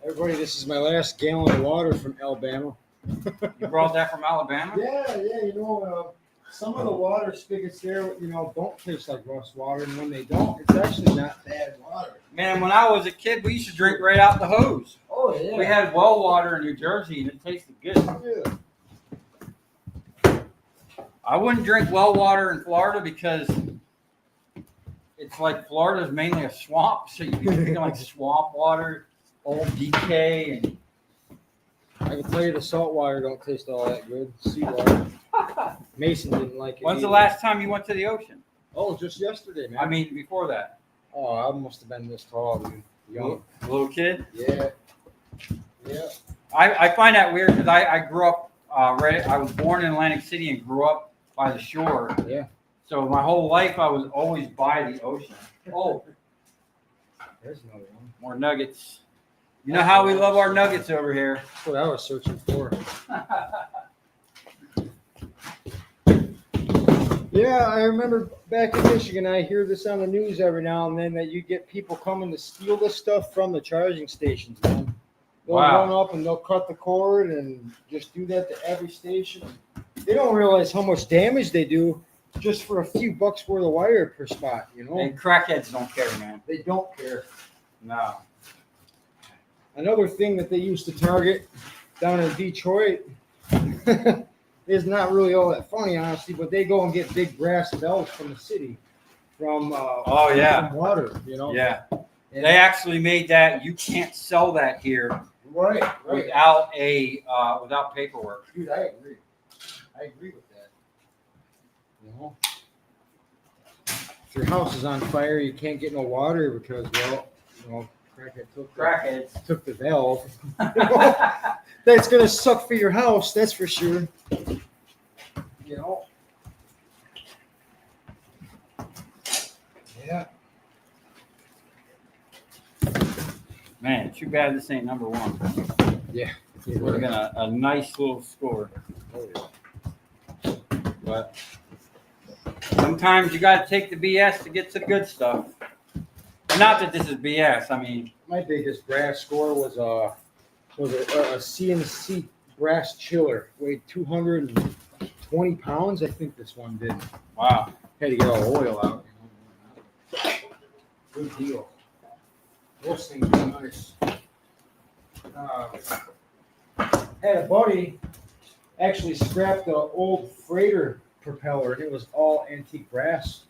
S2: Everybody, this is my last gallon of water from Alabama.
S1: You brought that from Alabama?
S2: Yeah, you know, some of the water spigots there, you know, don't taste like Russ water, and when they don't, it's actually not bad water.
S1: Man, when I was a kid, we used to drink right out the hose.
S2: Oh, yeah.
S1: We had well water in New Jersey, and it tasted good.
S2: Yeah.
S1: I wouldn't drink well water in Florida because it's like Florida's mainly a swamp, so you can drink like swamp water, old decay, and
S2: I can tell you the salt water don't taste all that good. Seawater. Mason didn't like it.
S1: When's the
S2: either.
S1: last time you went to the ocean?
S2: Oh, just yesterday, man.
S1: I mean, before that.
S2: Oh, I must have been this tall, dude. Young.
S1: Little kid?
S2: Yeah. Yeah.
S1: I find that weird because I grew up, I was born in Atlantic City and grew up by the shore.
S2: Yeah.
S1: So my whole life I was always by the ocean. Oh,
S2: There's another one.
S1: more nuggets. You know how we love our nuggets over here.
S2: That's what I was searching for. Yeah, I remember back in Michigan, I hear this on the news every now and then that you get people coming to steal this stuff from the charging stations, man. They'll run up and they'll cut the cord and just do that to every station. They don't realize how much damage they do just for a few bucks worth of wire per spot, you know?
S1: And crackheads don't care, man.
S2: They don't care.
S1: No.
S2: Another thing that they used to target down in Detroit is not really all that funny, honestly, but they go and get big brass bells from the city, from from water, you know.
S1: Yeah, and they actually made that. You can't sell that here,
S2: right.
S1: without without paperwork.
S2: Dude, I agree. I agree with that. You know, if your house is on fire, you can't get no water because, well, you know, crackheads took the valve. That's gonna suck for your house, that's for sure. You know. Yeah.
S1: Man, too bad this ain't number one.
S2: Yeah.
S1: We're gonna a nice little score.
S2: Oh, yeah.
S1: But sometimes you gotta take the BS to get to the good stuff. Not that this is BS. I mean,
S2: my biggest brass score was a CNC brass chiller. Weighed 220 pounds. I think this one did.
S1: wow.
S2: Had to get all the oil out. Good deal. Those things are nice. Had a buddy actually scrapped the old freighter propeller, and it was all antique brass.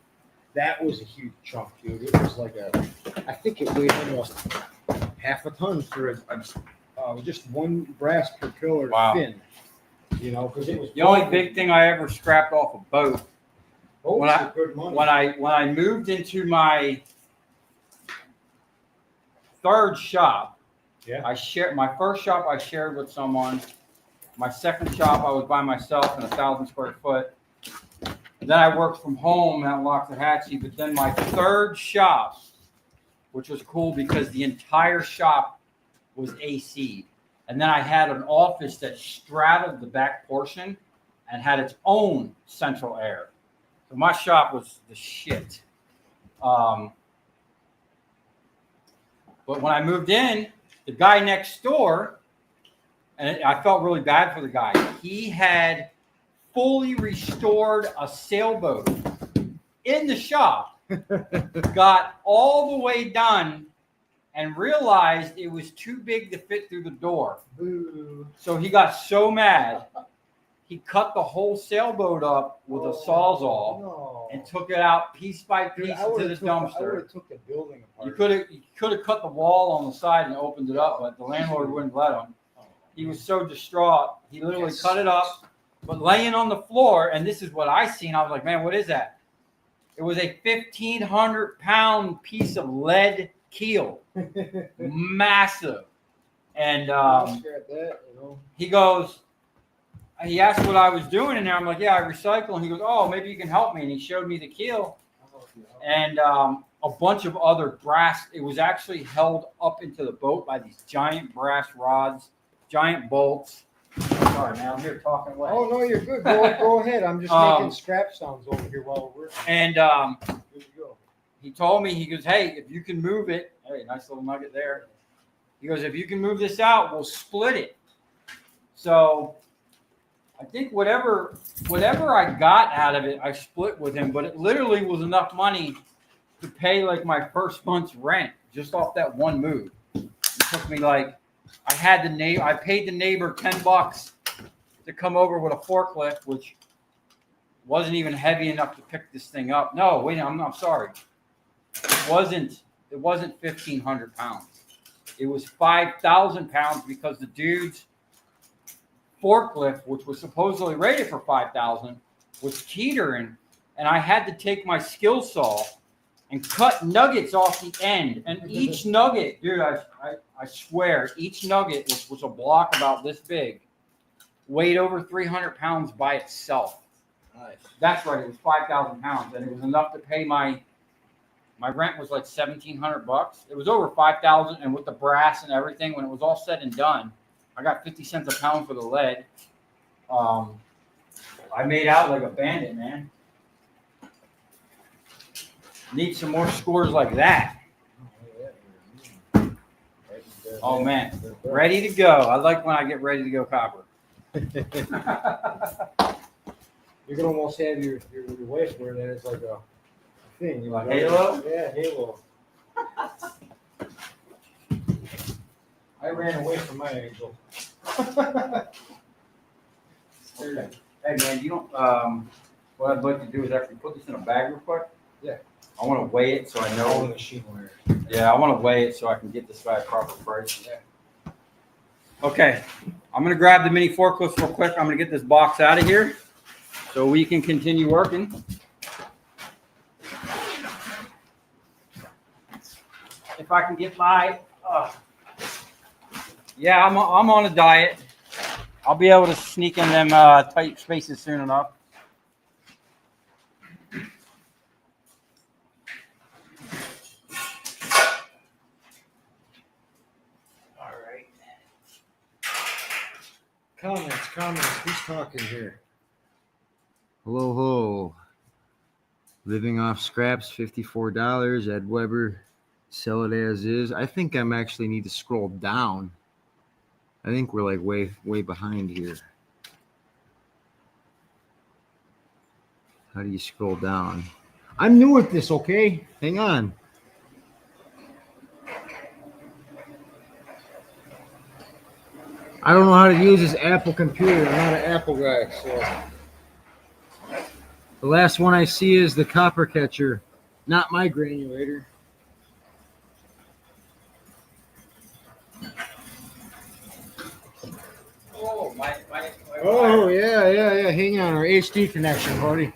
S2: That was a huge chunk, dude. It was like I think it weighed almost half a ton for just one brass propeller fin. You know, because it was
S1: the only big thing I ever scrapped off a boat. When I moved into my third shop, I shared my first shop. I shared with someone. My second shop, I was by myself in 1,000 square foot. Then I worked from home at Loxahatchee, but then my third shop, which was cool because the entire shop was AC. And then I had an office that straddled the back portion and had its own central air. So my shop was the shit. But when I moved in, the guy next door, and I felt really bad for the guy, he had fully restored a sailboat in the shop, got all the way done, and realized it was too big to fit through the door.
S2: Ooh.
S1: So he got so mad, he cut the whole sailboat up with a sawzall and took it out piece by piece into the dumpster.
S2: I would have took the building apart.
S1: You could have cut the wall on the side and opened it up, but the landlord wouldn't let him. He was so distraught. He literally cut it up, but laying on the floor, and this is what I seen. I was like, man, what is that? It was a 1,500-pound piece of lead keel, massive. And he goes, he asked what I was doing in there. I'm like, yeah, I recycle. And he goes, oh, maybe you can help me. And he showed me the keel and a bunch of other brass. It was actually held up into the boat by these giant brass rods, giant bolts. Sorry, man, I'm here talking away.
S2: Oh, no, you're good. Go ahead. I'm just making scrap sounds over here while we're working.
S1: And
S2: Here we go.
S1: he told me, he goes, hey, if you can move it, hey, nice little nugget there. He goes, if you can move this out, we'll split it. So I think whatever I got out of it, I split with him, but it literally was enough money to pay like my first month's rent just off that one move. It took me like, I paid the neighbor $10 to come over with a forklift, which wasn't even heavy enough to pick this thing up. No, wait, I'm sorry. It wasn't 1,500 pounds. It was 5,000 pounds because the dude's forklift, which was supposedly rated for 5,000, was teetering, and I had to take my skill saw and cut nuggets off the end. And each nugget, dude, I swear, each nugget, which was a block about this big, weighed over 300 pounds by itself.
S2: Nice.
S1: That's right, it was 5,000 pounds, and it was enough to pay my rent was like $1,700. It was over 5,000, and with the brass and everything, when it was all said and done, I got 50 cents a pound for the lead. I made out like a bandit, man. Need some more scores like that. Oh, man. Ready to go. I like when I get ready to go copper.
S2: You can almost have your wife wear that as like a thing.
S1: Like halo?
S2: Yeah, halo. I ran away from my angel.
S1: Okay. Hey, man, you don't, what I'd like to do is actually put this in a bag real quick.
S2: Yeah.
S1: I want to weigh it so I know.
S2: Machine wear.
S1: Yeah, I want to weigh it so I can get this guy a proper price.
S2: Yeah.
S1: Okay, I'm going to grab the mini forklifts real quick. I'm going to get this box out of here so we can continue working. If I can get by. Yeah, I'm on a diet. I'll be able to sneak in them tight spaces soon enough. All right.
S2: Comments. Who's talking here? Hello. Living off scraps, $54. Ed Weber, sell it as is. I think I'm actually need to scroll down. I think we're like way behind here. How do you scroll down? I'm new at this, okay? Hang on. I don't know how to use this Apple computer. I'm not an Apple guy, so. The last one I see is the copper catcher, not my granulator. Oh, yeah. Hang on, our HD connection, buddy.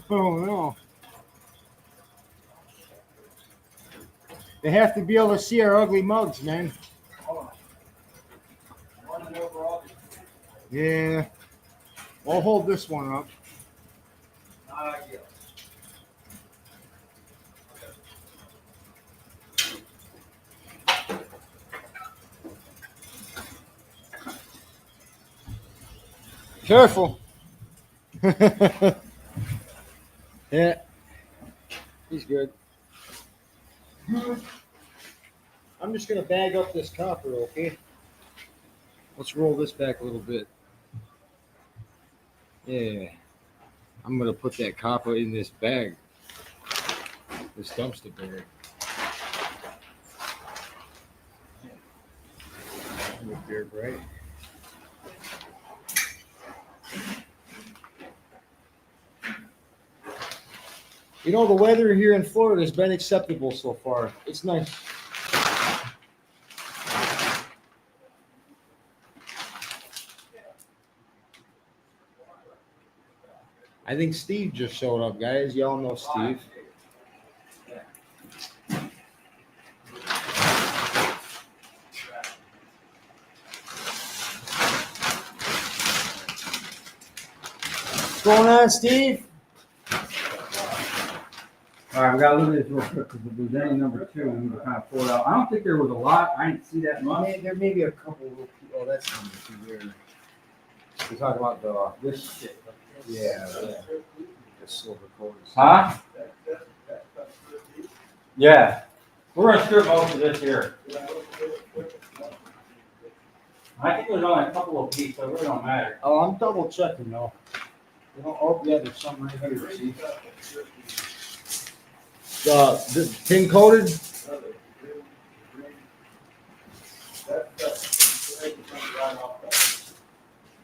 S2: Oh, no. They have to be able to see our ugly mugs, man. Yeah. I'll hold this one up. Careful. Yeah, he's good. I'm just gonna bag up this copper, okay? Let's roll this back a little bit. Yeah. I'm gonna put that copper in this bag. This dumpster bag. Beer, right? You know, the weather here in Florida has been acceptable so far. It's nice. I think Steve just showed up, guys. Y'all know Steve. What's going on, Steve?
S1: All right, we got to look at this real quick because if there's any number 2, we need to kind of pull it out. I don't think there was a lot. I didn't see that much.
S2: There may be a couple little people. Oh, that's number 2 there. We're talking about this shit. Yeah. The silver coatings.
S1: Huh? Yeah. We're going to strip most of this here. I think there's only a couple of pieces, so it really don't matter.
S2: Oh, I'm double checking though. You know, oh yeah, there's some right here. See? The tin coated.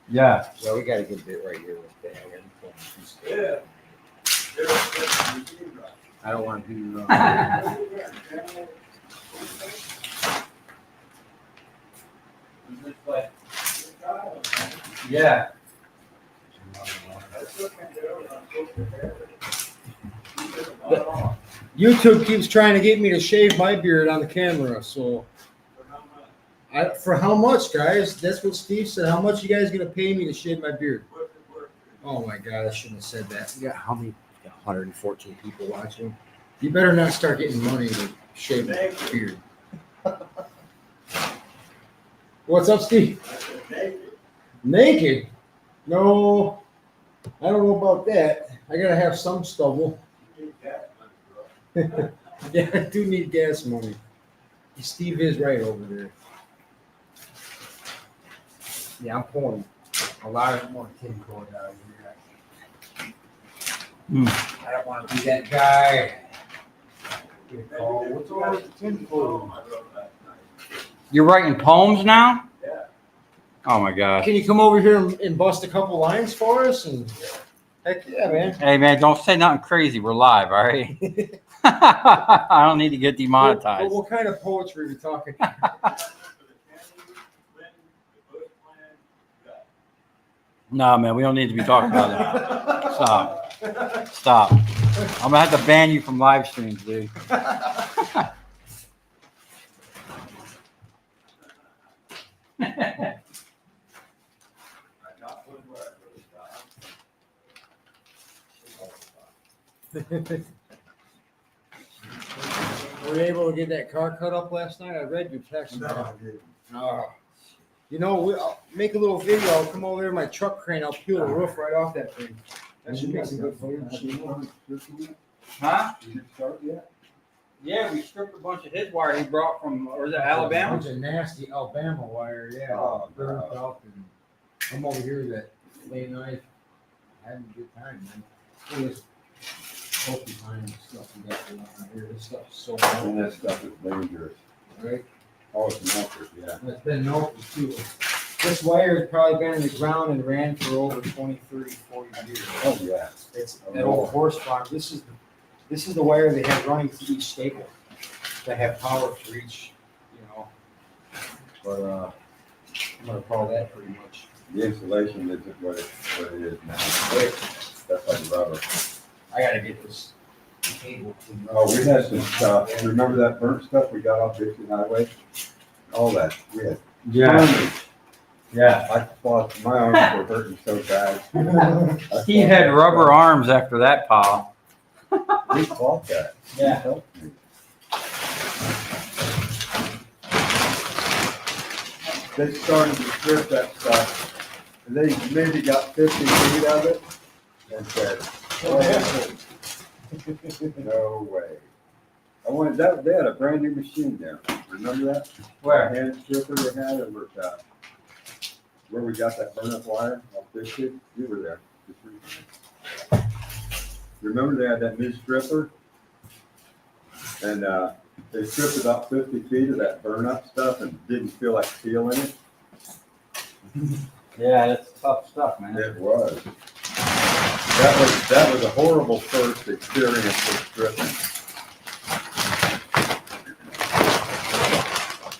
S1: Yeah.
S2: Well, we got a good bit right here with that.
S3: Yeah.
S2: I don't want to do.
S1: Yeah.
S2: YouTube keeps trying to get me to shave my beard on the camera, so for how much, guys? That's what Steve said. How much you guys gonna pay me to shave my beard? Oh my god, I shouldn't have said that. You got how many? 114 people watching. You better not start getting money to shave my beard. What's up, Steve? Naked? No, I don't know about that. I gotta have some stubble. Yeah, I do need gas money. Steve is right over there. Yeah, I'm pulling a lot more tin cord out of here. I don't want to be that guy. What's wrong with the tin cord?
S1: You're writing poems now? Yeah. Oh my gosh.
S2: Can you come over here and bust a couple lines for us? And heck yeah, man.
S1: Hey man, don't say nothing crazy. We're live, all right? I don't need to get demonetized.
S2: What kind of poetry are we talking?
S1: No, man, we don't need to be talking about that. Stop. I'm gonna have to ban you from live streams, dude.
S2: Were you able to get that car cut up last night? I read your text. Oh. You know, I'll make a little video. I'll come over there with my truck crane. I'll peel the roof right off that thing. That should make some good footage.
S1: Huh?
S3: Did it start yet?
S1: Yeah, we stripped a bunch of his wire he brought from, or is it Alabama?
S2: A bunch of nasty Alabama wire, yeah.
S3: Oh,
S2: Burnt
S3: God.
S2: up, and I'm over here with that flay knife. Having a good time, man. Look at this porcupine stuff we got going on here. This stuff's so
S3: And
S2: melted,
S3: that stuff is dangerous.
S2: right?
S3: Oh, it's melted, yeah.
S2: And it's been melted too. This wire has probably been in the ground and ran for over 20, 30, 40 years.
S3: Oh, yeah.
S2: It's that old horse farm. This is the wire they have running through each stable to have power for each, you know. But I'm gonna call that pretty much.
S3: The insulation isn't what it is now. That's like rubber.
S2: I gotta get this cable cleaned up.
S3: Oh, we had some stuff. Remember that burnt stuff we got off Dixie Highway? All that. We had tons.
S1: Yeah.
S3: I thought my arms were hurting so bad.
S1: Steve had rubber arms after that pile.
S3: We fought that.
S2: Yeah.
S3: He helped me. They started to strip that stuff They maybe got 50 feet of it and said, oh, no way. I wanted that, they had a brand new machine there. Remember that?
S1: Where?
S3: Hand stripper they had over at, where we got that burn up wire off 50? You were there. Just recently. Remember they had that new stripper? And they stripped about 50 feet of that burn up stuff and didn't feel like peeling it.
S1: Yeah, that's tough stuff, man.
S3: It was. That was a horrible first experience with stripping.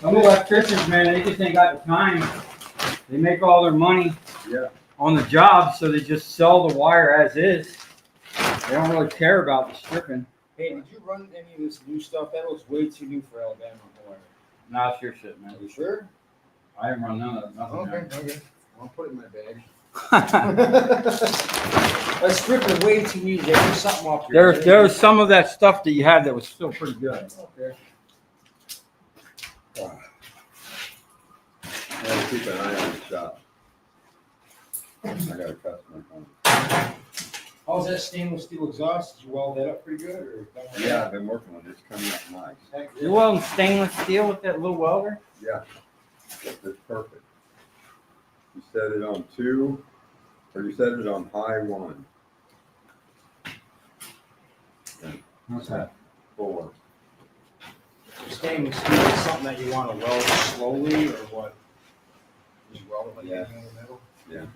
S1: Some electricians, man, they just ain't got the time. They make all their money on the job, so they just sell the wire as is. They don't really care about the stripping.
S2: Hey, did you run any of this new stuff? That looks way too new for Alabama.
S1: Nah, it's your shit, man.
S2: Are you sure?
S1: I haven't run none of it. Nothing
S2: Okay. I'll put it in my bag. That's stripping way too new. There's something off your
S1: There's some of that stuff that you had that was still pretty good.
S2: Okay.
S3: I gotta keep an eye on the shop. I got a customer coming.
S2: How's that stainless steel exhaust? Did you weld that up pretty good? Or
S3: Yeah, I've been working on it. It's coming up nice.
S2: Heck,
S1: You welding stainless steel with that little welder?
S3: Yeah, it's perfect. You set it on 2, or you set it on high 1.
S1: Okay.
S3: 4.
S2: Stainless steel is something that you want to weld slowly, or what? Just weld it like
S3: Yeah.
S2: anything in the middle?
S3: Yeah.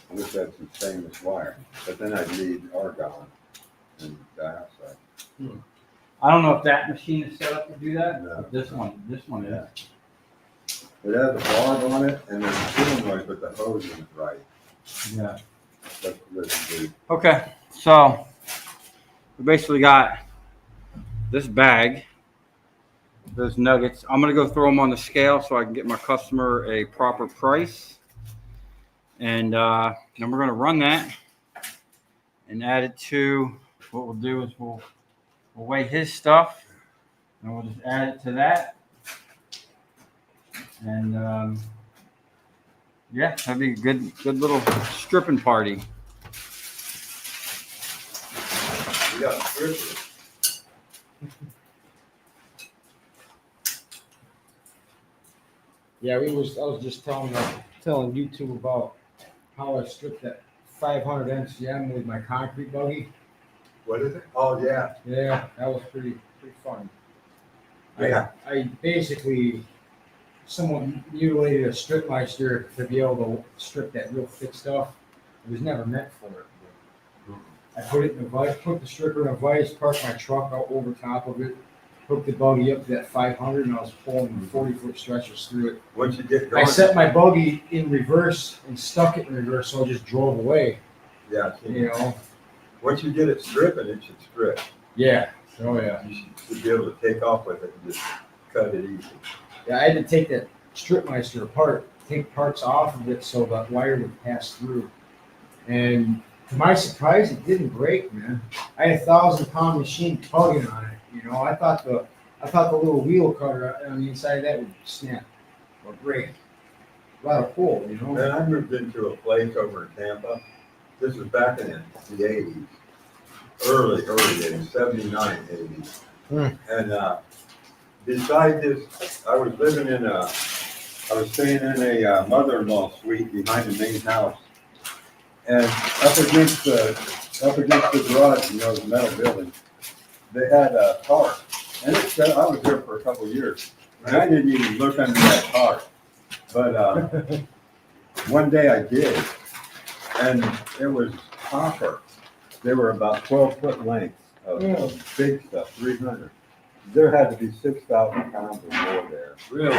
S3: I wish I had some stainless wire, but then I'd need argon and dioxide.
S1: I don't know if that machine is set up to do that.
S3: No.
S1: This one is.
S3: It has a barb on it and there's a solenoid, but the hose isn't right.
S1: Yeah.
S3: That's what it do.
S1: Okay, so we basically got this bag, those nuggets. I'm gonna go throw them on the scale so I can get my customer a proper price. And then we're gonna run that and add it to, what we'll do is we'll weigh his stuff and we'll just add it to that. And yeah, that'd be a good little stripping party.
S3: We got strippers.
S2: Yeah, I was just telling YouTube about how I stripped that 500 MCM with my concrete buggy.
S3: What is it? Oh, yeah.
S2: Yeah, that was pretty fun.
S3: Yeah.
S2: I basically, someone mutilated a StripMeister to be able to strip that real thick stuff. It was never meant for it. I put it in a vise, put the stripper in a vise, parked my truck out over top of it, hooked the buggy up to that 500, and I was pulling 40-foot stretchers through it.
S3: Once you get
S2: I
S3: going.
S2: set my buggy in reverse and stuck it in reverse, so I just drove away.
S3: Yeah.
S2: You know?
S3: Once you get it stripping, it should strip.
S2: Yeah. Oh yeah.
S3: You should be able to take off with it and just cut it easy.
S2: Yeah, I had to take that StripMeister apart, take parts off of it so that wire would pass through. And to my surprise, it didn't break, man. I had a 1,000-pound machine tugging on it. You know, I thought the little wheel cutter on the inside of that would snap or break. A lot of pull, you know.
S3: Then I moved into a place over in Tampa. This was back in the 80s. Early 80s, 79, 80s. And beside this, I was staying in a mother-in-law suite behind the main house. And up against the garage, you know, the metal building, they had a tarp. And it said, I was there for a couple of years. And I didn't even look under that tarp. But one day I did. And it was copper. They were about 12-foot lengths of big stuff, 300. There had to be 6,000 pounds or more there.
S2: Really?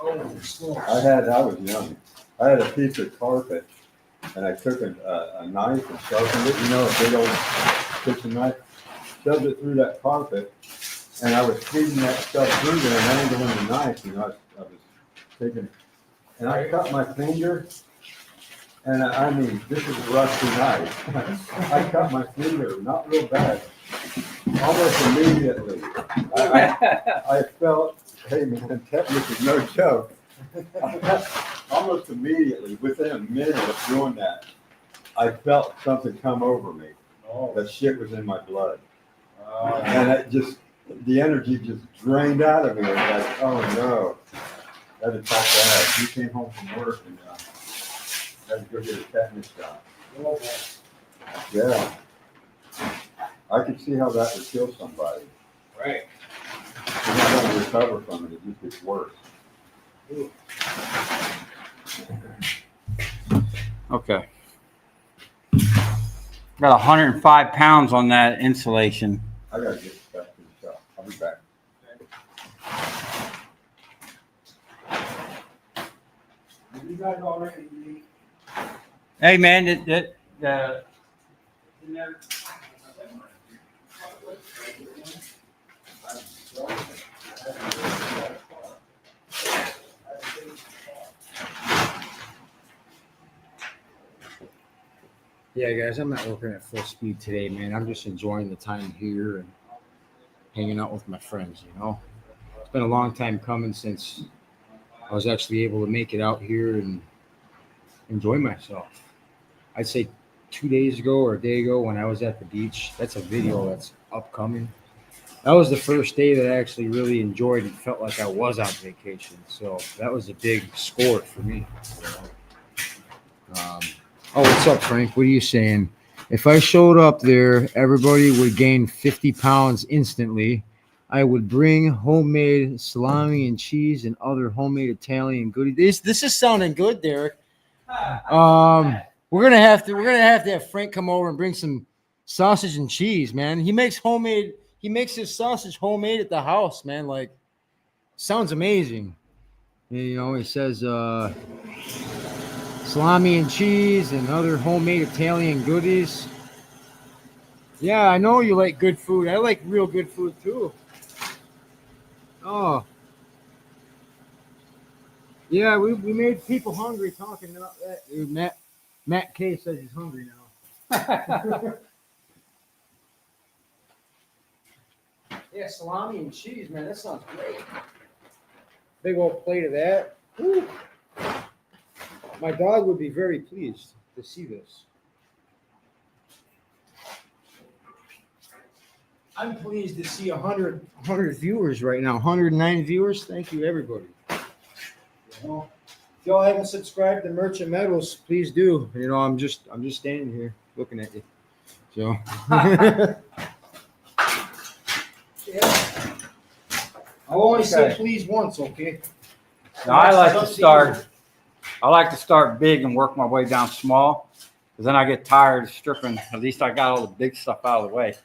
S2: Oh, slow.
S3: I was young. I had a piece of carpet, and I took a knife and sharpened it, you know, a big old kitchen knife, shoved it through that carpet, and I was feeding that stuff through there and handling the knife, you know, I was taking, and I cut my finger. And I mean, this is a rusty knife. I cut my finger, not real bad, almost immediately. I felt, hey man, tetanus is no joke. almost immediately, within a minute of doing that, I felt something come over me.
S2: Oh.
S3: That shit was in my blood. And it just, the energy just drained out of me. It was like, oh no. That had felt bad. He came home from work and had to go get a tetanus shot.
S2: Oh,
S3: Yeah. I could see how that would kill somebody.
S2: right.
S3: You're not going to recover from it. It just gets worse.
S2: Ooh.
S1: Okay. Got 105 pounds on that insulation.
S3: I got to get back to the shop. I'll be back.
S2: You guys already eat?
S1: Hey, man,
S2: Yeah, guys, I'm not working at full speed today, man. I'm just enjoying the time here and hanging out with my friends, you know. It's been a long time coming since I was actually able to make it out here and enjoy myself. I'd say 2 days ago or a day ago when I was at the beach, that's a video that's upcoming. That was the first day that I actually really enjoyed and felt like I was on vacation. So that was a big score for me. You know? Oh, what's up, Frank? What are you saying? If I showed up there, everybody would gain 50 pounds instantly. I would bring homemade salami and cheese and other homemade Italian goodies. This is sounding good, Derek. We're gonna have to have Frank come over and bring some sausage and cheese, man. He makes his sausage homemade at the house, man. Like, sounds amazing. You know, he says salami and cheese and other homemade Italian goodies. Yeah, I know you like good food. I like real good food too. Oh. Yeah, we made people hungry talking about that. Matt K says he's hungry now. Yeah, salami and cheese, man. That sounds great. Big old plate of that. Woo. My dog would be very pleased to see this. I'm pleased to see 100 viewers right now. 109 viewers. Thank you, everybody. You know, if y'all haven't subscribed to Merchant Metals, please do. You know, I'm just standing here looking at you. So. Yeah. I'll only say please once, okay?
S1: now I like to start big and work my way down small, because then I get tired of stripping. At least I got all the big stuff out of the way.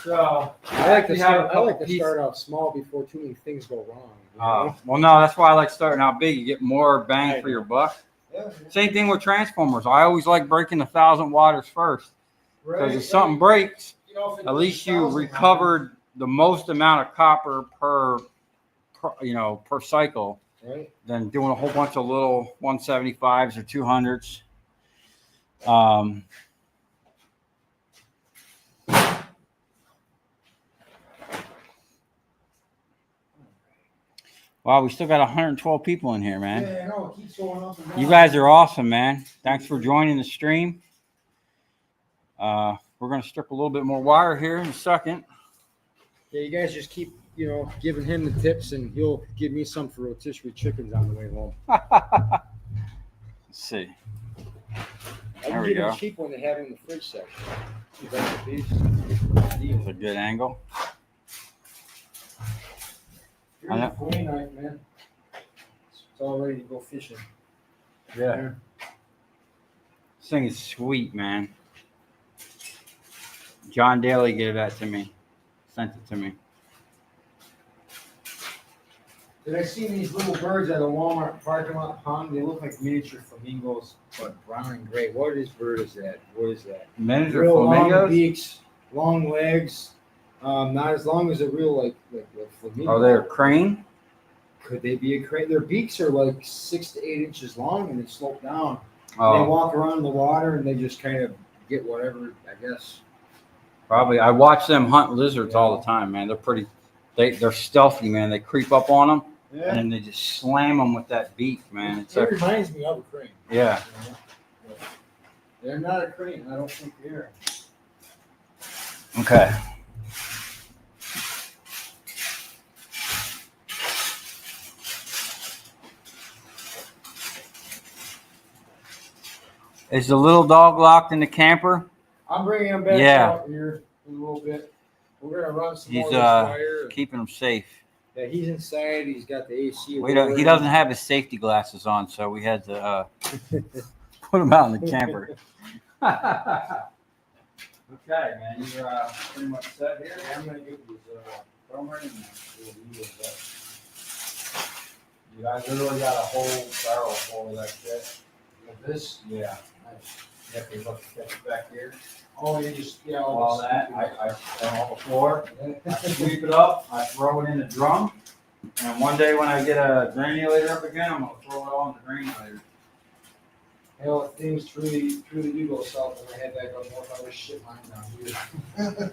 S1: So
S2: I like to start out small before too many things go wrong. You know?
S1: well, no, that's why I like starting out big. You get more bang for your buck.
S2: Yeah.
S1: Same thing with transformers. I always like breaking 1,000 watts first, because if something breaks,
S2: You know,
S1: at least you recovered the most amount of copper per cycle,
S2: right?
S1: than doing a whole bunch of little 175s or 200s. Wow, we still got 112 people in here, man.
S2: Yeah, I know. It keeps going up and down.
S1: You guys are awesome, man. Thanks for joining the stream. We're going to strip a little bit more wire here in a second.
S2: Yeah, you guys just keep, giving him the tips, and he'll give me some for rotisserie chickens on the way home.
S1: Let's see.
S2: I can give them cheap when they have it in the fridge section.
S1: That's a good angle.
S2: Here's a fillet knife, man. It's all ready to go fishing.
S1: Yeah. This thing is sweet, man. John Daly gave that to me. Sent it to me.
S2: Did I see these little birds at a Walmart parking lot pond? They look like miniature flamingos, but brown and gray. What bird is that? What is that?
S1: Miniature
S2: real
S1: flamingos?
S2: Long beaks, long legs. Not as long as a real like flamingo.
S1: Are they a crane?
S2: Could they be a crane? Their beaks are like 6 to 8 inches long, and they slope down.
S1: Oh.
S2: They walk around in the water, and they just kind of get whatever, I guess.
S1: Probably. I watch them hunt lizards all the time, man. They're pretty they're stealthy, man. They creep up on them,
S2: Yeah.
S1: and then they just slam them with that beak, man. It's
S2: It reminds me of a crane.
S1: yeah.
S2: You know? They're not a crane. I don't think they are.
S1: Okay. Is the little dog locked in the camper?
S2: I'm bringing him back
S1: Yeah.
S2: out here in a little bit. We're gonna run some more
S1: He's
S2: of this wire.
S1: keeping him safe.
S2: Yeah, he's inside. He's got the AC.
S1: He doesn't have his safety glasses on, so we had to put him out in the camper. Okay, man, you're pretty much set here.
S2: I'm gonna get these drummer and
S1: You guys literally got a whole barrel full of that shit.
S2: with this.
S1: Yeah.
S2: Nice.
S1: You have to look it back here.
S2: Oh, you just
S1: All that, I on the floor. I sweep it up, I throw it in the drum, and one day when I get a granulator up again, I'm gonna throw it all in the granulator.
S2: Hell, if things truly do go south when I head back up north, I would shit mine down here.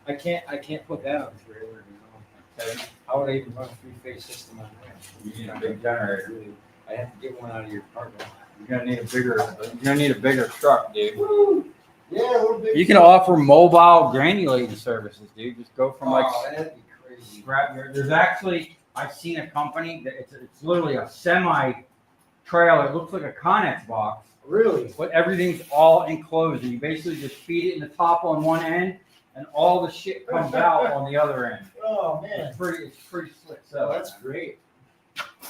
S2: I can't put that on the trailer, you know. How would I even run a three-phase system on that?
S1: You need a big generator.
S2: I have to get one out of your apartment.
S1: You're gonna need a bigger truck, dude.
S2: Woo! Yeah, a little bit.
S1: You can offer mobile granulating services, dude. Just go from like
S2: that'd be crazy.
S1: scrap. There's actually, I've seen a company that it's literally a semi trailer. It looks like a Connex box,
S2: Really?
S1: but everything's all enclosed, and you basically just feed it in the top on one end, and all the shit comes out on the other end.
S2: Oh man.
S1: It's pretty slick.
S2: So that's great.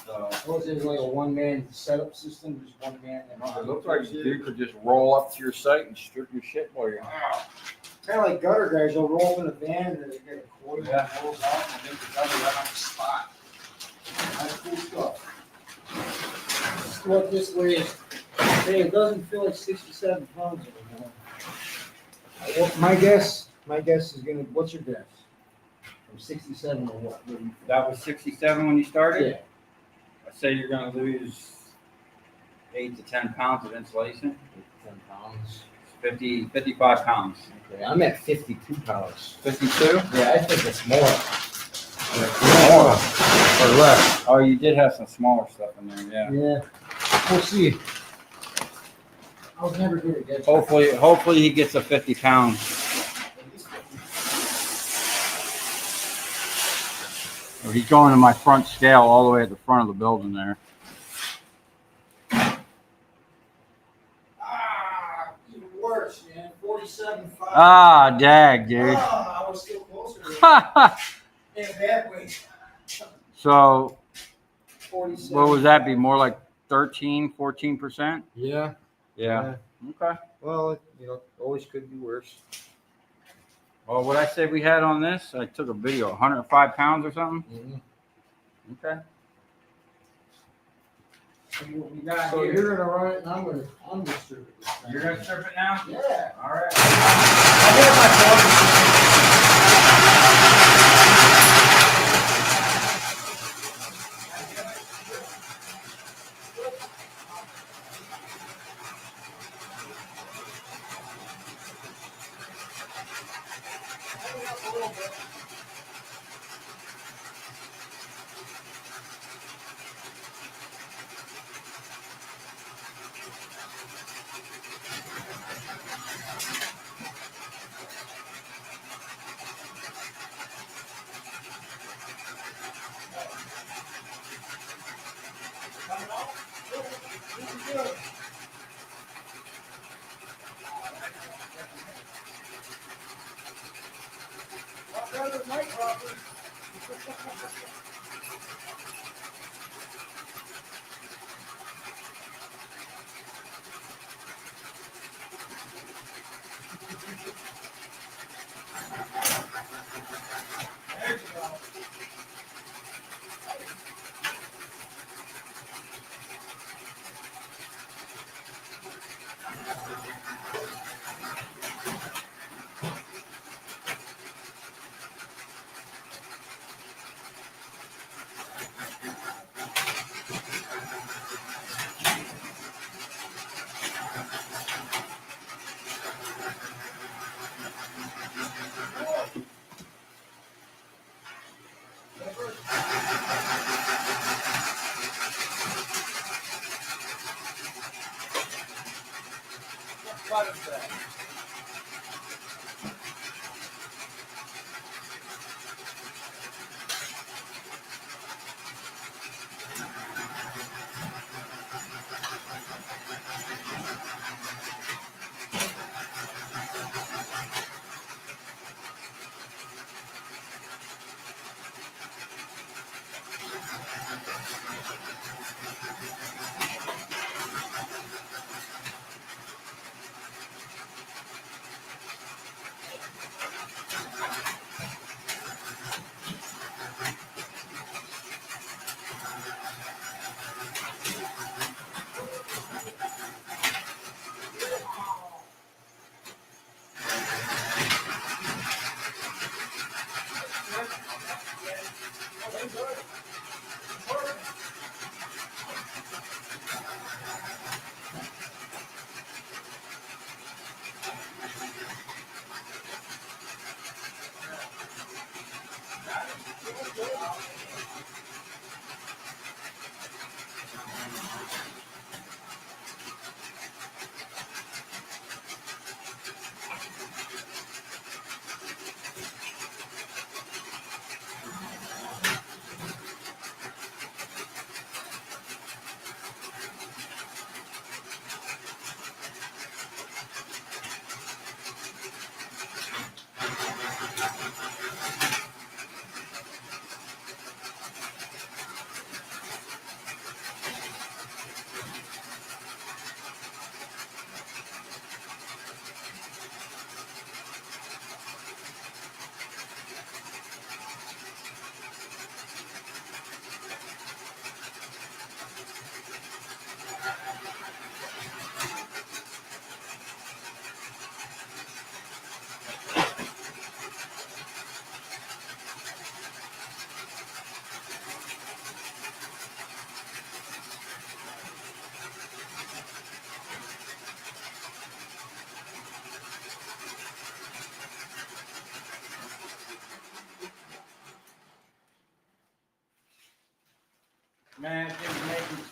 S1: So
S2: Was it like a one-man setup system? Just one man?
S1: it looks like you dude could just roll up to your site and strip your shit for you.
S2: Wow. Kind of like gutter guys. They'll roll in a van and they get a quarter
S1: Yeah.
S2: that rolls out and make the gutter right on the spot. That's cool stuff. What this weighs? Hey, it doesn't feel like 67 pounds anymore. Well, my guess is gonna. What's your guess? From 67 to what?
S1: That was 67 when you started?
S2: Yeah.
S1: I say you're gonna lose 8 to 10 pounds of insulation.
S2: 10 pounds.
S1: 55 pounds.
S2: Okay, I'm at 52 pounds.
S1: 52?
S2: Yeah, I think it's more.
S1: More or less? Oh, you did have some smaller stuff in there, yeah.
S2: Yeah, we'll see. I was never good at that.
S1: Hopefully he gets a 50 pounds. He's going to my front scale all the way at the front of the building there.
S2: Even worse, man. 47.5.
S1: Ah, dag, dude.
S2: I was still closer to in a bad way.
S1: So
S2: 47.
S1: what would that be? More like 13, 14%?
S2: Yeah.
S1: Yeah. Okay.
S2: Well, always could be worse.
S1: Well, what I say we had on this, I took a video, 105 pounds or something.
S2: Mm-hmm.
S1: Okay. See what we got
S2: So
S1: here.
S2: you're gonna run it, and I'm gonna strip it. This time.
S1: You're gonna strip it now?
S2: Yeah.
S1: All right.
S2: I have my phone.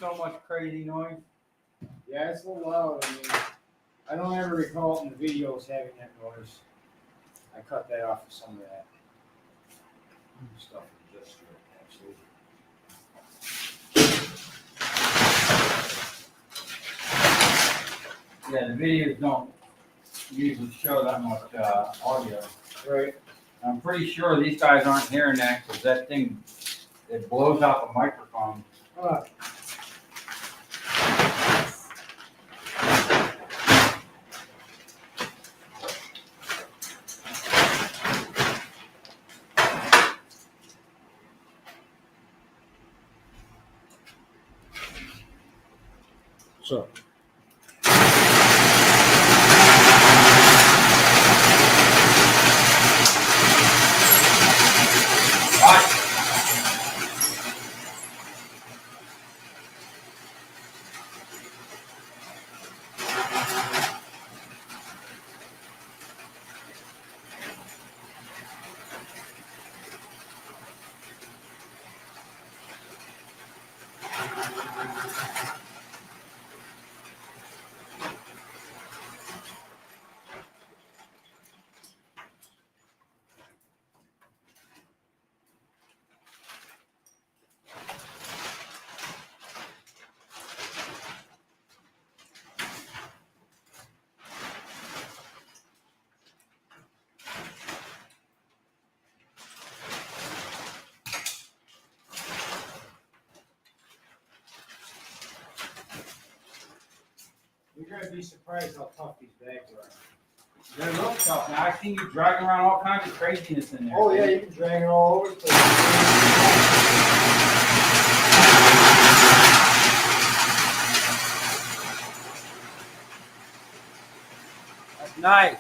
S1: so much crazy noise.
S2: Yeah, it's a little loud. I mean, I don't ever recall in the videos having that noise. I cut that off of some of that stuff. Just absolutely.
S1: Yeah, the videos don't usually show that much audio.
S2: Right.
S1: I'm pretty sure these guys aren't hearing that because that thing, it blows out the microphone.
S2: So. You're gonna be surprised how tough these bags are.
S1: They're real tough. Now I've seen you dragging around all kinds of craziness in there.
S2: Oh yeah, you can drag it all over the place.
S1: That's nice.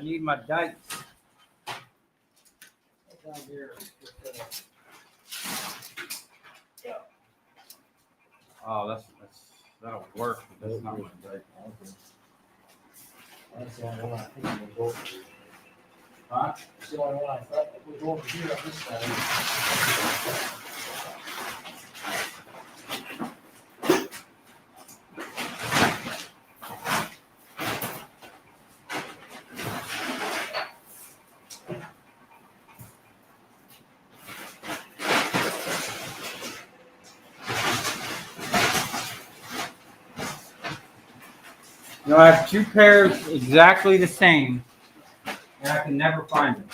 S1: need my dikes.
S2: Down here.
S1: Oh, that'll work. But that's not my dike.
S2: That's the only one I think we'll go through.
S1: Huh?
S2: That's the only one I thought we'll go over here on this side.
S1: You know, I have two pairs exactly the same, and I can never find them.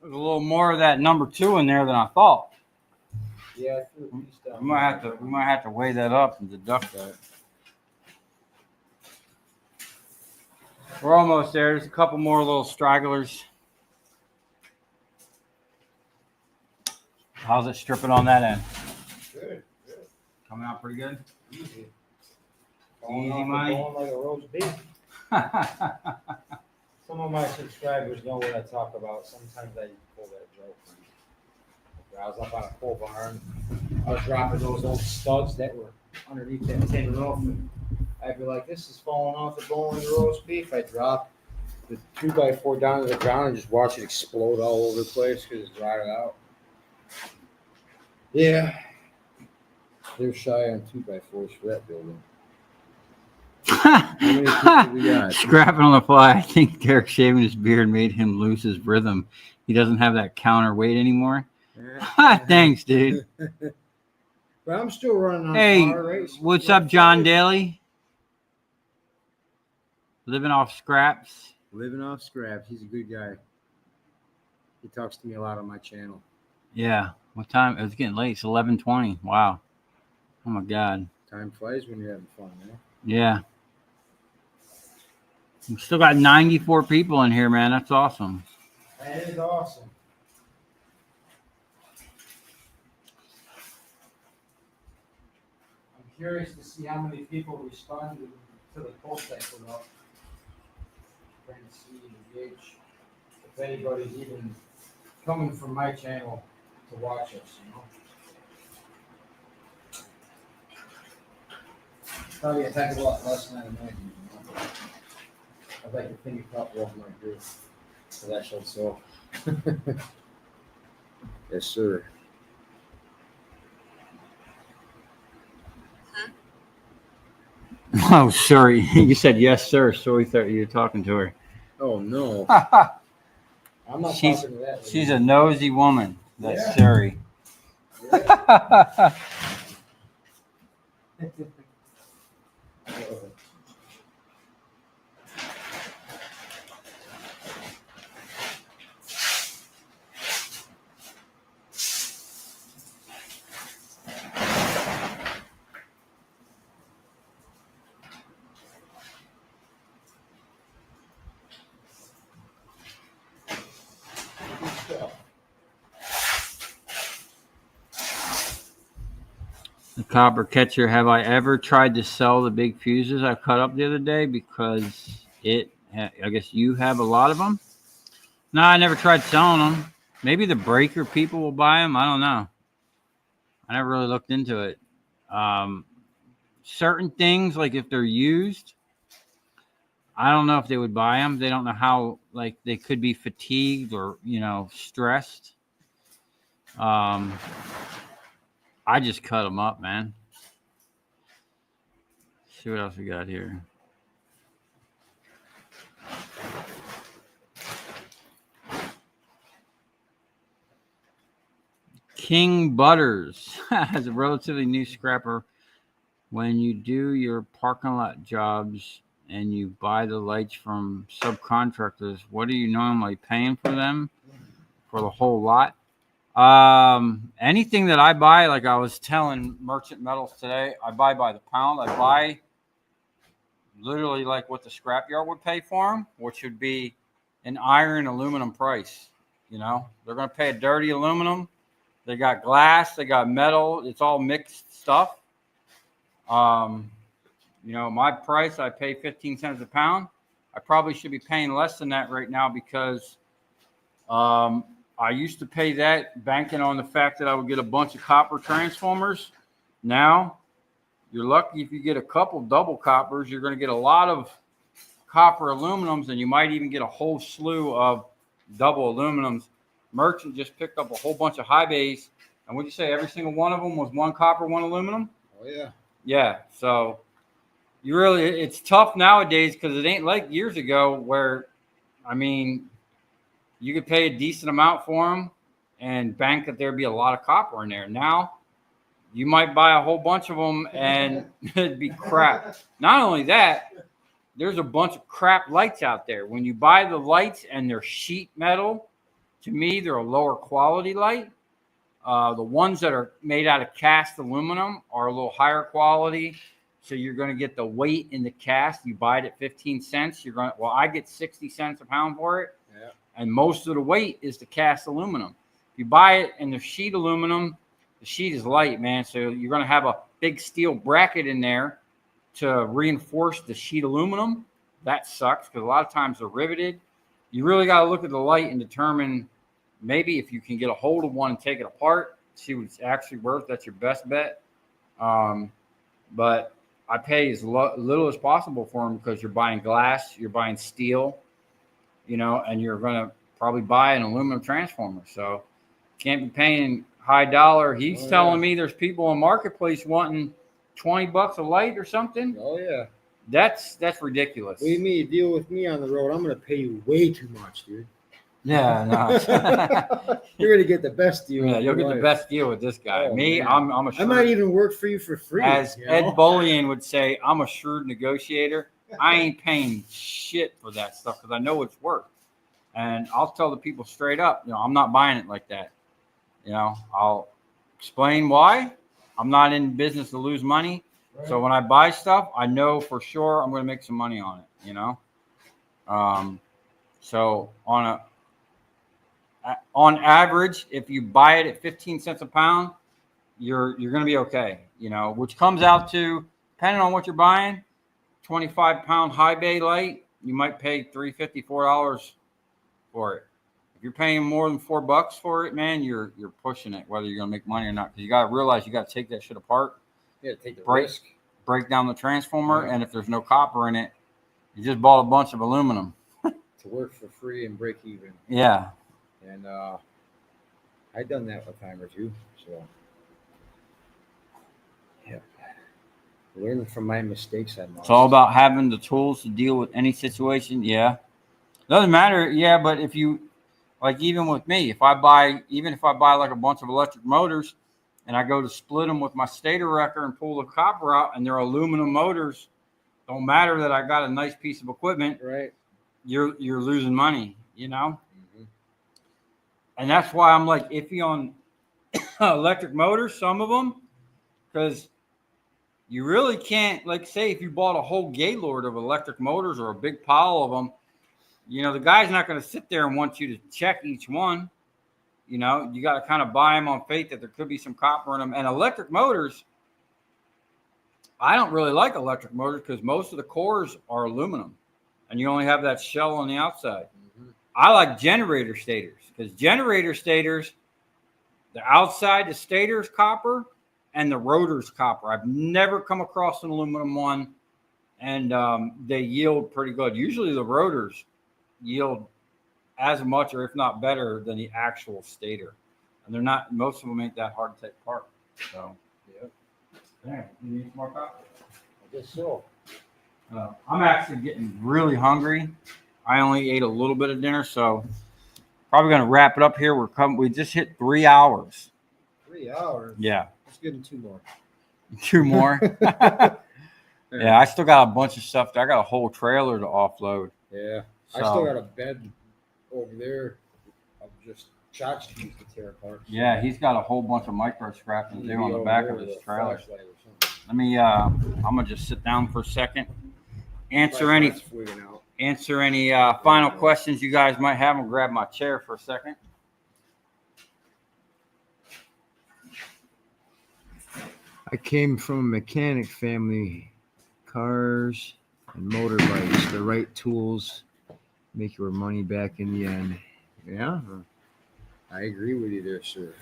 S1: There's a little more of that number 2 in there than I thought.
S2: Yeah, I threw a piece down.
S1: We might have to weigh that up and deduct that. We're almost there. There's a couple more little stragglers. How's it stripping on that end?
S2: Good.
S1: Coming out pretty good?
S2: Easy.
S1: Easy money.
S2: Going like a roast beef. Some of my subscribers know what I talk about. Sometimes I pull that joke. I was up on a pole barn. I was dropping those old studs that were underneath that tin roof. And I'd be like, this is falling off the bone of the roast beef. I drop the 2x4 down to the ground and just watch it explode all over the place because it's rotted out. Yeah. They're shy on 2x4s for that building. How many people we got?
S1: Scrapping on the fly. I think Derek shaving his beard made him lose his rhythm. He doesn't have that counterweight anymore. Thanks, dude.
S2: But I'm still running on
S1: Hey,
S2: car race.
S1: what's up, John Daly? Living off scraps.
S2: Living off scraps. He's a good guy. He talks to me a lot on my channel.
S1: Yeah. What time? It's getting late. It's 11:20. Wow. Oh my God.
S2: Time flies when you're having fun, man.
S1: Yeah. We still got 94 people in here, man. That's awesome.
S2: That is awesome. I'm curious to see how many people responded to the post I put up. Trying to see and gauge if anybody's even coming from my channel to watch us, you know. Probably a heck of a lot less than I imagined, you know. I'd like to think a couple of them are good. So that should so. Yes, sir.
S1: Oh, sorry. You said yes, sir. So we thought you were talking to her.
S2: Oh no. I'm not
S1: She's-
S2: talking to that.
S1: She's a nosy woman. That's
S2: Yeah.
S1: Siri.
S2: Yeah.
S1: The copper catcher. Have I ever tried to sell the big fuses I cut up the other day? Because I guess you have a lot of them. No, I never tried selling them. Maybe the breaker people will buy them. I don't know. I never really looked into it. Certain things, like if they're used, I don't know if they would buy them. They don't know how, like they could be fatigued or, stressed. I just cut them up, man. See what else we got here. King Butters as a relatively new scrapper. When you do your parking lot jobs and you buy the lights from subcontractors, what are you normally paying for them for the whole lot? Anything that I buy, like I was telling Merchant Metals today, I buy by the pound. I buy literally like what the scrapyard would pay for them, which would be an iron aluminum price. They're going to pay a dirty aluminum. They got glass, they got metal. It's all mixed stuff. My price, I pay 15 cents a pound. I probably should be paying less than that right now because, I used to pay that banking on the fact that I would get a bunch of copper transformers. Now, you're lucky if you get a couple double coppers. You're going to get a lot of copper aluminums, and you might even get a whole slew of double aluminums. Merchant just picked up a whole bunch of high bays, and what'd you say? Every single one of them was one copper, one aluminum?
S2: Oh, yeah.
S1: Yeah, so it's tough nowadays because it ain't like years ago where, you could pay a decent amount for them and bank that there'd be a lot of copper in there. Now, you might buy a whole bunch of them and it'd be crap. Not only that, there's a bunch of crap lights out there. When you buy the lights and they're sheet metal, to me, they're a lower quality light. The ones that are made out of cast aluminum are a little higher quality. So you're going to get the weight in the cast. You buy it at 15 cents. I get 60 cents a pound for it.
S2: Yeah.
S1: And most of the weight is the cast aluminum. If you buy it in the sheet aluminum, the sheet is light, man. So you're going to have a big steel bracket in there to reinforce the sheet aluminum. That sucks because a lot of times they're riveted. You really got to look at the light and determine maybe if you can get a hold of one and take it apart, see what it's actually worth. That's your best bet. But I pay as little as possible for them because you're buying glass, you're buying steel, and you're going to probably buy an aluminum transformer. So can't be paying high dollar. He's telling me there's people in marketplace wanting $20 a light or something.
S2: Oh yeah.
S1: That's ridiculous.
S2: What do you mean you deal with me on the road? I'm going to pay you way too much, dude.
S1: Yeah, no.
S2: You're going to get the best deal.
S1: Yeah, you'll get the best deal with this guy.
S2: Oh,
S1: me,
S2: man.
S1: I'm a shrewd,
S2: I might even work for you for free.
S1: as Ed Bullion would say, I'm a shrewd negotiator. I ain't paying shit for that stuff because I know what it's worth. And I'll tell the people straight up, I'm not buying it like that. I'll explain why. I'm not in business to lose money. Right. So when I buy stuff, I know for sure I'm going to make some money on it, So on average, if you buy it at 15 cents a pound, you're going to be okay, which comes out to, depending on what you're buying, 25-pound high bay light, you might pay $3.50, $4 for it. If you're paying more than $4 for it, man, you're pushing it, whether you're going to make money or not. Because you got to realize you got to take that shit apart.
S2: Yeah, take the risk.
S1: Break down the transformer, and if there's no copper in it, you just bought a bunch of aluminum.
S2: To work for free and break even.
S1: Yeah.
S2: And I've done that a time or two. So, yeah. Learning from my mistakes.
S1: It's all about having the tools to deal with any situation. Yeah. Doesn't matter. Yeah, but if you, like even with me, if I buy like a bunch of electric motors and I go to split them with my stator wrecker and pull the copper out and they're aluminum motors, don't matter that I got a nice piece of equipment.
S2: Right.
S1: You're losing money, Mm-hmm. And that's why I'm like iffy on electric motors, some of them, because you really can't, like, say if you bought a whole Gaylord of electric motors or a big pile of them, the guy's not going to sit there and want you to check each one. You got to kind of buy them on faith that there could be some copper in them. And electric motors, I don't really like electric motors because most of the cores are aluminum and you only have that shell on the outside. Mm-hmm. I like generator stators because generator stators, the outside, the stator's copper and the rotor's copper. I've never come across an aluminum one, and they yield pretty good. Usually the rotors yield as much or if not better than the actual stator, and they're not, most of them ain't that hard to take apart. So yeah, you need some more coffee?
S2: I guess so.
S1: I'm actually getting really hungry. I only ate a little bit of dinner, so probably gonna wrap it up here. We just hit 3 hours.
S2: 3 hours?
S1: Yeah.
S2: Let's give them 2 more.
S1: 2 more. Yeah, I still got a bunch of stuff. I got a whole trailer to offload.
S2: Yeah.
S1: So,
S2: I still got a bed over there of just tchotchkes to tear apart.
S1: Yeah, he's got a whole bunch of micro scrap to do on the back of his trailer. Let me I'm gonna just sit down for a second. Answer any final questions you guys might have. I'll grab my chair for a second.
S2: I came from a mechanic family. Cars and motorbikes, the right tools make your money back in the end. Yeah, I agree with you there, sir.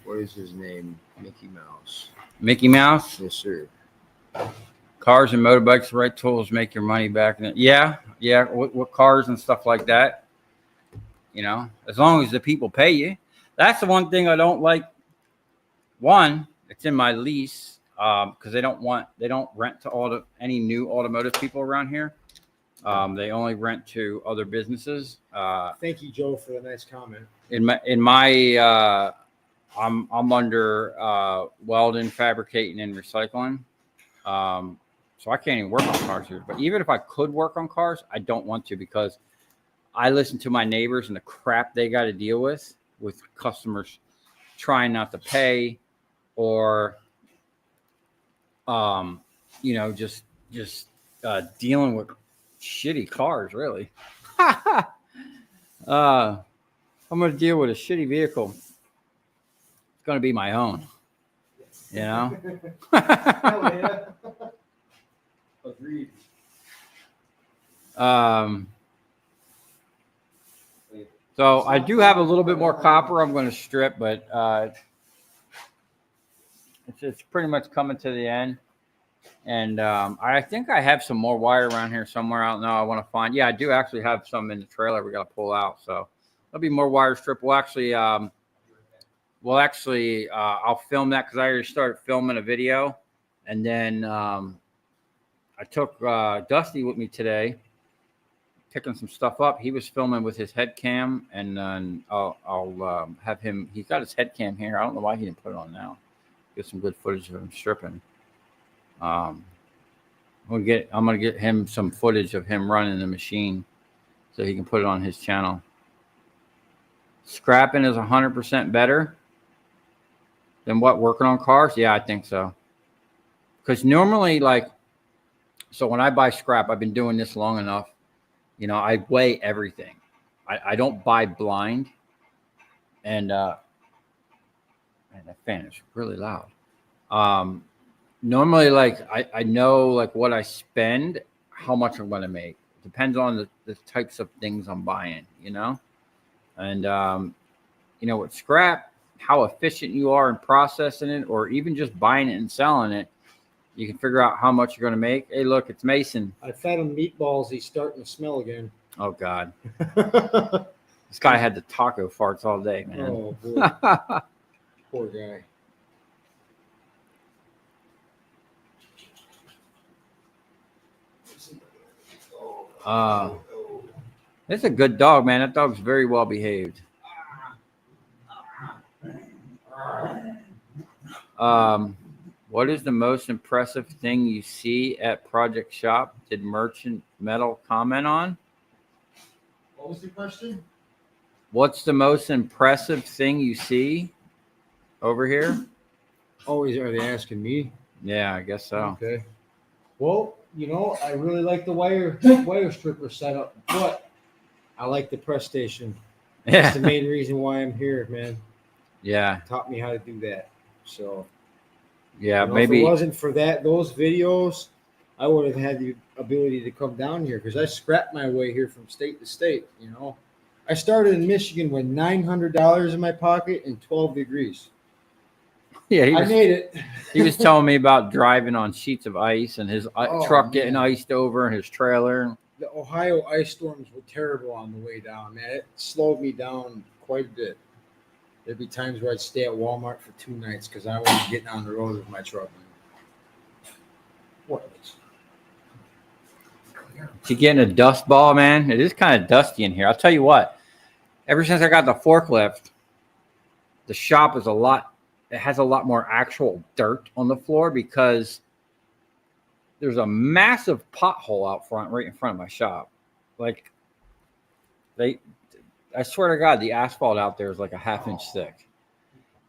S2: What is his name? Mickey Mouse.
S1: Mickey Mouse?
S2: Yes, sir.
S1: Cars and motorbikes, the right tools make your money back. Yeah. What cars and stuff like that. As long as the people pay you. That's the one thing I don't like. One, it's in my lease because they don't rent to any new automotive people around here. They only rent to other businesses.
S2: Thank you, Joe, for the nice comment.
S1: I'm under welding, fabricating, and recycling. So I can't even work on cars here. But even if I could work on cars, I don't want to because I listen to my neighbors and the crap they got to deal with customers trying not to pay, or just dealing with shitty cars, really. I'm going to deal with a shitty vehicle. It's going to be my own,
S2: Hell yeah. Agreed.
S1: So I do have a little bit more copper I'm going to strip, but it's pretty much coming to the end. And I think I have some more wire around here somewhere. I don't know. I want to find. Yeah, I do actually have some in the trailer we got to pull out. So there'll be more wire strip. I'll film that because I already started filming a video. And then I took Dusty with me today, picking some stuff up. He was filming with his head cam, and then I'll have him. He's got his head cam here. I don't know why he didn't put it on now. Get some good footage of him stripping. I'm gonna get him some footage of him running the machine so he can put it on his channel. Scrapping is 100% better than what working on cars? Yeah, I think so. Because normally, so when I buy scrap, I've been doing this long enough. I weigh everything. I don't buy blind. And man, that fan is really loud. Normally, I know what I spend, how much I'm going to make. Depends on the types of things I'm buying, And, with scrap, how efficient you are in processing it, or even just buying it and selling it, you can figure out how much you're going to make. Hey, look, it's Mason.
S2: I fed him meatballs. He's starting to smell again.
S1: Oh, God. This guy had the taco farts all day, man.
S2: Oh, boy. Poor guy.
S1: It's a good dog, man. That dog's very well behaved. What is the most impressive thing you see at Project Shop? Did Merchant Metal comment on?
S2: What was the question?
S1: What's the most impressive thing you see over here?
S2: Oh, are they asking me?
S1: Yeah, I guess so.
S2: Okay. Well, I really like the wire stripper setup, but I like the press station.
S1: Yeah.
S2: That's the main reason why I'm here, man.
S1: Yeah.
S2: Taught me how to do that. So
S1: yeah, maybe
S2: if it wasn't for those videos, I would have had the ability to come down here because I scrapped my way here from state to state. I started in Michigan with $900 in my pocket and 12 degrees.
S1: Yeah,
S2: I made it.
S1: He was telling me about driving on sheets of ice and his truck getting iced over and his trailer.
S2: The Ohio ice storms were terrible on the way down, man. It slowed me down quite a bit. There'd be times where I'd stay at Walmart for 2 nights because I wasn't getting on the road with my truck. What?
S1: You getting a dust ball, man? It is kind of dusty in here. I'll tell you what. Ever since I got the forklift, the shop is it has a lot more actual dirt on the floor because there's a massive pothole out front, right in front of my shop. I swear to God, the asphalt out there is like a half-inch thick.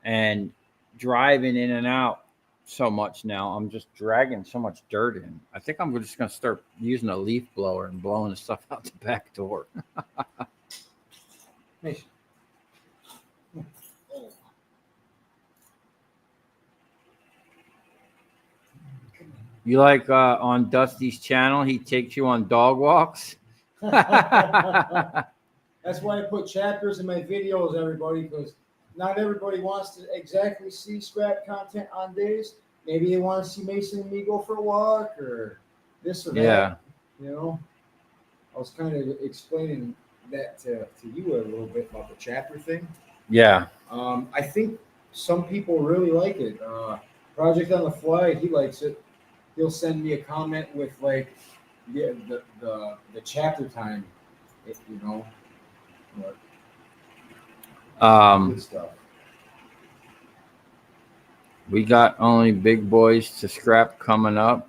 S1: And driving in and out so much now, I'm just dragging so much dirt in. I think I'm just going to start using a leaf blower and blowing the stuff out the back door.
S2: Nice.
S1: You like on Dusty's channel, he takes you on dog walks?
S2: That's why I put chapters in my videos, everybody, because not everybody wants to exactly see scrap content on days. Maybe they want to see Mason and me go for a walk or this or that.
S1: Yeah.
S2: I was kind of explaining that to you a little bit about the chapter thing.
S1: Yeah.
S2: I think some people really like it. Project on the Fly, he likes it. He'll send me a comment with the chapter time, good stuff.
S1: We got only big boys to scrap coming up.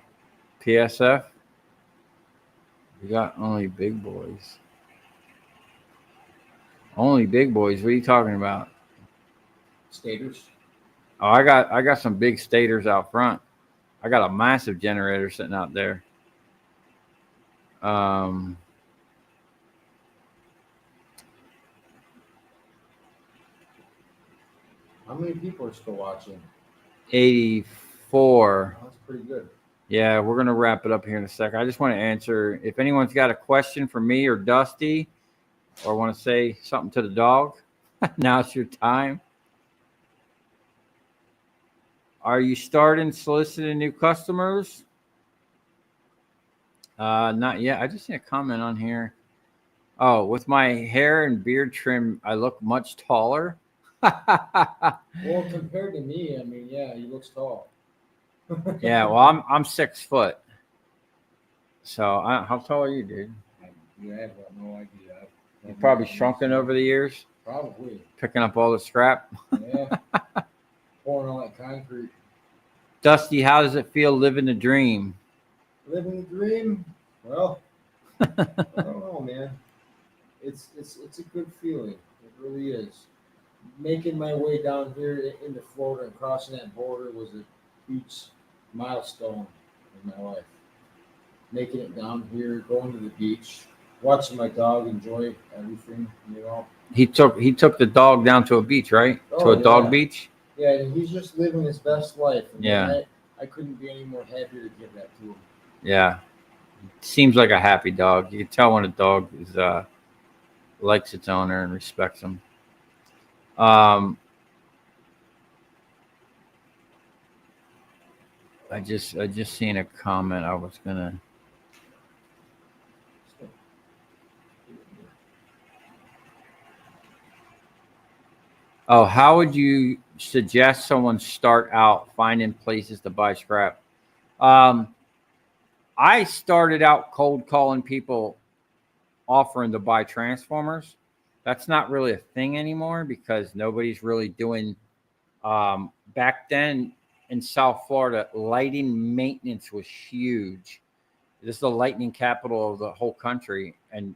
S1: PSF. We got only big boys. Only big boys. What are you talking about?
S2: Stators.
S1: Oh, I got some big stators out front. I got a massive generator sitting out there. Um,
S2: How many people are still watching?
S1: 84.
S2: Oh, that's pretty good.
S1: Yeah, we're gonna wrap it up here in a second. I just want to answer if anyone's got a question for me or Dusty, or want to say something to the dog. Now's your time. Are you starting soliciting new customers? Not yet. I just seen a comment on here. Oh, with my hair and beard trim, I look much taller.
S2: Well, compared to me, I mean, yeah, he looks tall.
S1: Yeah, well, I'm 6 foot. So how tall are you, dude?
S2: Yeah, I have no idea.
S1: You've probably shrunken over the years,
S2: Probably.
S1: picking up all the scrap.
S2: Yeah. Pouring all that concrete.
S1: Dusty, how does it feel living the dream?
S2: Living the dream. Well, I don't know, man. It's a good feeling. It really is. Making my way down here into Florida and crossing that border was a huge milestone in my life. Making it down here, going to the beach, watching my dog enjoy everything, you know.
S1: He took the dog down to a beach, right? To
S2: Oh,
S1: a dog
S2: yeah.
S1: beach.
S2: Yeah, and he's just living his best life. And
S1: Yeah.
S2: I couldn't be any more happier to give that to him.
S1: Yeah. Seems like a happy dog. You can tell when a dog is likes its owner and respects him. I just seen a comment. I was gonna. Oh, how would you suggest someone start out finding places to buy scrap? I started out cold calling people offering to buy transformers. That's not really a thing anymore because nobody's really doing. Back then in South Florida, lighting maintenance was huge. This is the lightning capital of the whole country, and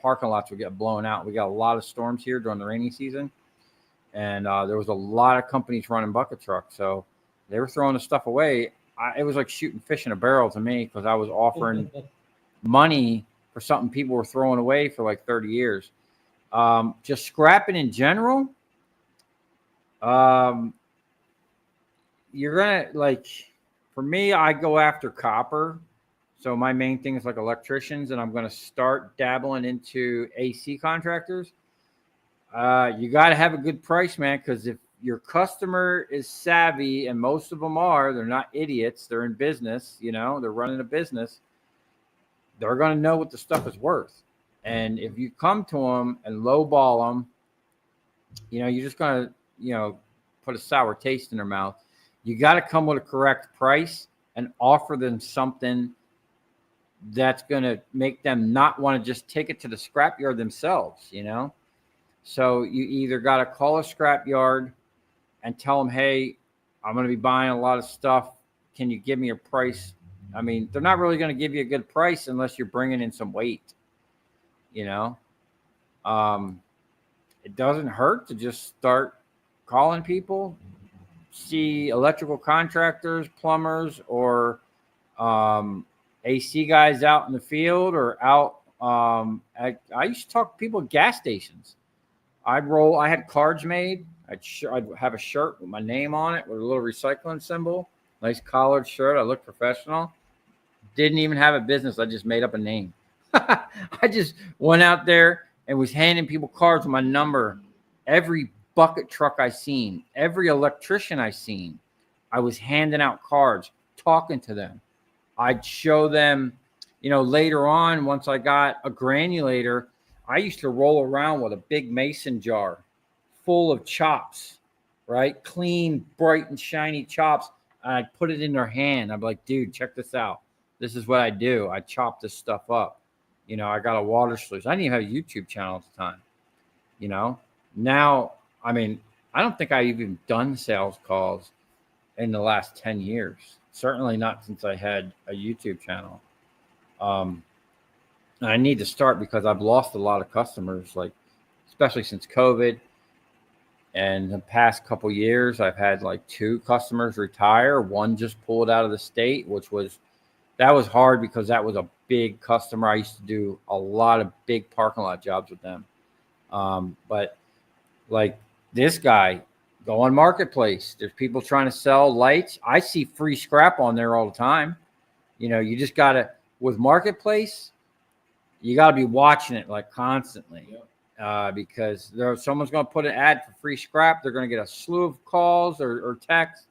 S1: parking lots would get blown out. We got a lot of storms here during the rainy season, and there was a lot of companies running bucket trucks, so they were throwing the stuff away. It was like shooting fish in a barrel to me because I was offering money for something people were throwing away for like 30 years. Just scrapping in general. You're gonna like, for me, I go after copper. So my main thing is like electricians, and I'm gonna start dabbling into AC contractors. You got to have a good price, man, because if your customer is savvy, and most of them are, they're not idiots. They're in business, you know, they're running a business. They're gonna know what the stuff is worth. And if you come to them and lowball them, you know, you're just gonna, you know, put a sour taste in their mouth. You got to come with a correct price and offer them something that's going to make them not want to just take it to the scrapyard themselves, you know? So you either got to call a scrapyard and tell them, hey, I'm going to be buying a lot of stuff. Can you give me a price? I mean, they're not really going to give you a good price unless you're bringing in some weight, you know? It doesn't hurt to just start calling people. See electrical contractors, plumbers, or AC guys out in the field or out. I used to talk to people at gas stations. I had cards made. I'd have a shirt with my name on it with a little recycling symbol. Nice collared shirt. I looked professional. Didn't even have a business. I just made up a name. I just went out there and was handing people cards with my number. Every bucket truck I seen, every electrician I seen, I was handing out cards, talking to them. I'd show them, you know, later on, once I got a granulator, I used to roll around with a big mason jar full of chops, right? Clean, bright and shiny chops. And I'd put it in their hand. I'd be like, dude, check this out. This is what I do. I chop this stuff up. You know, I got a water sluice. I didn't even have a YouTube channel at the time. You know, now, I mean, I don't think I've even done sales calls in the last 10 years. Certainly not since I had a YouTube channel. I need to start because I've lost a lot of customers, like especially since COVID. And the past couple years, I've had like 2 customers retire. One just pulled out of the state, that was hard because that was a big customer. I used to do a lot of big parking lot jobs with them. But like this guy, go on Marketplace. There's people trying to sell lights. I see free scrap on there all the time. You just gotta, with Marketplace, you gotta be watching it like constantly.
S2: Yep.
S1: Because someone's going to put an ad for free scrap. They're going to get a slew of calls or texts,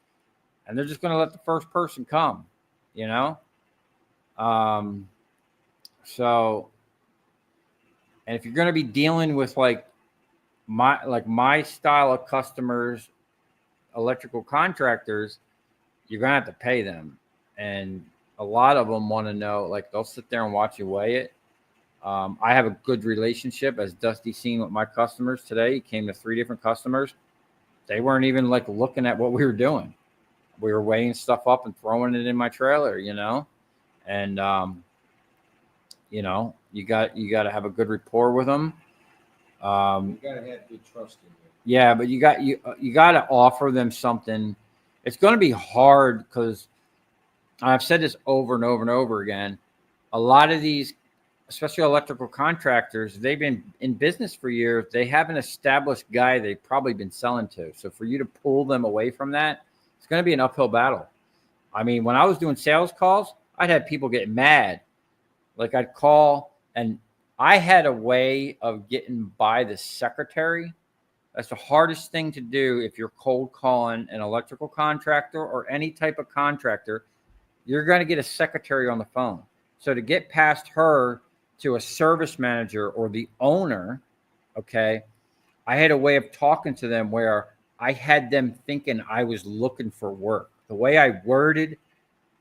S1: and they're just going to let the first person come, So, and if you're going to be dealing with like my style of customers, electrical contractors, you're going to have to pay them. And a lot of them want to know, like they'll sit there and watch you weigh it. I have a good relationship, as Dusty seen, with my customers today. He came to 3 different customers. They weren't even like looking at what we were doing. We were weighing stuff up and throwing it in my trailer, and you got to have a good rapport with them.
S2: You got to have good trust in you.
S1: Yeah, but you got to offer them something. It's going to be hard because I've said this over and over and over again. A lot of these, especially electrical contractors, they've been in business for years. They have an established guy they've probably been selling to. So for you to pull them away from that, it's going to be an uphill battle. I mean, when I was doing sales calls, I'd have people get mad. Like I'd call, and I had a way of getting by the secretary. That's the hardest thing to do if you're cold calling an electrical contractor or any type of contractor. You're going to get a secretary on the phone. So to get past her to a service manager or the owner, okay, I had a way of talking to them where I had them thinking I was looking for work. The way I worded,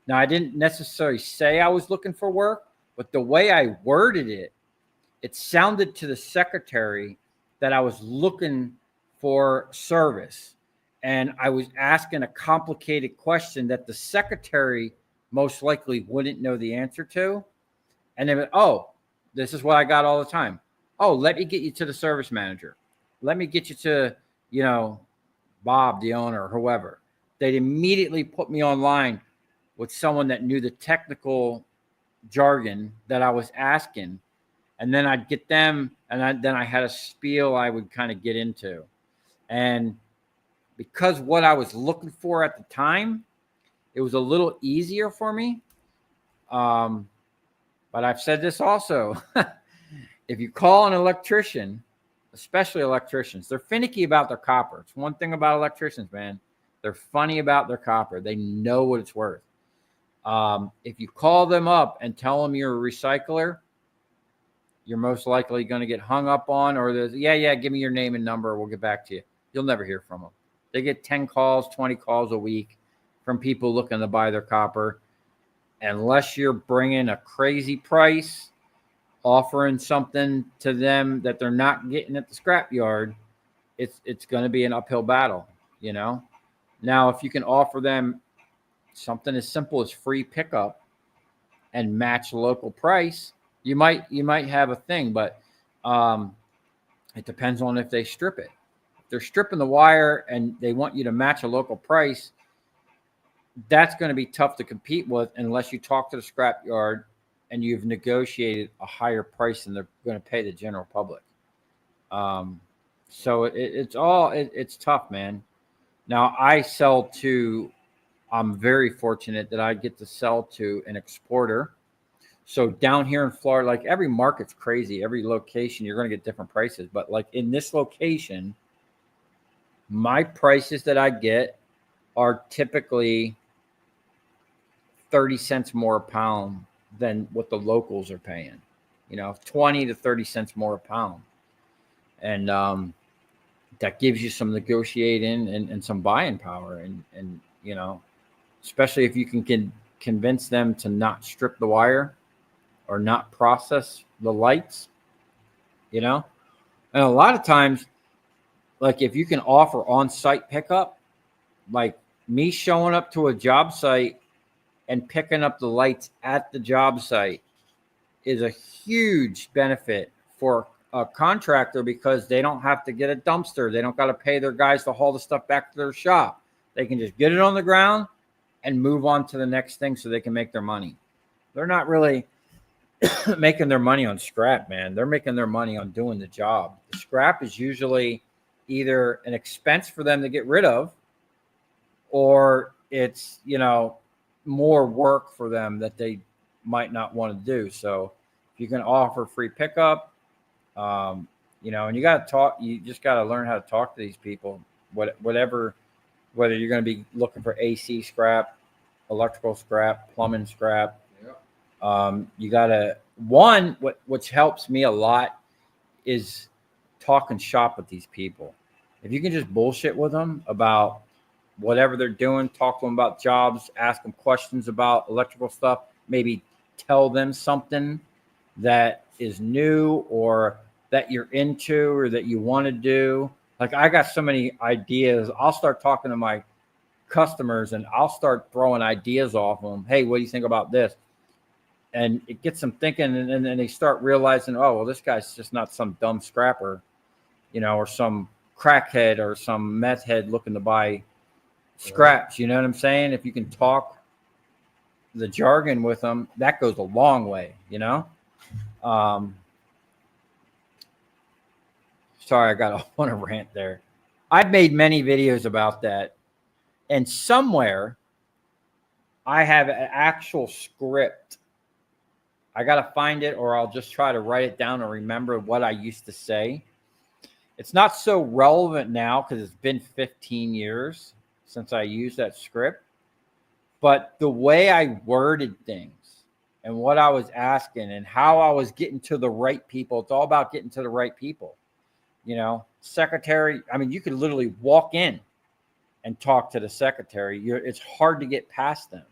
S1: now I didn't necessarily say I was looking for work, but the way I worded it, it sounded to the secretary that I was looking for service. And I was asking a complicated question that the secretary most likely wouldn't know the answer to. And they went, oh, this is what I got all the time. Oh, let me get you to the service manager. Let me get you to, Bob, the owner, or whoever. They'd immediately put me online with someone that knew the technical jargon that I was asking. And then I'd get them, and then I had a spiel I would kind of get into. And because what I was looking for at the time, it was a little easier for me. But I've said this also. If you call an electrician, especially electricians, they're finicky about their copper. It's one thing about electricians, man. They're funny about their copper. They know what it's worth. If you call them up and tell them you're a recycler, you're most likely going to get hung up on, or there's, yeah, give me your name and number. We'll get back to you. You'll never hear from them. They get 10 calls, 20 calls a week from people looking to buy their copper. Unless you're bringing a crazy price, offering something to them that they're not getting at the scrapyard, it's going to be an uphill battle, Now, if you can offer them something as simple as free pickup and match local price, you might have a thing, but it depends on if they strip it. If they're stripping the wire and they want you to match a local price, that's going to be tough to compete with unless you talk to the scrapyard and you've negotiated a higher price than they're going to pay the general public. So it's tough, man. Now I'm very fortunate that I get to sell to an exporter. So down here in Florida, like every market's crazy. Every location, you're going to get different prices. But like in this location, my prices that I get are typically 30 cents more a pound than what the locals are paying, 20 to 30 cents more a pound. And that gives you some negotiating and some buying power. And especially if you can convince them to not strip the wire or not process the lights, And a lot of times, like if you can offer on-site pickup, like me showing up to a job site and picking up the lights at the job site is a huge benefit for a contractor because they don't have to get a dumpster. They don't got to pay their guys to haul the stuff back to their shop. They can just get it on the ground and move on to the next thing so they can make their money. They're not really making their money on scrap, man. They're making their money on doing the job. The scrap is usually either an expense for them to get rid of, or it's, more work for them that they might not want to do. So if you can offer free pickup, and you got to talk, you just got to learn how to talk to these people, whether you're going to be looking for AC scrap, electrical scrap, plumbing scrap. You got to, which helps me a lot is talk and shop with these people. If you can just bullshit with them about whatever they're doing, talk to them about jobs, ask them questions about electrical stuff, maybe tell them something that is new or that you're into or that you want to do. Like, I got so many ideas. I'll start talking to my customers and I'll start throwing ideas off them. Hey, what do you think about this? And it gets them thinking, and then they start realizing, oh, well, this guy's just not some dumb scrapper, or some crackhead or some meth head looking to buy scraps. You know what I'm saying? If you can talk the jargon with them, that goes a long way, Sorry, I got on a rant there. I've made many videos about that. And somewhere I have an actual script. I got to find it, or I'll just try to write it down and remember what I used to say. It's not so relevant now because it's been 15 years since I used that script. But the way I worded things and what I was asking and how I was getting to the right people, it's all about getting to the right people. Secretary, I mean, you could literally walk in and talk to the secretary. It's hard to get past them.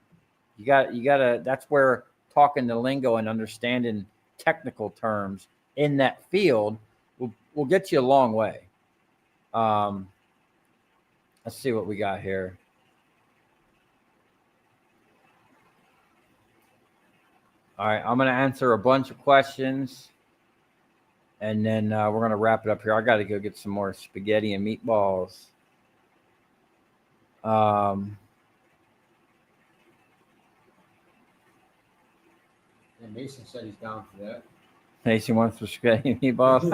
S1: You gotta, that's where talking the lingo and understanding technical terms in that field will get you a long way. Let's see what we got here. All right, I'm going to answer a bunch of questions, and then we're going to wrap it up here. I got to go get some more spaghetti and meatballs.
S2: And Mason said he's down for that.
S1: Mason wants some spaghetti and meatballs.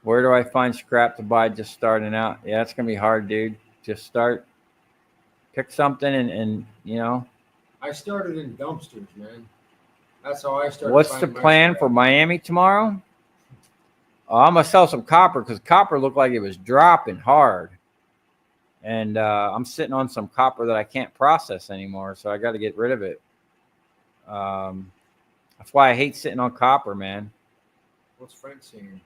S1: Where do I find scrap to buy just starting out? Yeah, it's going to be hard, dude. Just start. Pick something and
S2: I started in dumpsters, man. That's how I started.
S1: What's the plan for Miami tomorrow? I'm going to sell some copper because copper looked like it was dropping hard. And I'm sitting on some copper that I can't process anymore, so I got to get rid of it. That's why I hate sitting on copper, man.
S2: What's Frank saying?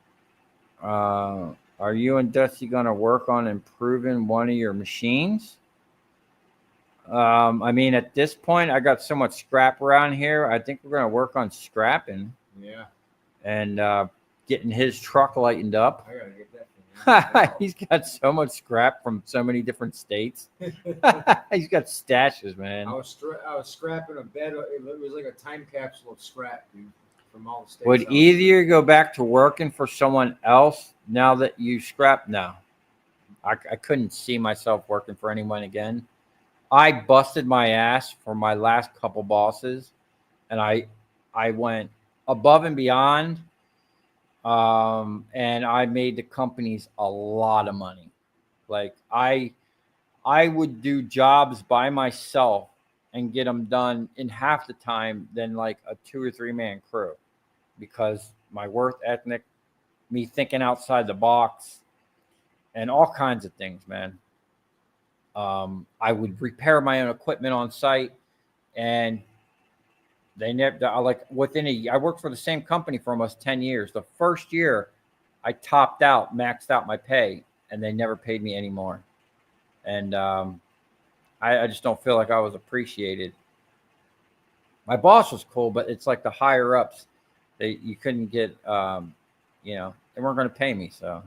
S1: Are you and Dusty going to work on improving one of your machines? I mean, at this point, I got so much scrap around here. I think we're going to work on scrapping.
S2: Yeah. And
S1: getting his truck lightened up.
S2: I got to get that thing.
S1: He's got so much scrap from so many different states. He's got stashes, man.
S2: I was scrapping a bed. It was like a time capsule of scrap, dude, from all the states.
S1: Would either you go back to working for someone else now that you scrap? No. I couldn't see myself working for anyone again. I busted my ass for my last couple bosses, and I went above and beyond, and I made the companies a lot of money. Like I would do jobs by myself and get them done in half the time than like a 2 or 3 man crew, because my work ethic, me thinking outside the box, and all kinds of things, man. I would repair my own equipment on site, and they never, like within I worked for the same company for almost 10 years. The first year I topped out, maxed out my pay, and they never paid me anymore. And I just don't feel like I was appreciated. My boss was cool, but it's like the higher ups, you couldn't get, they weren't going to pay me. So.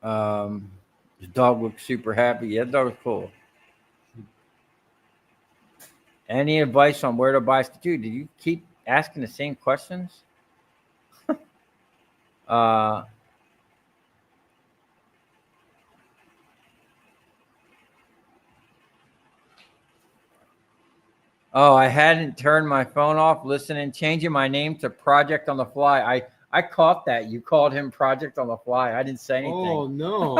S1: The dog looked super happy. Yeah, the dog was cool. Any advice on where to buy? Dude, do you keep asking the same questions? Oh, I hadn't turned my phone off, listening, changing my name to Project on the Fly. I caught that. You called him Project on the Fly. I didn't say anything.
S2: Oh, no.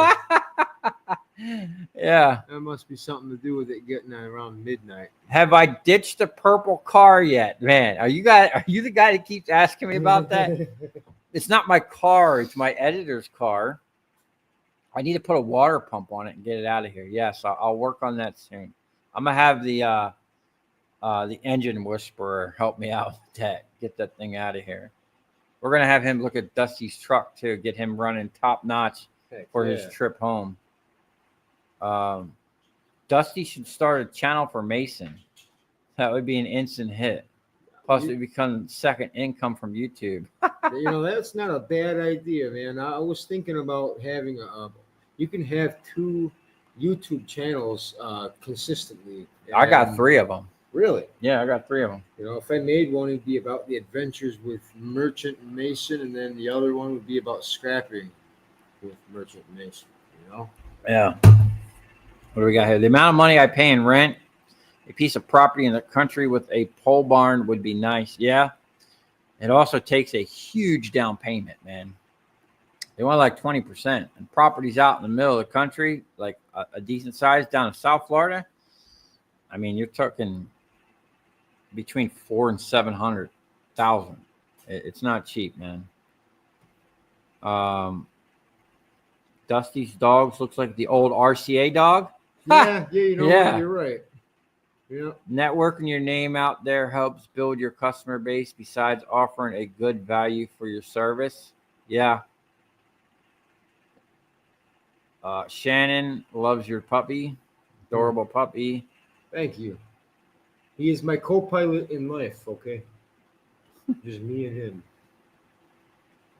S1: Yeah.
S2: That must be something to do with it getting around midnight.
S1: Have I ditched the purple car yet? Man, are you the guy that keeps asking me about that? It's not my car. It's my editor's car. I need to put a water pump on it and get it out of here. Yes, I'll work on that soon. I'm going to have the engine whisperer help me out with that. Get that thing out of here. We're going to have him look at Dusty's truck, too. Get him running top notch for his trip home. Dusty should start a channel for Mason. That would be an instant hit. Plus, it would become second income from YouTube.
S2: That's not a bad idea, man. I was thinking about having you can have 2 YouTube channels consistently.
S1: I got 3 of them.
S2: Really?
S1: Yeah, I got 3 of them.
S2: If I made one, it'd be about the adventures with Merchant and Mason, and then the other one would be about scrapping with Merchant and Mason.
S1: Yeah. What do we got here? The amount of money I pay in rent, a piece of property in the country with a pole barn would be nice. Yeah. It also takes a huge down payment, man. They want like 20%. And properties out in the middle of the country, like a decent size down in South Florida, I mean, you're talking between 400,000 and 700,000. It's not cheap, man. Dusty's dogs looks like the old RCA dog.
S2: Yeah, you're right. Yeah.
S1: Networking your name out there helps build your customer base besides offering a good value for your service. Yeah. Shannon loves your puppy. Adorable puppy.
S2: Thank you. He is my co-pilot in life, okay? Just me and him.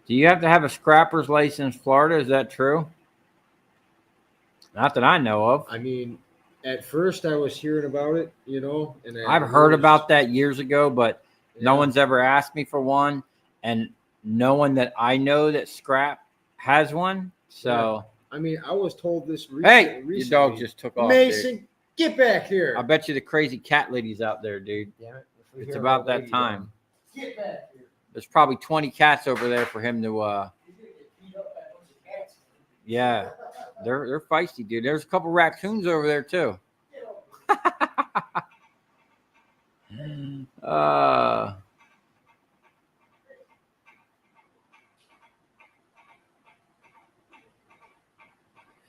S1: Do you have to have a scrapper's license in Florida? Is that true? Not that I know of.
S2: I mean, at first I was hearing about it, and
S1: I've heard about that years ago, but no one's ever asked me for one, and no one that I know that scrap has one. So,
S2: I mean, I was told this recently.
S1: Your dog just took off.
S2: Mason,
S1: dude.
S2: Get back here!
S1: I bet you the crazy cat lady's out there, dude.
S2: Yeah,
S1: it's about that time.
S2: Get back here!
S1: There's probably 20 cats over there for him to. Yeah, they're feisty, dude. There's a couple raccoons over there too.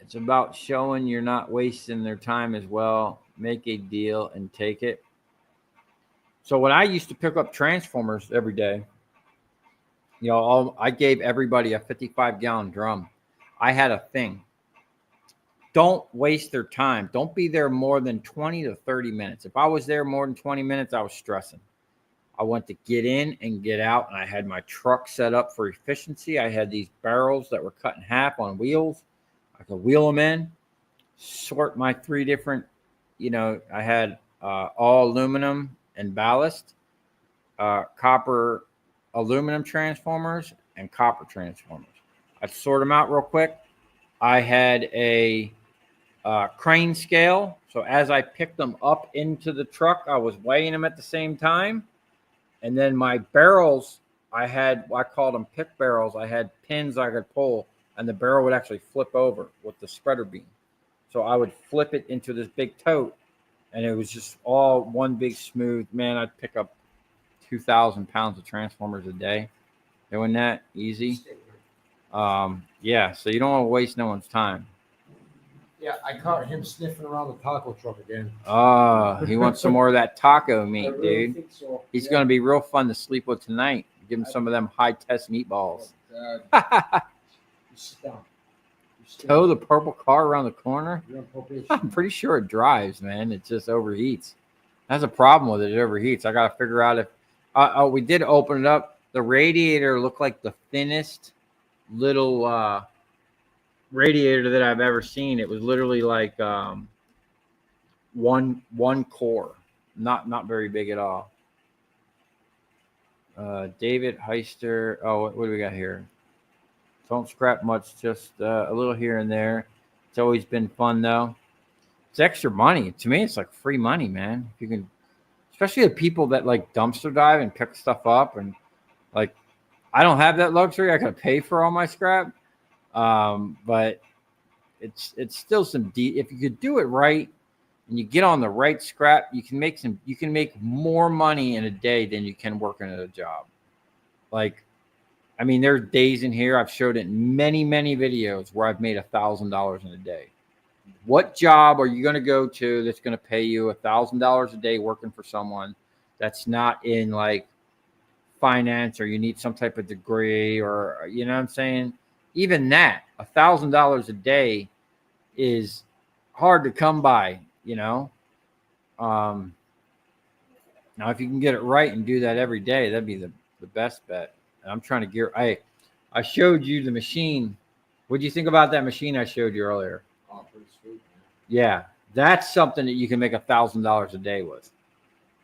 S1: It's about showing you're not wasting their time as well. Make a deal and take it. So when I used to pick up transformers every day, I gave everybody a 55-gallon drum. I had a thing. Don't waste their time. Don't be there more than 20 to 30 minutes. If I was there more than 20 minutes, I was stressing. I went to get in and get out, and I had my truck set up for efficiency. I had these barrels that were cut in half on wheels. I could wheel them in, sort my 3 different, I had all aluminum and ballast, copper aluminum transformers, and copper transformers. I'd sort them out real quick. I had a crane scale. So as I picked them up into the truck, I was weighing them at the same time. And then my barrels, I called them pick barrels. I had pins I could pull, and the barrel would actually flip over with the spreader beam. So I would flip it into this big tote, and it was just all one big smooth. Man, I'd pick up 2,000 pounds of transformers a day. Doing that easy. Yeah, so you don't want to waste no one's time.
S2: Yeah, I caught him sniffing around the taco truck again.
S1: He wants some more of that taco meat,
S2: I really
S1: dude.
S2: think so.
S1: He's going to be real fun to sleep with tonight. Give him some of them high-test meatballs.
S2: Oh, God. You sit down.
S1: Tow the purple car around the corner?
S2: You're on probation.
S1: I'm pretty sure it drives, man. It just overheats. That's a problem with it. It overheats. I got to figure out if... we did open it up. The radiator looked like the thinnest little radiator that I've ever seen. It was literally like one core. Not very big at all. David Heister. Oh, what do we got here? Don't scrap much, just a little here and there. It's always been fun though. It's extra money. To me, it's like free money, man. If you can, especially the people that like dumpster dive and pick stuff up, and like I don't have that luxury. I gotta pay for all my scrap. But it's still some if you could do it right and you get on the right scrap, you can make more money in a day than you can working at a job. Like, I mean, there's days in here I've showed it in many videos where I've made $1,000 in a day. What job are you going to go to that's going to pay you $1,000 a day working for someone that's not in like finance, or you need some type of degree, or you know what I'm saying? Even that, $1,000 a day is hard to come by, you know. Now if you can get it right and do that every day, that'd be the best bet. And I'm trying to gear. I showed you the machine. What do you think about that machine I showed you earlier?
S2: Oh, pretty sweet, man.
S1: Yeah, that's something that you can make $1,000 a day with.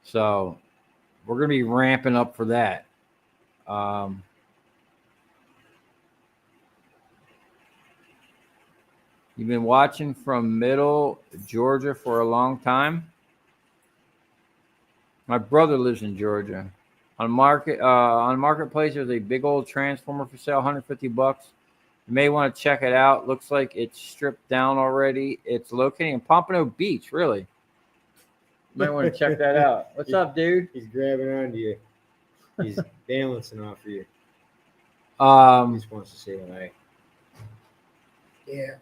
S1: So we're gonna be ramping up for that. You've been watching from Middle Georgia for a long time. My brother lives in Georgia. On Marketplace, there's a big old transformer for sale, $150. You may want to check it out. Looks like it's stripped down already. It's located in Pompano Beach, really. You might want to check that out. What's up, dude?
S2: He's grabbing onto you. He's balancing off of you. He just wants to say hi. Yeah.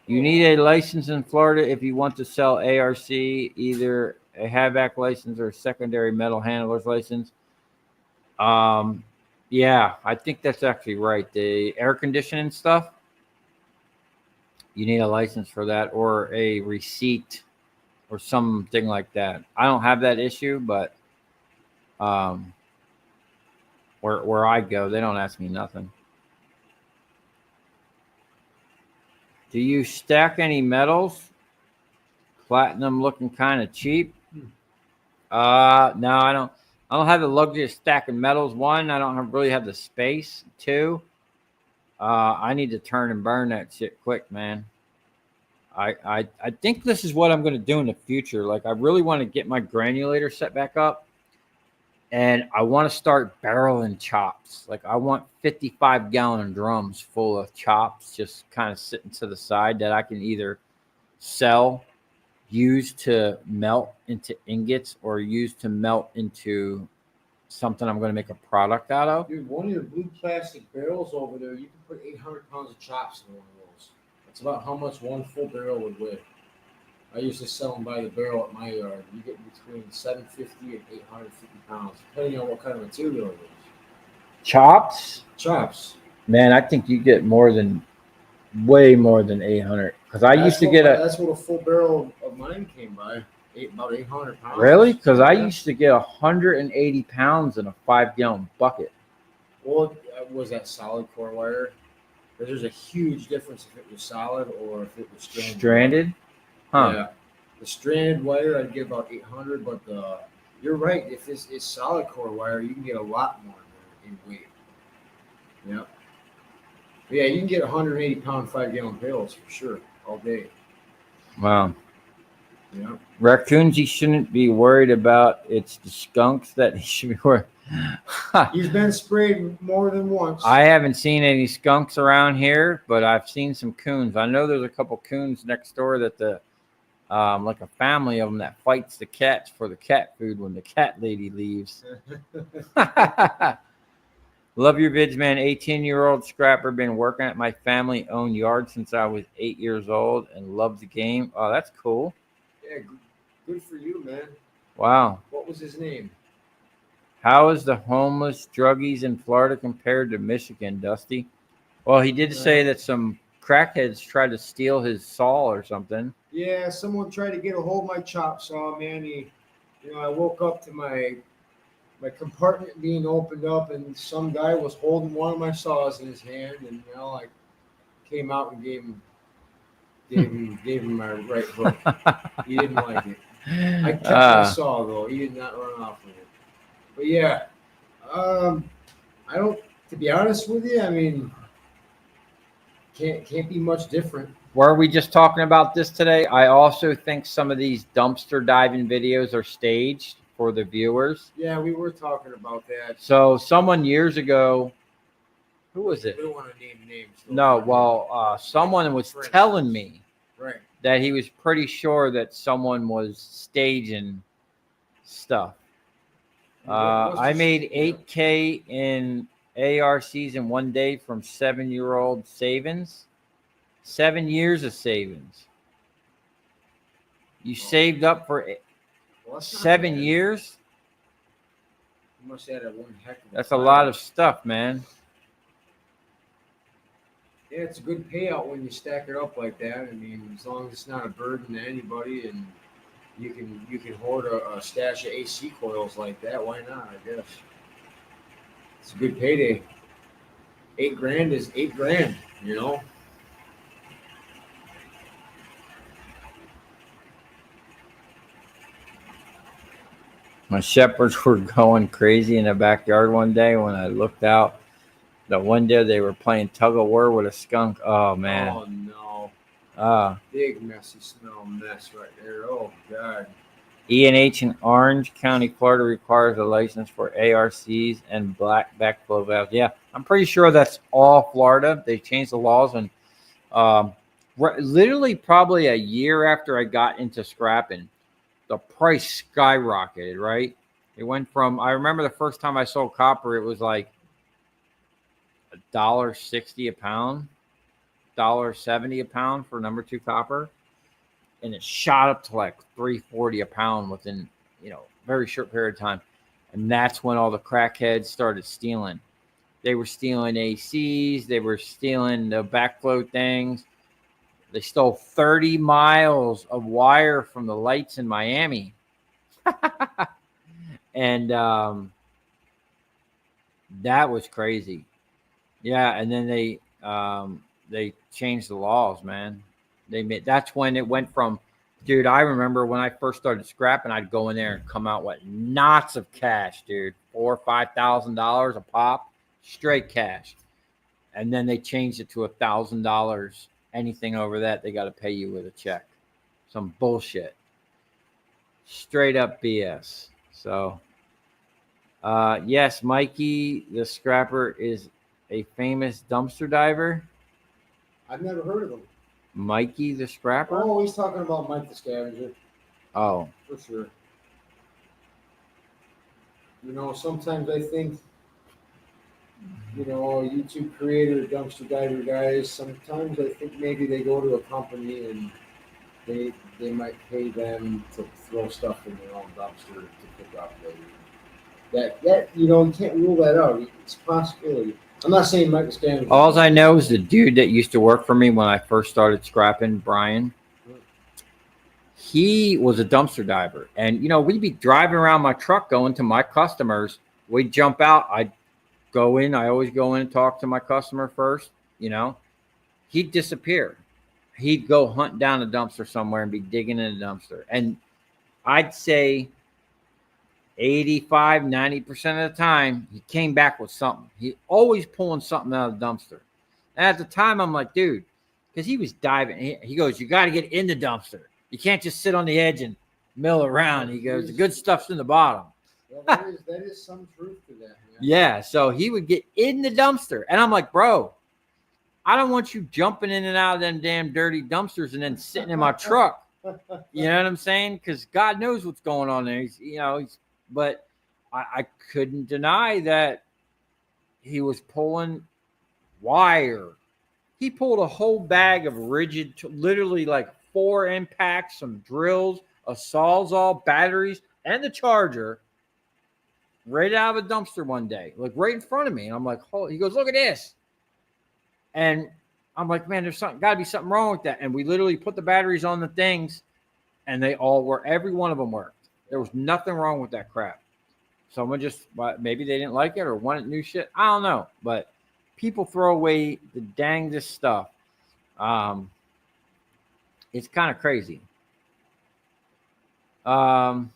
S1: You need a license in Florida if you want to sell ARC, either a HVAC license or a secondary metal handler's license. Yeah, I think that's actually right. The air conditioning stuff, you need a license for that, or a receipt or something like that. I don't have that issue, but where I go, they don't ask me nothing. Do you stack any metals? Platinum looking kind of cheap. No, I don't. I don't have the luxury of stacking metals. One, I don't really have the space. Two, I need to turn and burn that shit quick, man. I think this is what I'm going to do in the future. Like, I really want to get my granulator set back up, and I want to start barreling chops. Like, I want 55-gallon drums full of chops just kind of sitting to the side that I can either sell, use to melt into ingots, or use to melt into something I'm going to make a product out of.
S2: Dude, one of your blue plastic barrels over there, you can put 800 pounds of chops in one of those. That's about how much one full barrel would weigh. I used to sell them by the barrel at my yard. You get between 750 and 850 pounds, depending on what kind of material it is.
S1: Chops?
S2: Chops.
S1: Man, I think you get way more than 800. Because I used to get
S2: that's what a full barrel of mine came by, about 800 pounds.
S1: Really? Because I used to get 180 pounds in a 5-gallon bucket.
S2: Well, was that solid core wire? There's a huge difference if it was solid or if it was stranded.
S1: Stranded? Huh.
S2: Yeah. The stranded wire, I'd get about 800, but you're right. If it's solid core wire, you can get a lot more in weight. Yeah. But yeah, you can get 180-pound 5-gallon pails for sure all day.
S1: Wow.
S2: Yeah.
S1: Raccoons, he shouldn't be worried about. It's the skunks that he should be worried.
S2: He's been sprayed more than once.
S1: I haven't seen any skunks around here, but I've seen some coons. I know there's a couple coons next door that like a family of them that fights the cats for the cat food when the cat lady leaves. Love your vids, man. 18-year-old scrapper, been working at my family-owned yard since I was 8 years old and love the game. Oh, that's cool.
S2: Yeah, good for you, man.
S1: Wow.
S2: What was his name?
S1: How is the homeless druggies in Florida compared to Michigan, Dusty? Well, he did say that some crackheads tried to steal his saw or something.
S2: Yeah, someone tried to get a hold of my chop saw, man. I woke up to my compartment being opened up, and some guy was holding one of my saws in his hand, and I came out and gave him my right hook. He didn't like it. I kept my saw though. He did not run off with it. But yeah, I don't. To be honest with you, I mean, can't be much different.
S1: Were we just talking about this today? I also think some of these dumpster diving videos are staged for the viewers.
S2: Yeah, we were talking about that.
S1: So someone years ago, who was it?
S2: We don't want to name names. Though.
S1: No, well, someone was telling me
S2: right
S1: that he was pretty sure that someone was staging stuff. I made $8K in ARCs in one day from 7-year-old savings. 7 years of savings. You saved up for 7 years?
S2: You must have had one heck of
S1: That's a lot of stuff, man.
S2: Yeah, it's a good payout when you stack it up like that. I mean, as long as it's not a burden to anybody, and you can hoard a stash of AC coils like that. Why not? I guess it's a good payday. $8,000 is $8,000. You know.
S1: My shepherds were going crazy in the backyard one day when I looked out the window. They were playing tug of war with a skunk. Oh, man.
S2: Oh, no. Big messy smell mess right there. Oh, God.
S1: E&H in Orange County, Florida requires a license for ARCs and black backflow valves. Yeah, I'm pretty sure that's all Florida. They changed the laws, and literally probably a year after I got into scrapping, the price skyrocketed, right? It went from, I remember the first time I sold copper, it was like $1.60 a pound, $1.70 a pound for number 2 copper. And it shot up to like $3.40 a pound within, very short period of time. And that's when all the crackheads started stealing. They were stealing ACs. They were stealing the backflow things. They stole 30 miles of wire from the lights in Miami. And that was crazy. Yeah, and then they changed the laws, man. That's when it went from, dude, I remember when I first started scrapping, I'd go in there and come out with knots of cash, dude, $4,000 or $5,000 a pop, straight cash. And then they changed it to $1,000. Anything over that, they got to pay you with a check. Some bullshit. Straight up BS. So, yes, Mikey, the scrapper, is a famous dumpster diver.
S2: I've never heard of him.
S1: Mikey the scrapper?
S2: Oh, he's talking about Mike the scavenger.
S1: Oh.
S2: For sure. Sometimes I think, YouTube creator, dumpster diver guys, sometimes I think maybe they go to a company and they might pay them to throw stuff in their own dumpster to pick up later. That you can't rule that out. It's a possibility. I'm not saying Mike the scavenger.
S1: All I know is the dude that used to work for me when I first started scrapping, Brian, he was a dumpster diver. And, we'd be driving around my truck going to my customers. We'd jump out. I'd go in. I always go in and talk to my customer first. He'd disappear. He'd go hunt down a dumpster somewhere and be digging in a dumpster. And I'd say 85, 90% of the time, he came back with something. He always pulling something out of the dumpster. And at the time, I'm like, dude, because he was diving. He goes, you got to get in the dumpster. You can't just sit on the edge and mill around. He goes, the good stuff's in the bottom.
S2: Well, that is some truth to that, man.
S1: Yeah, so he would get in the dumpster. And I'm like, bro, I don't want you jumping in and out of them damn dirty dumpsters and then sitting in my truck. You know what I'm saying? Because God knows what's going on there. But I couldn't deny that he was pulling wire. He pulled a whole bag of rigid, literally like 4 impacts, some drills, a Sawzall, batteries, and the charger right out of a dumpster one day, like right in front of me. And I'm like, he goes, look at this. And I'm like, man, there's got to be something wrong with that. And we literally put the batteries on the things, and they all were, every one of them worked. There was nothing wrong with that crap. Someone just, maybe they didn't like it or wanted new shit. I don't know. But people throw away the dangest stuff. It's kind of crazy. Um,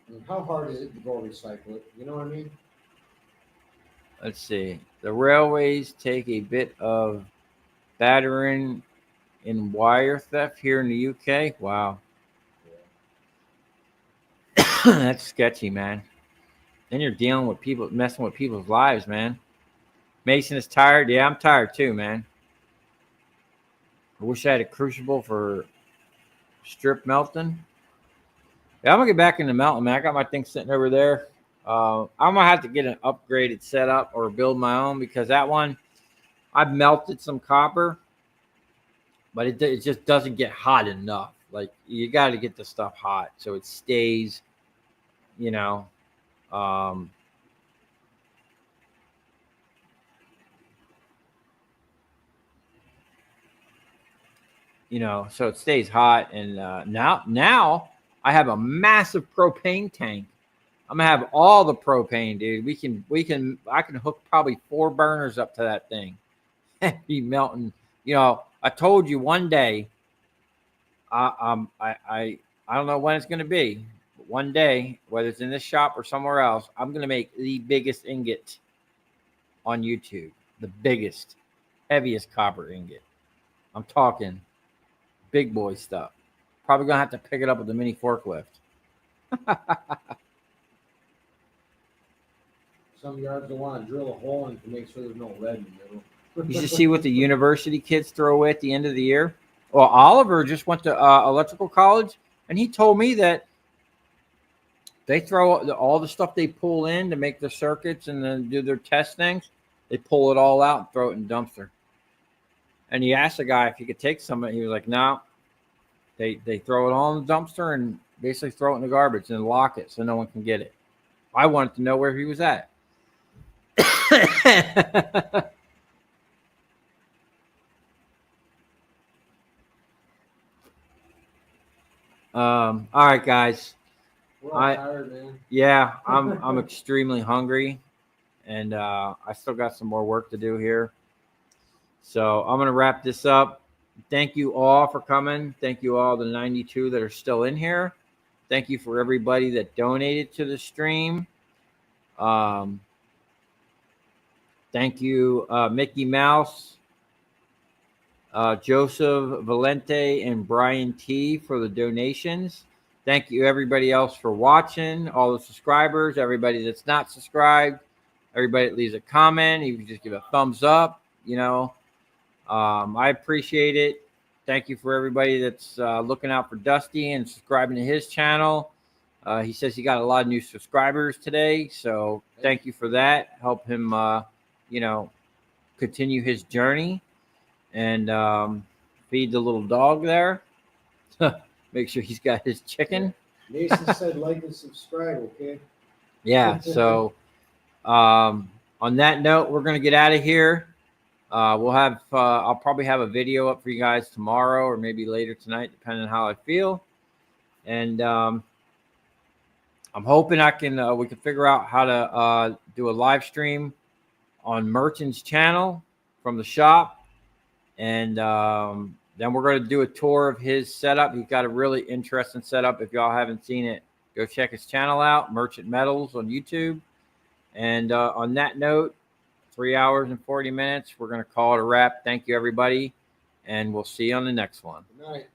S2: I mean, how hard is it to go recycle it? You know what I mean?
S1: let's see. The railways take a bit of battering in wire theft here in the UK. Wow. That's sketchy, man. Then you're dealing with people, messing with people's lives, man. Mason is tired. Yeah, I'm tired too, man. I wish I had a crucible for strip melting. Yeah, I'm gonna get back into melting, man. I got my thing sitting over there. I'm gonna have to get an upgraded setup or build my own because that one, I've melted some copper, but it just doesn't get hot enough. Like you got to get the stuff hot so it stays, you know. Um, so it stays hot. And now I have a massive propane tank. I'm gonna have all the propane, dude. I can hook probably 4 burners up to that thing and be melting. I told you one day. I don't know when it's gonna be, but one day, whether it's in this shop or somewhere else, I'm gonna make the biggest ingot on YouTube. The biggest, heaviest copper ingot. I'm talking big boy stuff. Probably gonna have to pick it up with the mini forklift.
S2: Some yards don't want to drill a hole in to make sure there's no lead in the middle.
S1: You should see what the university kids throw away at the end of the year. Well, Oliver just went to electrical college, and he told me that they throw all the stuff they pull in to make the circuits and then do their test things. They pull it all out and throw it in the dumpster. And he asked the guy if he could take some of it. He was like, no. They throw it all in the dumpster and basically throw it in the garbage and lock it so no one can get it. I wanted to know where he was at. All right, guys.
S2: We're all tired, man.
S1: Yeah, I'm extremely hungry, and I still got some more work to do here. So I'm gonna wrap this up. Thank you all for coming. Thank you all the 92 that are still in here. Thank you for everybody that donated to the stream. Thank you, Mickey Mouse, Joseph Valente, and Brian T for the donations. Thank you, everybody else, for watching, all the subscribers, everybody that's not subscribed, everybody that leaves a comment. You can just give a thumbs up, I appreciate it. Thank you for everybody that's looking out for Dusty and subscribing to his channel. He says he got a lot of new subscribers today, so thank you for that. Help him, continue his journey and feed the little dog there. Make sure he's got his chicken.
S2: Mason said like and subscribe, okay?
S1: Yeah, so on that note, we're going to get out of here. I'll probably have a video up for you guys tomorrow or maybe later tonight, depending on how I feel. And I'm hoping we can figure out how to do a live stream on Merchant's channel from the shop. And then we're going to do a tour of his setup. He's got a really interesting setup. If y'all haven't seen it, go check his channel out, Merchant Metals on YouTube. And on that note, 3 hours and 40 minutes. We're going to call it a wrap. Thank you, everybody. And we'll see you on the next one.
S2: Good night.